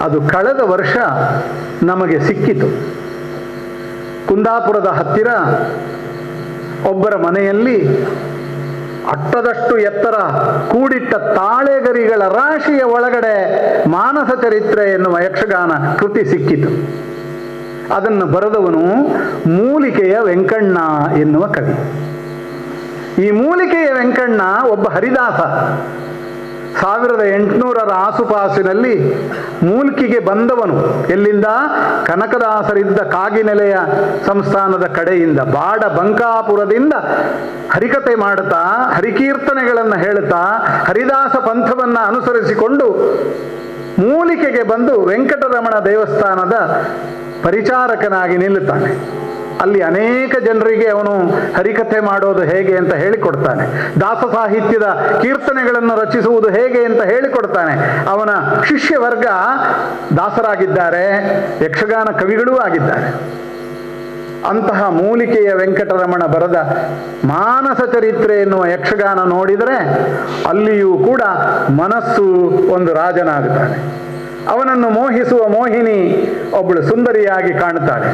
ಅದು ಕಳೆದ ವರ್ಷ ನಮಗೆ ಸಿಕ್ಕಿತು. ಕುಂದಾಪುರದ ಹತ್ತಿರ ಒಬ್ಬರ ಮನೆಯಲ್ಲಿ ಅಟ್ಟದಷ್ಟು ಎತ್ತರ ಕೂಡಿಟ್ಟ ತಾಳೆಗರಿಗಳ ರಾಶಿಯ ಒಳಗಡೆ ಮಾನಸ ಚರಿತ್ರೆ ಎನ್ನುವ ಯಕ್ಷಗಾನ ಕೃತಿ ಸಿಕ್ಕಿತು. ಅದನ್ನು ಬರೆದವನು ಮೂಲಿಕೆಯ ವೆಂಕಣ್ಣ ಎನ್ನುವ ಕವಿ. ಈ ಮೂಲಿಕೆಯ ವೆಂಕಣ್ಣ ಒಬ್ಬ ಹರಿದಾಸ. 1800ರ ಆಸುಪಾಸಿನಲ್ಲಿ ಮೂಲ್ಕಿಗೆ ಬಂದವನು. ಎಲ್ಲಿಂದ? ಕನಕದಾಸರಿದ್ದ ಕಾಗಿನೆಲೆಯ ಸಂಸ್ಥಾನದ ಕಡೆಯಿಂದ, ಬಾಡ ಬಂಕಾಪುರದಿಂದ ಹರಿಕತೆ ಮಾಡುತ್ತಾ, ಹರಿಕೀರ್ತನೆಗಳನ್ನು ಹೇಳುತ್ತಾ, ಹರಿದಾಸ ಪಂಥವನ್ನು ಅನುಸರಿಸಿಕೊಂಡು ಮೂಲಿಕೆಗೆ ಬಂದು ವೆಂಕಟರಮಣ ದೇವಸ್ಥಾನದ ಪರಿಚಾರಕನಾಗಿ ನಿಲ್ಲುತ್ತಾನೆ. ಅಲ್ಲಿ ಅನೇಕ ಜನರಿಗೆ ಅವನು ಹರಿಕಥೆ ಮಾಡೋದು ಹೇಗೆ ಅಂತ ಹೇಳಿಕೊಡ್ತಾನೆ. ದಾಸ ಸಾಹಿತ್ಯದ ಕೀರ್ತನೆಗಳನ್ನು ರಚಿಸುವುದು ಹೇಗೆ ಅಂತ ಹೇಳಿಕೊಡ್ತಾನೆ. ಅವನ ಶಿಷ್ಯ ವರ್ಗ ದಾಸರಾಗಿದ್ದಾರೆ, ಯಕ್ಷಗಾನ ಕವಿಗಳೂ ಆಗಿದ್ದಾರೆ. ಅಂತಹ ಮೂಲಿಕೆಯ ವೆಂಕಟರಮಣ ಬರೆದ ಮಾನಸ ಚರಿತ್ರೆ ಎನ್ನುವ ಯಕ್ಷಗಾನ ನೋಡಿದರೆ ಅಲ್ಲಿಯೂ ಕೂಡ ಮನಸ್ಸು ಒಂದು ರಾಜನಾಗುತ್ತಾನೆ. ಅವನನ್ನು ಮೋಹಿಸುವ ಮೋಹಿನಿ ಒಬ್ಬಳು ಸುಂದರಿಯಾಗಿ ಕಾಣುತ್ತಾಳೆ.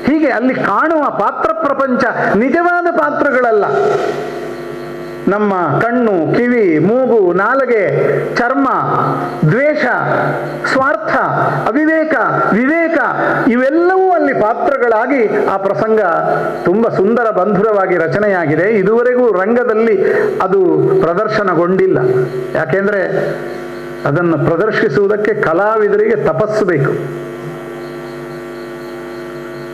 ಹೀಗೆ ಅಲ್ಲಿ ಕಾಣುವ ಪಾತ್ರ ಪ್ರಪಂಚ ನಿಜವಾದ ಪಾತ್ರಗಳಲ್ಲ. ನಮ್ಮ ಕಣ್ಣು, ಕಿವಿ, ಮೂಗು, ನಾಲಿಗೆ, ಚರ್ಮ, ದ್ವೇಷ, ಸ್ವಾರ್ಥ, ಅವಿವೇಕ, ವಿವೇಕ ಇವೆಲ್ಲವೂ ಅಲ್ಲಿ ಪಾತ್ರಗಳಾಗಿ ಆ ಪ್ರಸಂಗ ತುಂಬ ಸುಂದರ ಬಂಧುರವಾಗಿ ರಚನೆಯಾಗಿದೆ. ಇದುವರೆಗೂ ರಂಗದಲ್ಲಿ ಅದು ಪ್ರದರ್ಶನಗೊಂಡಿಲ್ಲ. ಯಾಕೆಂದರೆ ಅದನ್ನು ಪ್ರದರ್ಶಿಸುವುದಕ್ಕೆ ಕಲಾವಿದರಿಗೆ ತಪಸ್ಸು ಬೇಕು.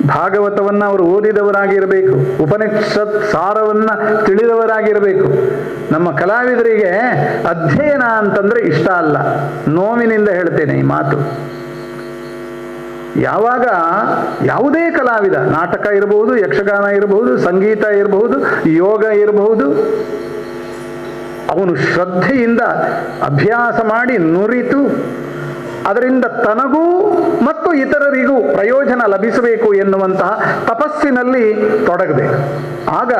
ಭಾಗವತವನ್ನು ಅವರು ಓದಿದವರಾಗಿರಬೇಕು, ಉಪನಿಷತ್ ಸಾರವನ್ನು ತಿಳಿದವರಾಗಿರಬೇಕು. ನಮ್ಮ ಕಲಾವಿದರಿಗೆ ಅಧ್ಯಯನ ಅಂತಂದರೆ ಇಷ್ಟ ಅಲ್ಲ. ನೋವಿನಿಂದ ಹೇಳ್ತೇನೆ ಈ ಮಾತು. ಯಾವಾಗ ಯಾವುದೇ ಕಲಾವಿದ, ನಾಟಕ ಇರಬಹುದು, ಯಕ್ಷಗಾನ ಇರಬಹುದು, ಸಂಗೀತ ಇರಬಹುದು, ಯೋಗ ಇರಬಹುದು, ಅವನು ಶ್ರದ್ಧೆಯಿಂದ ಅಭ್ಯಾಸ ಮಾಡಿ ನುರಿತು ಅದರಿಂದ ತನಗೂ ಮತ್ತು ಇತರರಿಗೂ ಪ್ರಯೋಜನ ಲಭಿಸಬೇಕು ಎನ್ನುವಂತಹ ತಪಸ್ಸಿನಲ್ಲಿ ತೊಡಗಬೇಕು. ಆಗ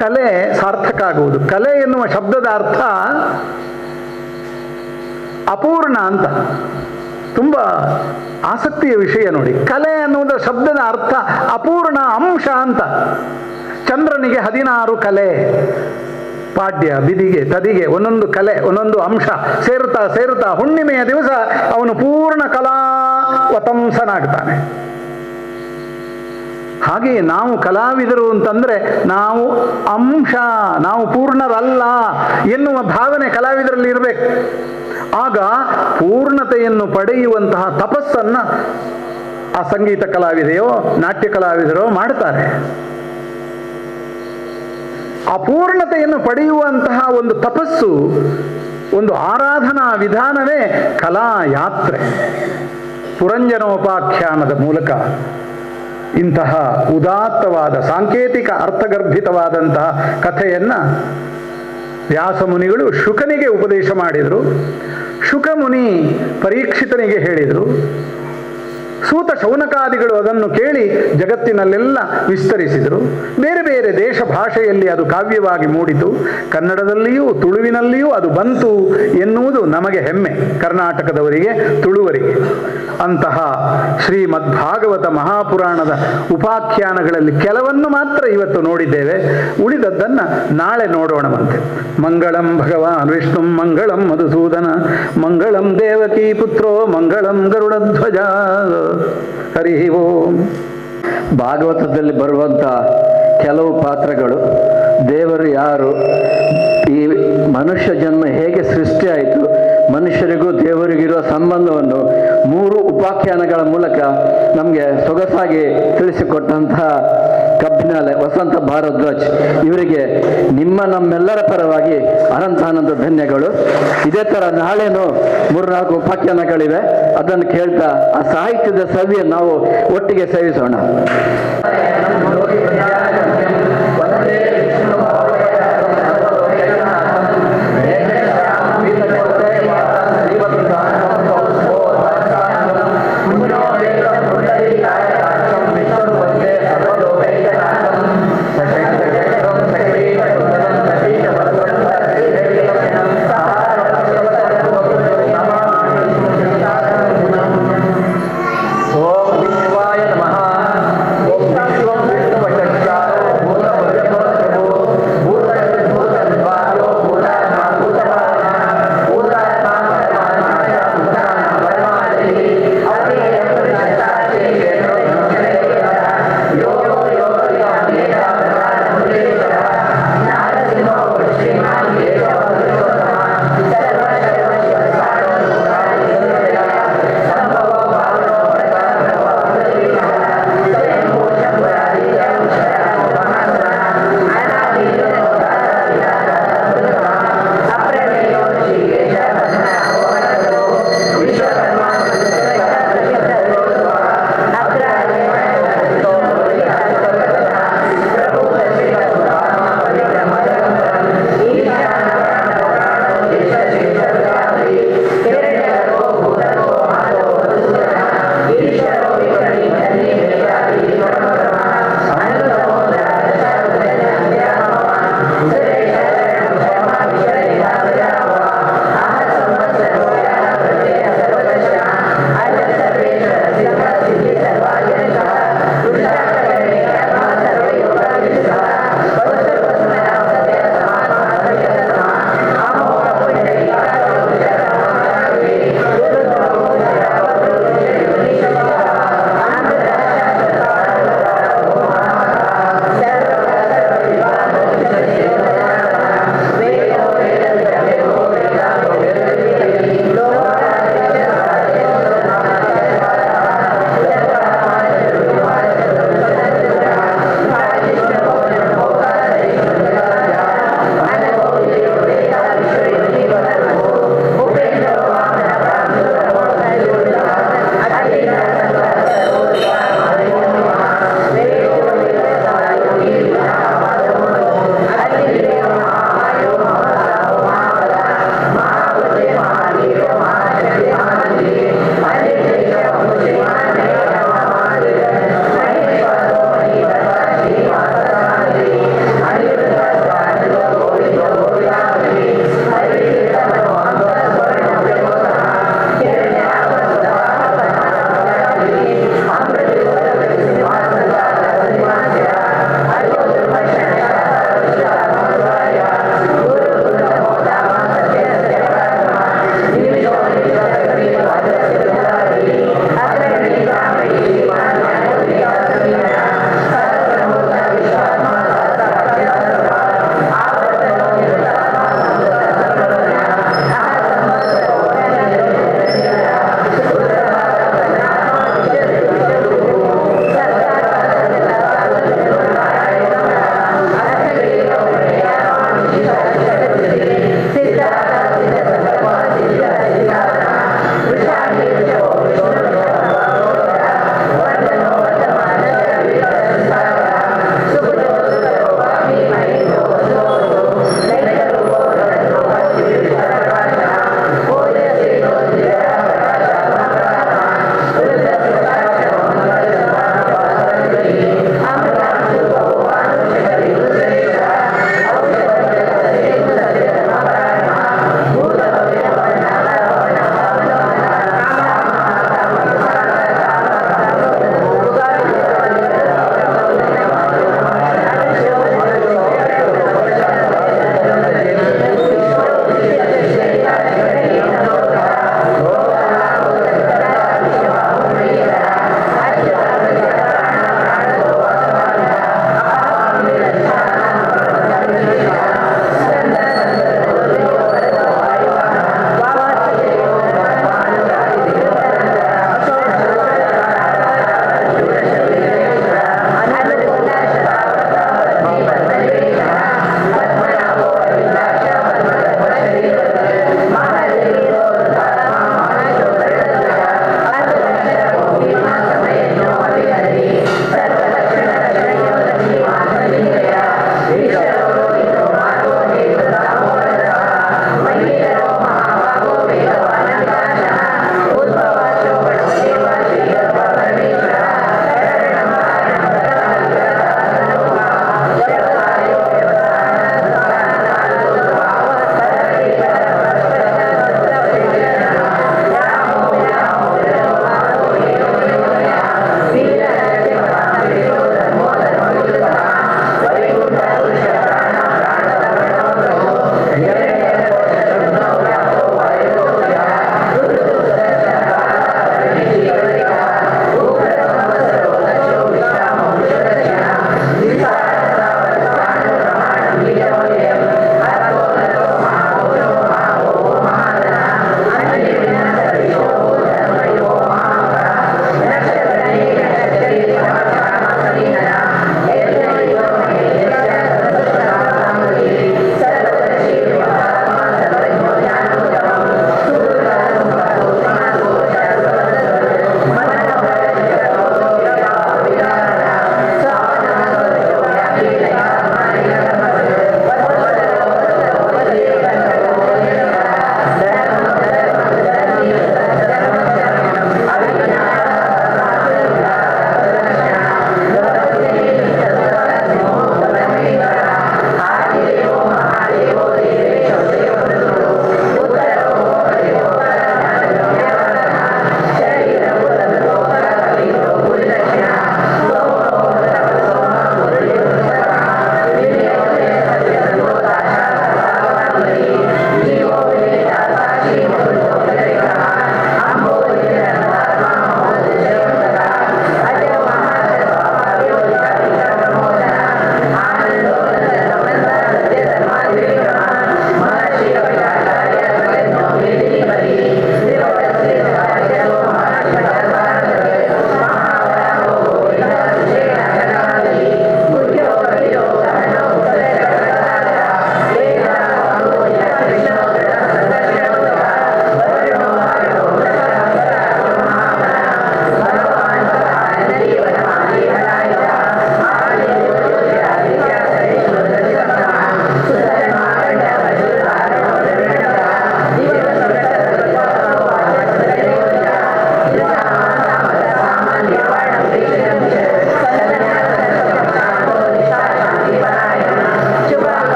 ಕಲೆ ಸಾರ್ಥಕ ಆಗುವುದು. ಕಲೆ ಎನ್ನುವ ಶಬ್ದದ ಅರ್ಥ ಅಪೂರ್ಣ ಅಂತ. ತುಂಬ ಆಸಕ್ತಿಯ ವಿಷಯ ನೋಡಿ. ಕಲೆ ಅನ್ನುವುದರ ಶಬ್ದದ ಅರ್ಥ ಅಪೂರ್ಣ, ಅಂಶ ಅಂತ. ಚಂದ್ರನಿಗೆ 16 ಕಲೆ, ಪಾಡ್ಯ, ಬಿದಿಗೆ, ತದಿಗೆ, ಒಂದೊಂದು ಕಲೆ, ಒಂದೊಂದು ಅಂಶ ಸೇರುತ್ತಾ ಸೇರುತ್ತಾ ಹುಣ್ಣಿಮೆಯ ದಿವಸ ಅವನು ಪೂರ್ಣ ಕಲಾವತಂಸನಾಗ್ತಾನೆ. ಹಾಗೆಯೇ ನಾವು ಕಲಾವಿದರು ಅಂತಂದ್ರೆ ನಾವು ಅಂಶ, ನಾವು ಪೂರ್ಣರಲ್ಲ ಎನ್ನುವ ಭಾವನೆ ಕಲಾವಿದರಲ್ಲಿ ಇರಬೇಕು. ಆಗ ಪೂರ್ಣತೆಯನ್ನು ಪಡೆಯುವಂತಹ ತಪಸ್ಸನ್ನ ಆ ಸಂಗೀತ ಕಲಾವಿದೆಯೋ ನಾಟ್ಯ ಕಲಾವಿದರೋ ಮಾಡ್ತಾರೆ. ಅಪೂರ್ಣತೆಯನ್ನು ಪಡೆಯುವಂತಹ ಒಂದು ತಪಸ್ಸು, ಒಂದು ಆರಾಧನಾ ವಿಧಾನವೇ ಕಲಾಯಾತ್ರೆ. ಪುರಂಜನೋಪಾಖ್ಯಾನದ ಮೂಲಕ ಇಂತಹ ಉದಾತ್ತವಾದ ಸಾಂಕೇತಿಕ ಅರ್ಥಗರ್ಭಿತವಾದಂತಹ ಕಥೆಯನ್ನು ವ್ಯಾಸಮುನಿಗಳು ಶುಕನಿಗೆ ಉಪದೇಶ ಮಾಡಿದರು. ಶುಕಮುನಿ ಪರೀಕ್ಷಿತನಿಗೆ ಹೇಳಿದರು. ಸೂತ ಶೌನಕಾದಿಗಳು ಅದನ್ನು ಕೇಳಿ ಜಗತ್ತಿನಲ್ಲೆಲ್ಲ ವಿಸ್ತರಿಸಿದರು. ಬೇರೆ ಬೇರೆ ದೇಶ ಭಾಷೆಯಲ್ಲಿ ಅದು ಕಾವ್ಯವಾಗಿ ಮೂಡಿತು. ಕನ್ನಡದಲ್ಲಿಯೂ ತುಳುವಿನಲ್ಲಿಯೂ ಅದು ಬಂತು ಎನ್ನುವುದು ನಮಗೆ ಹೆಮ್ಮೆ, ಕರ್ನಾಟಕದವರಿಗೆ, ತುಳುವರಿಗೆ. ಅಂತಹ ಶ್ರೀಮದ್ ಭಾಗವತ ಮಹಾಪುರಾಣದ ಉಪಾಖ್ಯಾನಗಳಲ್ಲಿ ಕೆಲವನ್ನು ಮಾತ್ರ ಇವತ್ತು ನೋಡಿದ್ದೇವೆ. ಉಳಿದದ್ದನ್ನು ನಾಳೆ ನೋಡೋಣವಂತೆ. ಮಂಗಳಂ ಭಗವಾನ್ ವಿಷ್ಣು, ಮಂಗಳಂ ಮಧುಸೂದನ, ಮಂಗಳಂ ದೇವಕೀ ಪುತ್ರೋ, ಮಂಗಳಂ ಗರುಡಧ್ವಜ. ಹರಿ ಓಂ.
ಭಾಗವತದಲ್ಲಿ ಬರುವಂಥ ಕೆಲವು ಪಾತ್ರಗಳು, ದೇವರು ಯಾರು, ಈ ಮನುಷ್ಯ ಜನ್ಮ ಹೇಗೆ ಸೃಷ್ಟಿಯಾಯಿತು, ಮನುಷ್ಯರಿಗೂ ದೇವರಿಗಿರುವ ಸಂಬಂಧವನ್ನು 3 ಉಪಾಖ್ಯಾನಗಳ ಮೂಲಕ ನಮಗೆ ಸೊಗಸಾಗಿ ತಿಳಿಸಿಕೊಟ್ಟಂತಹ ಕಬ್ಬಿನಾಲೆ ವಸಂತ ಭಾರದ್ವಾಜ್ ಇವರಿಗೆ ನಮ್ಮೆಲ್ಲರ ಪರವಾಗಿ ಅನಂತಾನಂದ ಧನ್ಯಗಳು. ಇದೇ ಥರ ನಾಳೆನೂ 3-4 ಉಪಾಖ್ಯಾನಗಳಿವೆ. ಅದನ್ನು ಕೇಳ್ತಾ ಆ ಸಾಹಿತ್ಯದ ಸವಿಯನ್ನು ನಾವು ಒಟ್ಟಿಗೆ ಸೇವಿಸೋಣ.